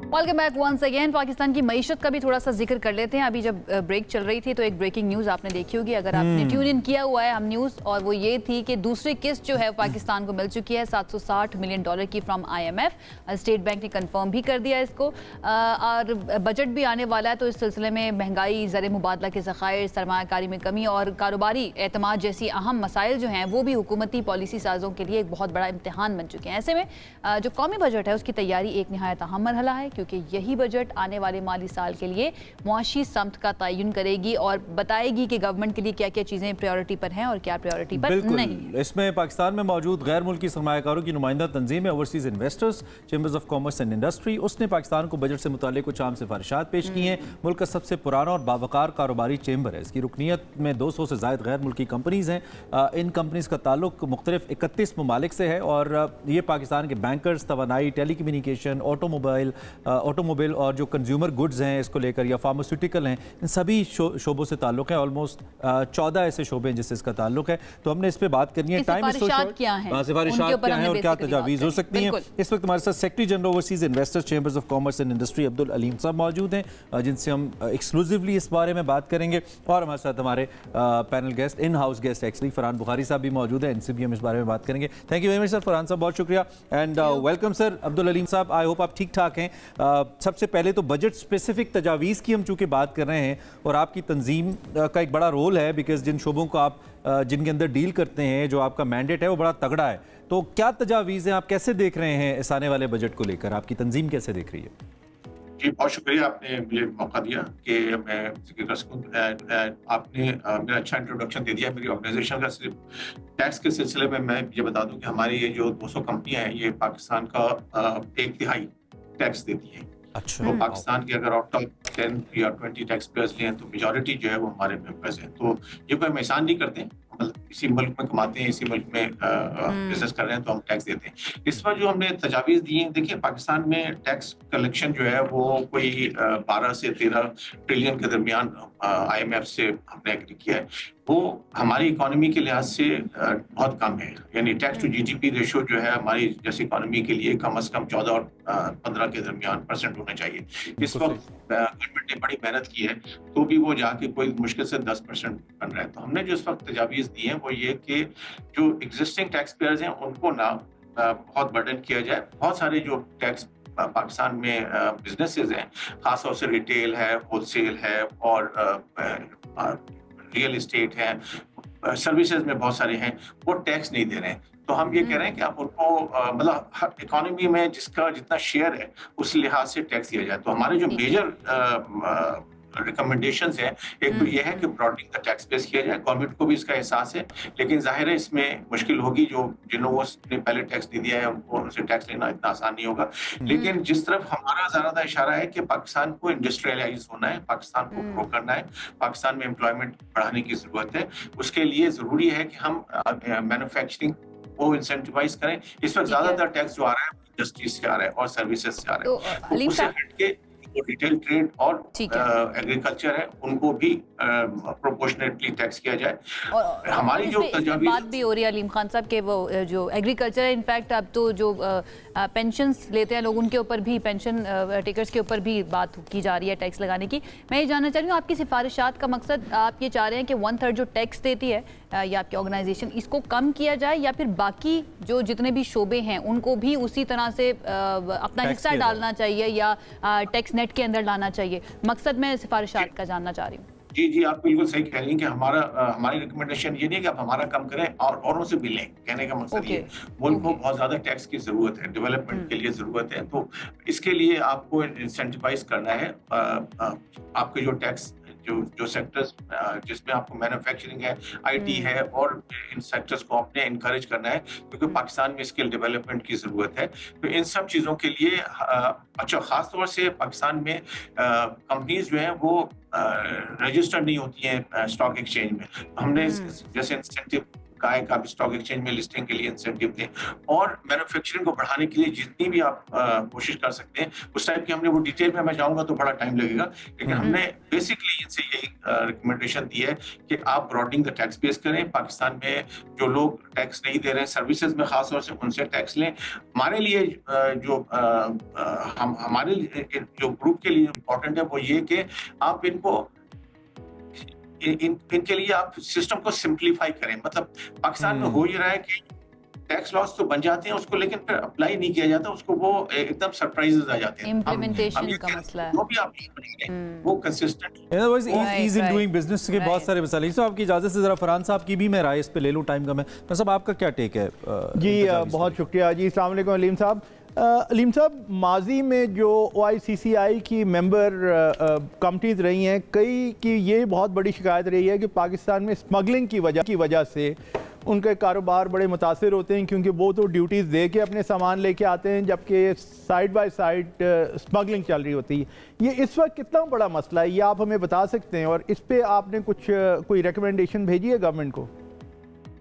Welcome back once again. Pakistan की मईशत का भी थोड़ा सा जिक्र कर लेते हैं। अभी जब ब्रेक चल रही थी तो एक ब्रेकिंग न्यूज़ आपने देखी होगी, अगर आपने ट्यून इन किया हुआ है हम न्यूज़, और वो ये थी कि दूसरी किस्त जो है पाकिस्तान को मिल चुकी है $760 मिलियन की फ्रॉम IMF। स्टेट बैंक ने कंफर्म भी कर दिया इसको, और बजट भी आने वाला है। तो इस सिलसिले में महंगाई, ज़र मुबादला के ज़खायर, सरमायाकारी में कमी और कारोबारी एतमाद जैसी अहम मसाइल जो हैं वो भी हुकूमती पॉलिसी साजों के लिए एक बहुत बड़ा इम्तहान बन चुके हैं। ऐसे में जो कौमी बजट है उसकी तैयारी एक नहायत अहम मरहला है, क्योंकि यही बजट आने वाले माली साल के लिए मुआशी समत का तयन करेगी और बताएगी कि गवर्नमेंट के लिए क्या क्या चीज़ें प्रायोरिटी पर हैं और क्या प्रायोरिटी पर नहीं। इसमें पाकिस्तान में मौजूद गैर मुल्की सरमायाकारों की नुमाइंदा तंजीम है overseas investors chambers of commerce and industry. उसने पाकिस्तान को बजट से मुताल्लिक कुछ आम सिफारिशात पेश की हैं। मुल्क का सबसे पुराना और बावकार कारोबारी चैम्बर है। इसकी रुकनीत में 200 से ज़ायद गैर मुल्की कंपनीज़ हैं। इन कंपनीज़ का ताल्लुक मुख्तलिफ 31 ममालिक से है और ये पाकिस्तान के बैंकर्स, तवानाई, टेलीकम्युनिकेशन, ऑटोमोबाइल और जो कंज्यूमर गुड्स हैं इसको लेकर, या फार्मास्यूटिकल हैं, इन सभी शोबों से ताल्लुक है। ऑलमोस्ट 14 ऐसे शोबे हैं जिससे इसका ताल्लुक है। तो हमने इस पर बात करनी है। टाइम सिफारिशात क्या हैं और क्या तजावीज़ हो सकती हैं। इस वक्त हमारे साथ secretary general overseas investors chambers of commerce and industry Abdul Aleem साहब मौजूद हैं, जिनसे हम एक्सक्लूसिवली इस बारे में बात करेंगे। और हमारे साथ हमारे panel guest, in house guest actually Farhan Bukhari साहब भी मौजूद हैं, इनसे भी हम इस बारे में बात करेंगे। Thank you very much sir. Farhan साहब बहुत शुक्रिया and welcome sir. Abdul Aleem साहब, आई होप आप ठीक ठाक हैं। सबसे पहले तो बजट स्पेसिफिक तजावीज़ की हम चूँकि बात कर रहे हैं और आपकी तंजीम का एक बड़ा रोल है, बिकॉज जिन शोबों को आप जिनके अंदर डील करते हैं, जो आपका मैंडेट है वो बड़ा तगड़ा है। तो क्या तजावीज़ हैं, आप कैसे देख रहे हैं इस आने वाले बजट को लेकर, आपकी तंजीम कैसे देख रही है? जी बहुत शुक्रिया, आपने मुझे मौका दिया कि मैं आपने मेरा अच्छा इंट्रोडक्शन दे दिया मेरी ऑर्गेनाइजेशन का। सिर्फ टैक्स के सिलसिले में मैं ये बता दूं कि हमारी ये जो 200 कंपनियां हैं ये पाकिस्तान का 1/3 टैक्स देती हैं। अच्छा। तो पाकिस्तान के अगर आप टॉप 10 या 20 टैक्स पेयर्स लें तो मेजॉरिटी जो है वो हमारे मेंबर्स हैं। तो ये कोई हम एहसान नहीं करते, मतलब इसी मुल्क में कमाते हैं, इसी मुल्क में बिजनेस कर रहे हैं तो हम टैक्स देते हैं। इस पर जो हमने तजावीज़ दी हैं, देखिए पाकिस्तान में टैक्स कलेक्शन जो है वो कोई 12 से 13 ट्रिलियन के दरमियान IMF से हमने एग्री किया है। वो हमारी इकोनॉमी के लिहाज से बहुत कम है, यानी टैक्स टू GDP रेशो जो है हमारी जैसी इकोनॉमी के लिए कम से कम 14 और 15 के दरमियान % होना चाहिए। इस वक्त गवर्नमेंट ने बड़ी मेहनत की है तो भी वो जाके कोई मुश्किल से 10% बन रहा है। तो हमने जो इस वक्त तजावीज़ दी हैं वो ये कि जो एग्जिस्टिंग टैक्स पेयर्स हैं उनको ना बहुत बर्डन किया जाए। बहुत सारे जो टैक्स पाकिस्तान में बिजनेसेस हैं, खासतौर से रिटेल है, होलसेल है और रियल एस्टेट है, सर्विसेज में बहुत सारे हैं, वो टैक्स नहीं दे रहे हैं। तो हम ये कह रहे हैं कि आप उनको मतलब इकोनॉमी में जिसका जितना शेयर है उस लिहाज से टैक्स दिया जाए। तो हमारे जो मेजर रिकमेंडेशंस हैं, एक तो ये है कि ब्रॉडनिंग द टैक्स बेस किया जाए। गवर्नमेंट को भी इसका एहसास है, लेकिन जाहिर है इसमें मुश्किल होगी। जो जिन लोगों ने पहले टैक्स नहीं दिया है उनको उनसे टैक्स लेना इतना आसान नहीं होगा। लेकिन जिस तरफ हमारा ज़्यादा इशारा है कि पाकिस्तान को इंडस्ट्रियलाइज होना है, पाकिस्तान को ग्रो करना है, पाकिस्तान में एम्प्लॉयमेंट बढ़ाने की ज़रूरत है, उसके लिए ज़रूरी है कि हम मैन्युफैक्चरिंग को इंसेंटिवाइज करें। इस वक्त ज़्यादातर टैक्स जो आ रहा है इंडस्ट्रीज से आ रहा है और सर्विसेज से आ रहा है। तो उससे हटके रिटेल ट्रेड और एग्रीकल्चर है उनको भी प्रोपोर्शनेटली टैक्स किया जाए। और हमारी जो बात भी हो रही है अलीम खान साहब के वो जो एग्रीकल्चर है, इनफैक्ट अब तो जो पेंशन्स लेते हैं लोग उनके ऊपर भी, पेंशन टेकर्स के ऊपर भी बात की जा रही है टैक्स लगाने की। मैं ये जानना चाह रही हूँ आपकी सिफारिशात का मकसद, आप ये चाह रहे हैं कि 1/3 जो टैक्स देती है या आपकी ऑर्गेनाइजेशन, इसको कम किया जाए या फिर बाकी जो जितने भी शोबे हैं उनको भी उसी तरह से अपना हिस्सा डालना चाहिए या टैक्स नेट के अंदर लाना चाहिए? मकसद मैं सिफारिशात का जानना चाह रही हूँ। जी आप बिल्कुल सही कह रही हैं कि हमारी रिकमेंडेशन ये नहीं है कि आप हमारा कम करें और औरों से भी लें। कहने का मकसद ये मुल्क को बहुत ज्यादा टैक्स की जरूरत है, डेवलपमेंट के लिए जरूरत है। तो इसके लिए आपको इंसेंटिवाइज करना है आपके जो टैक्स जो सेक्टर्स जिसमें आपको मैन्युफैक्चरिंग है, IT है, और इन सेक्टर्स को आपने इनकरेज करना है क्योंकि पाकिस्तान में स्किल डेवलपमेंट की ज़रूरत है। तो इन सब चीज़ों के लिए अच्छा, ख़ास तौर से पाकिस्तान में कंपनीज जो हैं वो रजिस्टर्ड नहीं होती हैं स्टॉक एक्सचेंज में। हमने जैसे इंसेंटिव गाय का भी स्टॉक एक्सचेंज में लिस्टिंग के लिए इंसेंटिव दें और मैन्युफैक्चरिंग को बढ़ाने के लिए जितनी भी आप कोशिश कर सकते हैं उस टाइप की हमने वो डिटेल में मैं जाऊंगा तो बड़ा टाइम लगेगा, लेकिन हमने बेसिकली इनसे यही रिकमेंडेशन दी है कि आप ब्रॉडनिंग द टैक्स बेस करें। पाकिस्तान में जो लोग टैक्स नहीं दे रहे हैं सर्विसेज में खास तौर से उनसे टैक्स लें। हमारे लिए हमारे जो ग्रुप के लिए इम्पोर्टेंट है वो ये कि आप इनके लिए आप सिस्टम को सिंप्लीफाई करें। मतलब पाकिस्तान में हो ये रहा है कि टैक्स लॉस तो बन जाते हैं उसको, लेकिन फिर अप्लाई नहीं किया जाता उसको, वो एकदम सरप्राइजेस आ जाते हैं। इम्प्लीमेंटेशन का मसला है, वो भी आप वो consistent ease in doing business के बहुत सारे मसाले। तो आपकी इजाजत से जरा फरहान साहब की भी मैं राय इस पे ले लूं, टाइम कम है। तो सब आपका क्या टेक है? जी बहुत शुक्रिया जी, अस्सलाम वालेकुम अलीम साहब। अलीम साहब, माजी में जो OICCI की मेंबर कंपनीज रही हैं, कई की ये बहुत बड़ी शिकायत रही है कि पाकिस्तान में स्मगलिंग की वजह से उनके कारोबार बड़े मुतासिर होते हैं, क्योंकि वो तो ड्यूटीज़ दे के अपने सामान लेके आते हैं जबकि साइड बाय साइड स्मगलिंग चल रही होती है। ये इस वक्त कितना बड़ा मसला है, ये आप हमें बता सकते हैं? और इस पर आपने कोई रिकमेंडेशन भेजी है गवर्नमेंट को?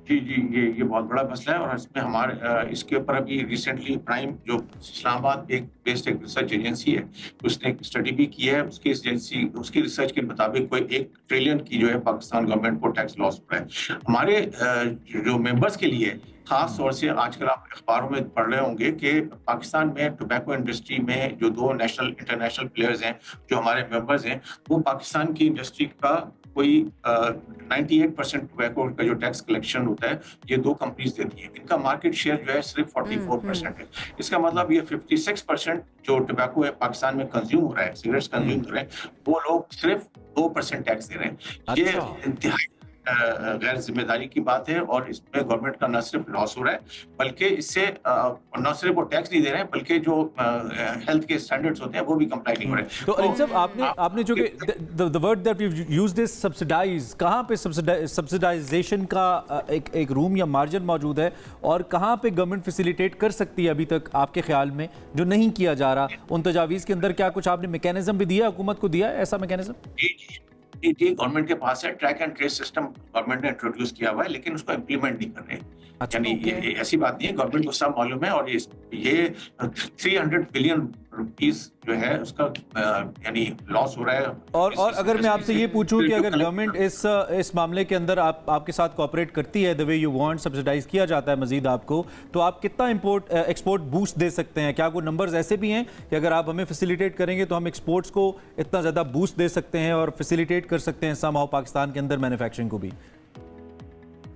जी ये बहुत बड़ा मसला है और इसमें हमारे इसके ऊपर अभी रिसेंटली प्राइम जो इस्लामाबाद बेस्ड एक रिसर्च एजेंसी है उसने एक स्टडी भी की है। उसकी रिसर्च के मुताबिक कोई 1 ट्रिलियन की जो है पाकिस्तान गवर्नमेंट को टैक्स लॉस हो रहा है। हमारे जो मेंबर्स के लिए खास तौर से आजकल आप अखबारों में पढ़ रहे होंगे कि पाकिस्तान में टोबैको इंडस्ट्री में जो 2 इंटरनेशनल प्लेयर्स हैं जो हमारे मेंबर्स हैं, वो पाकिस्तान की इंडस्ट्री का कोई 98% टोबैको का जो टैक्स कलेक्शन होता है ये 2 कंपनीज देती हैं। इनका मार्केट शेयर जो है सिर्फ 44% है। इसका मतलब ये 56% जो टोबैको है पाकिस्तान में कंज्यूम हो रहा है, सिगरेट्स कंज्यूम हो रहे हैं, वो लोग सिर्फ 2% टैक्स दे रहे हैं। ये गैर जिम्मेदारी की बात है और इसमें गवर्नमेंट का न सिर्फ लॉस हो रहा है बल्कि इससे न सिर्फ वो टैक्स नहीं दे रहे हैं बल्कि जो हेल्थ के स्टैंडर्ड्स होते हैं वो भी कंप्लाई नहीं हो रहे। तो अलीम साहब आपने जो कि the word that we used is subsidize, कहाँ पे सब्सिडाइजेशन का एक रूम या मार्जिन मौजूद है और कहाँ पे गवर्नमेंट फैसिलिटेट कर सकती है अभी तक आपके ख्याल में जो नहीं किया जा रहा? उन तजावीज़ के अंदर क्या कुछ आपने मैकेनिज्म भी दिया, हुकूमत को दिया है ऐसा मैकेनिज्म? जी गवर्नमेंट के पास है, track and trace system government ने इंट्रोड्यूस किया हुआ है लेकिन उसको इम्प्लीमेंट नहीं कर रहे। यानी ये ऐसी बात नहीं है, गवर्नमेंट को सब मालूम है और ये 300 बिलियन रुपीस जो है उसका यानी लॉस हो रहा है। और अगर मैं आपसे ये पूछूं कि अगर गवर्नमेंट इस मामले के अंदर आपके साथ कोऑपरेट करती है, the way you want, subsidize किया जाता है मजीद आपको, तो आप कितना एक्सपोर्ट बूस्ट दे सकते हैं? क्या कोई नंबर्स ऐसे भी हैं कि अगर आप हमें फैसिलिटेट करेंगे तो हम एक्सपोर्ट्स को इतना ज़्यादा बूस्ट दे सकते हैं और फैसिलिटेट कर सकते हैं समहाउ पाकिस्तान के अंदर मैन्युफैक्चरिंग को भी?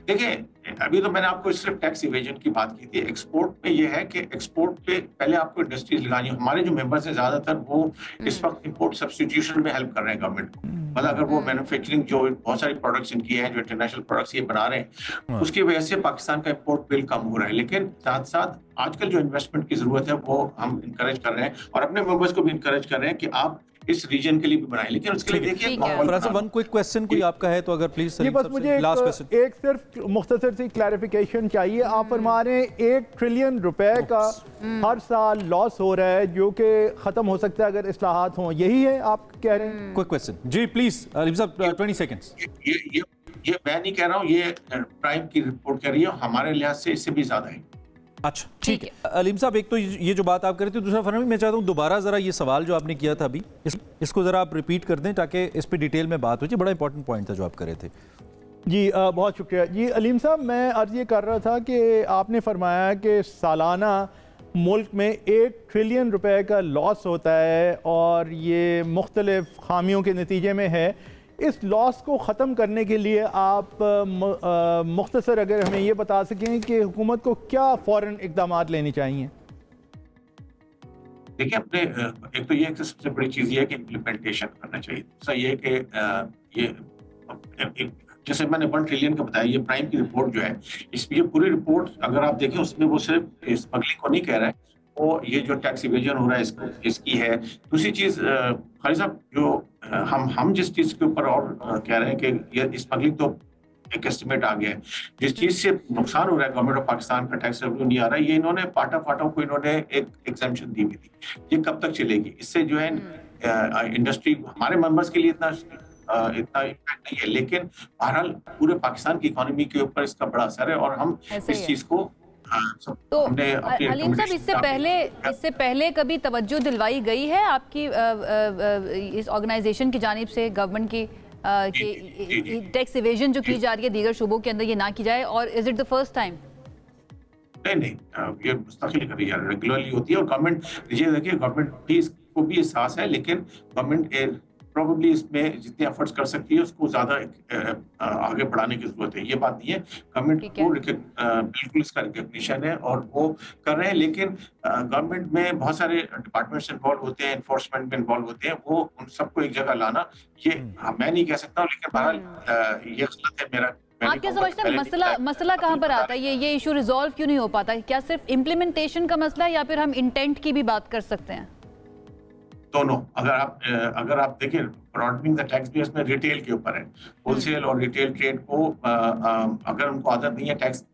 देखिए अभी तो मैंने आपको सिर्फ टैक्स इवेजन की बात की थी। एक्सपोर्ट पे ये है कि एक्सपोर्ट पे पहले आपको इंडस्ट्रीज लगानी है। हमारे जो मेंबर्स हैं ज्यादातर वो इस वक्त इंपोर्ट सब्स्टिट्यूशन में हेल्प कर रहे हैं गवर्नमेंट को। मतलब अगर वो मैन्युफैक्चरिंग जो बहुत सारी प्रोडक्ट्स इनकी हैं जो इंटरनेशनल प्रोडक्ट्स ये बना रहे हैं उसकी वजह से पाकिस्तान का इंपोर्ट बिल कम हो रहा है। लेकिन साथ साथ आजकल जो इन्वेस्टमेंट की जरूरत है वो हम इंकरेज कर रहे हैं और अपने मेंबर्स को भी इंकरेज कर रहे हैं कि आप इस रीजन के लिए भी बनाएं। लेकिन उसके लिए देखिए वन क्विक क्वेश्चन कोई आपका है तो अगर प्लीज ये बस मुझे एक सिर्फ मुख्तसर सी क्लैरिफिकेशन चाहिए। आप फरमा रहे हैं 1 ट्रिलियन रुपए का हर साल लॉस हो रहा है जो कि खत्म हो सकता है अगर इस्लाहात हों, यही है आप कह रहे हैं? क्विक क्वेश्चन जी प्लीज अलीम साहब 20 सेकंड्स। ये मैं नहीं कह रहा हूँ, ये प्राइम की रिपोर्ट कर रही है, हमारे लिहाज से इससे भी ज्यादा है। अच्छा ठीक है अलीम साहब, एक तो ये जो बात आप कर रहे थे, दूसरा फरमी मैं चाहता हूँ दोबारा जरा ये सवाल जो आपने किया था अभी इसको जरा आप रिपीट कर दें ताकि इस पे डिटेल में बात हो जाए। बड़ा इंपॉर्टेंट पॉइंट था जो आप कर रहे थे। जी बहुत शुक्रिया जी अलीम साहब। मैं अर्ज़ ये कर रहा था कि आपने फरमाया कि सालाना मुल्क में 1 ट्रिलियन रुपए का लॉस होता है और ये मुख्तलिफ खामियों के नतीजे में है। इस लॉस को ख़त्म करने के लिए आप मुख्तसर अगर हमें ये बता सकें कि हुकूमत को क्या फ़ौरन इक़दाम लेने चाहिए? देखिए अपने एक तो ये सबसे बड़ी चीज़ ये है कि इम्प्लीमेंटेशन करना चाहिए। दूसरा ये है कि ये जैसे मैंने 1 ट्रिलियन का बताया, ये प्राइम की रिपोर्ट जो है ये पूरी रिपोर्ट अगर आप देखें उसमें वो सिर्फ स्मगलिंग को नहीं कह रहा है, वो ये जो टैक्स इवेजन हो रहा है इसकी है। दूसरी चीज़ खाली साहब जो हम जिस चीज़ के ऊपर और कह रहे हैं कि ये स्मगलिंग तो एक एस्टिमेट आ गया है, जिस चीज़ से नुकसान हो रहा है गवर्नमेंट ऑफ पाकिस्तान का टैक्स रेवेन्यू नहीं आ रहा है, ये इन्होंने पार्टा को इन्होंने एक एग्जेम्पशन दी हुई थी। ये कब तक चलेगी? इससे जो है इंडस्ट्री हमारे मेंबर्स के लिए इतना इम्पैक्ट नहीं है, लेकिन बहरहाल पूरे पाकिस्तान की इकोनॉमी के ऊपर इसका बड़ा असर है और हम इस चीज़ को तो अलीम साहब इससे पहले कभी तवज्जो दिलवाई गई है आपकी इस ऑर्गेनाइजेशन की जानिब से गवर्नमेंट की टैक्स इवेजन जो की जा रही है दीगर शुबों के अंदर ये ना की जाए, और is it the first time? नहीं ये मुस्तकिल कर रही है, रेगुलरली होती है और गवर्नमेंट देखिए गवर्नमेंट भी इसको भी एहसास है, लेकिन गवर्नमेंट प्रोबेबली इसमें जितने एफर्ट्स कर सकती है उसको ज्यादा आगे बढ़ाने की जरूरत है। ये बात नहीं है, गवर्नमेंट को बिल्कुल इसका रिकग्निशन है और वो कर रहे हैं, लेकिन गवर्नमेंट में बहुत सारे डिपार्टमेंट्स इन्वॉल्व होते हैं, एनफोर्समेंट में इन्वॉल्व होते हैं, वो उन सबको एक जगह लाना ये मैं नहीं कह सकता हूँ, लेकिन बहरहाल ये गलत है मेरा। आप क्या समझते हैं मसला कहाँ पर आता है? ये इशू रिजॉल्व क्यों नहीं हो पाता? क्या सिर्फ इम्प्लीमेंटेशन का मसला है या फिर हम इंटेंट की भी बात कर सकते हैं? दोनों। अगर आप देखिए ब्रॉडनिंग द टैक्स भी इसमें रिटेल के ऊपर है, होलसेल और रिटेल ट्रेड को अगर उनको आदत नहीं है टैक्स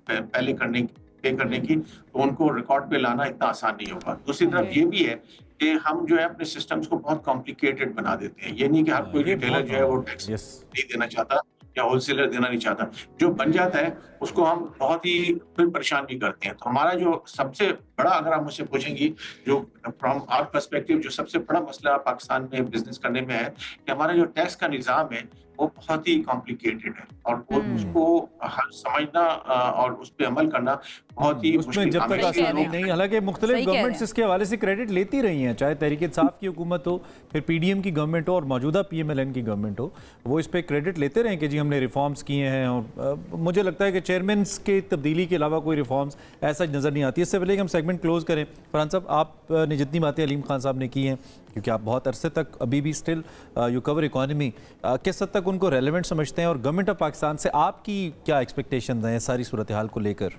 पहले पे करने की, तो उनको रिकॉर्ड पे लाना इतना आसान नहीं होगा। दूसरी तरफ ये भी है कि हम जो है अपने सिस्टम्स को बहुत कॉम्प्लिकेटेड बना देते हैं। ये नहीं कि हर कोई रिटेलर जो है वो टैक्स नहीं देना चाहता या होलसेलर देना नहीं चाहता, जो बन जाता है उसको हम बहुत ही फिर परेशान भी करते हैं। तो हमारा जो सबसे बड़ा, अगर आप मुझसे पूछेंगी जो फ्रॉम आवर पर्सपेक्टिव जो सबसे बड़ा मसला पाकिस्तान में बिजनेस करने में है कि हमारा जो टैक्स का निज़ाम है वो बहुत ही कॉम्प्लिकेटेड है और उसको हर समझना और उस पर अमल करना बहुत ही मुश्किल। जब तक आसान नहीं, हालांकि मुख्तलिफ गवर्नमेंट्स इसके हवाले से क्रेडिट लेती रही हैं, चाहे तहरीक इंसाफ की हुकूमत हो, फिर PDM की गवर्नमेंट हो और मौजूदा PMLN की गवर्नमेंट हो, वो इस पर क्रेडिट लेते रहे कि जी हमने रिफॉर्म्स किए हैं। और मुझे लगता है कि चेयरमैन के तब्दीली के अलावा कोई रिफॉर्म्स ऐसा नज़र नहीं आती। इससे पहले हम सेगमेंट क्लोज करें। फरहान साहब, आपने जितनी बातें अलीम खान साहब ने की हैं, क्योंकि आप बहुत अरसे तक अभी भी स्टिल यू कवर इकॉनमी, किस हद तक उनको रेलेवेंट समझते हैं और गवर्नमेंट ऑफ पाकिस्तान से आपकी क्या एक्सपेक्टेशन हैं सारी सूरत हाल को लेकर,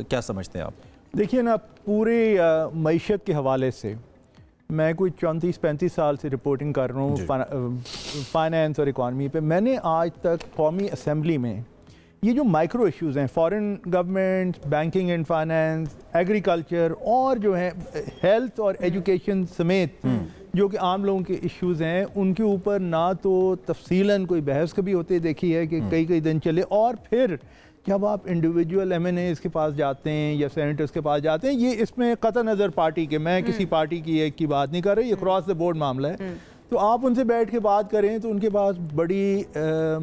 क्या समझते हैं आप? देखिए ना, पूरे मईशत के हवाले से मैं कोई 34-35 साल से रिपोर्टिंग कर रहा हूँ फाइनेंस और इकॉनमी पे। मैंने आज तक कौमी असम्बली में ये जो माइक्रो इश्यूज़ हैं, foreign government, banking and finance, agriculture और जो है हेल्थ और एजुकेशन समेत जो कि आम लोगों के इश्यूज़ हैं, उनके ऊपर ना तो तफसीलन कोई बहस कभी होते देखी है कि कई दिन चले, और फिर जब आप इंडिविजुअल MNAs के पास जाते हैं या सेनेटर्स के पास जाते हैं, ये इसमें कतई नज़र पार्टी के, मैं किसी पार्टी की एक की बात नहीं कर रही, ये क्रॉस द बोर्ड मामला है, तो आप उनसे बैठ के बात करें तो उनके पास बड़ी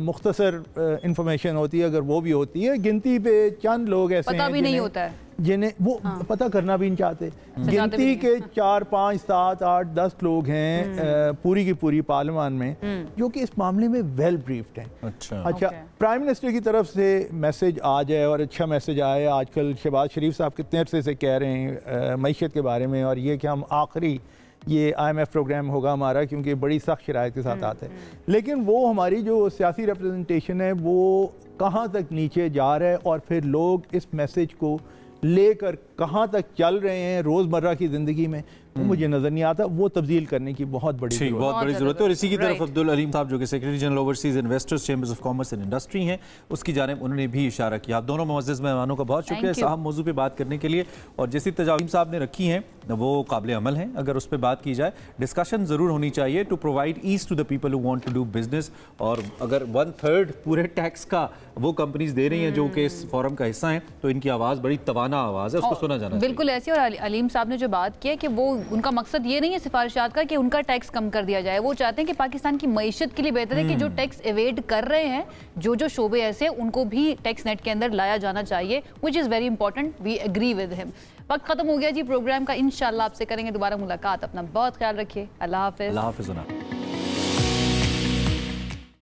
मुख्तसर इंफॉर्मेशन होती है, अगर वो भी होती है। गिनती पे चंद लोग ऐसे पता भी नहीं होता है, जिन्हें वो पता करना भी नहीं चाहते। गिनती के 4, 5, 7, 8, 10 लोग हैं पूरी की पूरी पार्लियामान में जो कि इस मामले में वेल ब्रीफ्ड हैं। अच्छा, प्राइम मिनिस्टर की तरफ से मैसेज आ जाए और अच्छा मैसेज आए। आजकल शहबाज शरीफ साहब कितने अरसे से कह रहे हैं मईशत के बारे में, और ये कि हम आखिरी ये IMF प्रोग्राम होगा हमारा, क्योंकि बड़ी सख्त शराइत के साथ आता है, लेकिन वो हमारी जो सियासी रिप्रेजेंटेशन है वो कहाँ तक नीचे जा रहा है, और फिर लोग इस मैसेज को लेकर कहाँ तक चल रहे हैं रोज़मर्रा की ज़िंदगी में, वो मुझे नज़र नहीं आता। वो तब्दील करने की बहुत बड़ी ज़रूरत है। और इसी की तरफ अब्दुल अलीम साहब जो कि secretary general overseas investors chambers of commerce and industry हैं, उसकी जानिब उन्होंने भी इशारा किया। आप दोनों मुअज़्ज़ज़ मेहमानों का बहुत शुक्रिया इस अहम मौजू पे बात करने के लिए, और जैसी तजावीज़ साहब ने रखी हैं वो काबिल अमल हैं। अगर उस पर बात की जाए, डिस्कशन ज़रूर होनी चाहिए to provide ease to the people who want to do business. और अगर 1/3 पूरे टैक्स का वो कंपनीज दे रही हैं जो कि इस फोरम का हिस्सा हैं, तो इनकी आवाज़ बड़ी तवाना आवाज़ है, उसको सुना जाना चाहिए। बिल्कुल ऐसी। और अलीम साहब ने जो बात की है कि वो उनका मकसद ये नहीं है सिफारिशात का कि उनका टैक्स कम कर दिया जाए, वो चाहते हैं कि पाकिस्तान की मईशत के लिए बेहतर है कि जो टैक्स एवेड कर रहे हैं, जो शोबे ऐसे, उनको भी टैक्स नेट के अंदर लाया जाना चाहिए, which is very important. We agree with him. वक्त खत्म हो गया जी प्रोग्राम का, इंशाल्लाह आपसे करेंगे दोबारा मुलाकात। अपना बहुत ख्याल रखिए। अल्लाह हाफिज़।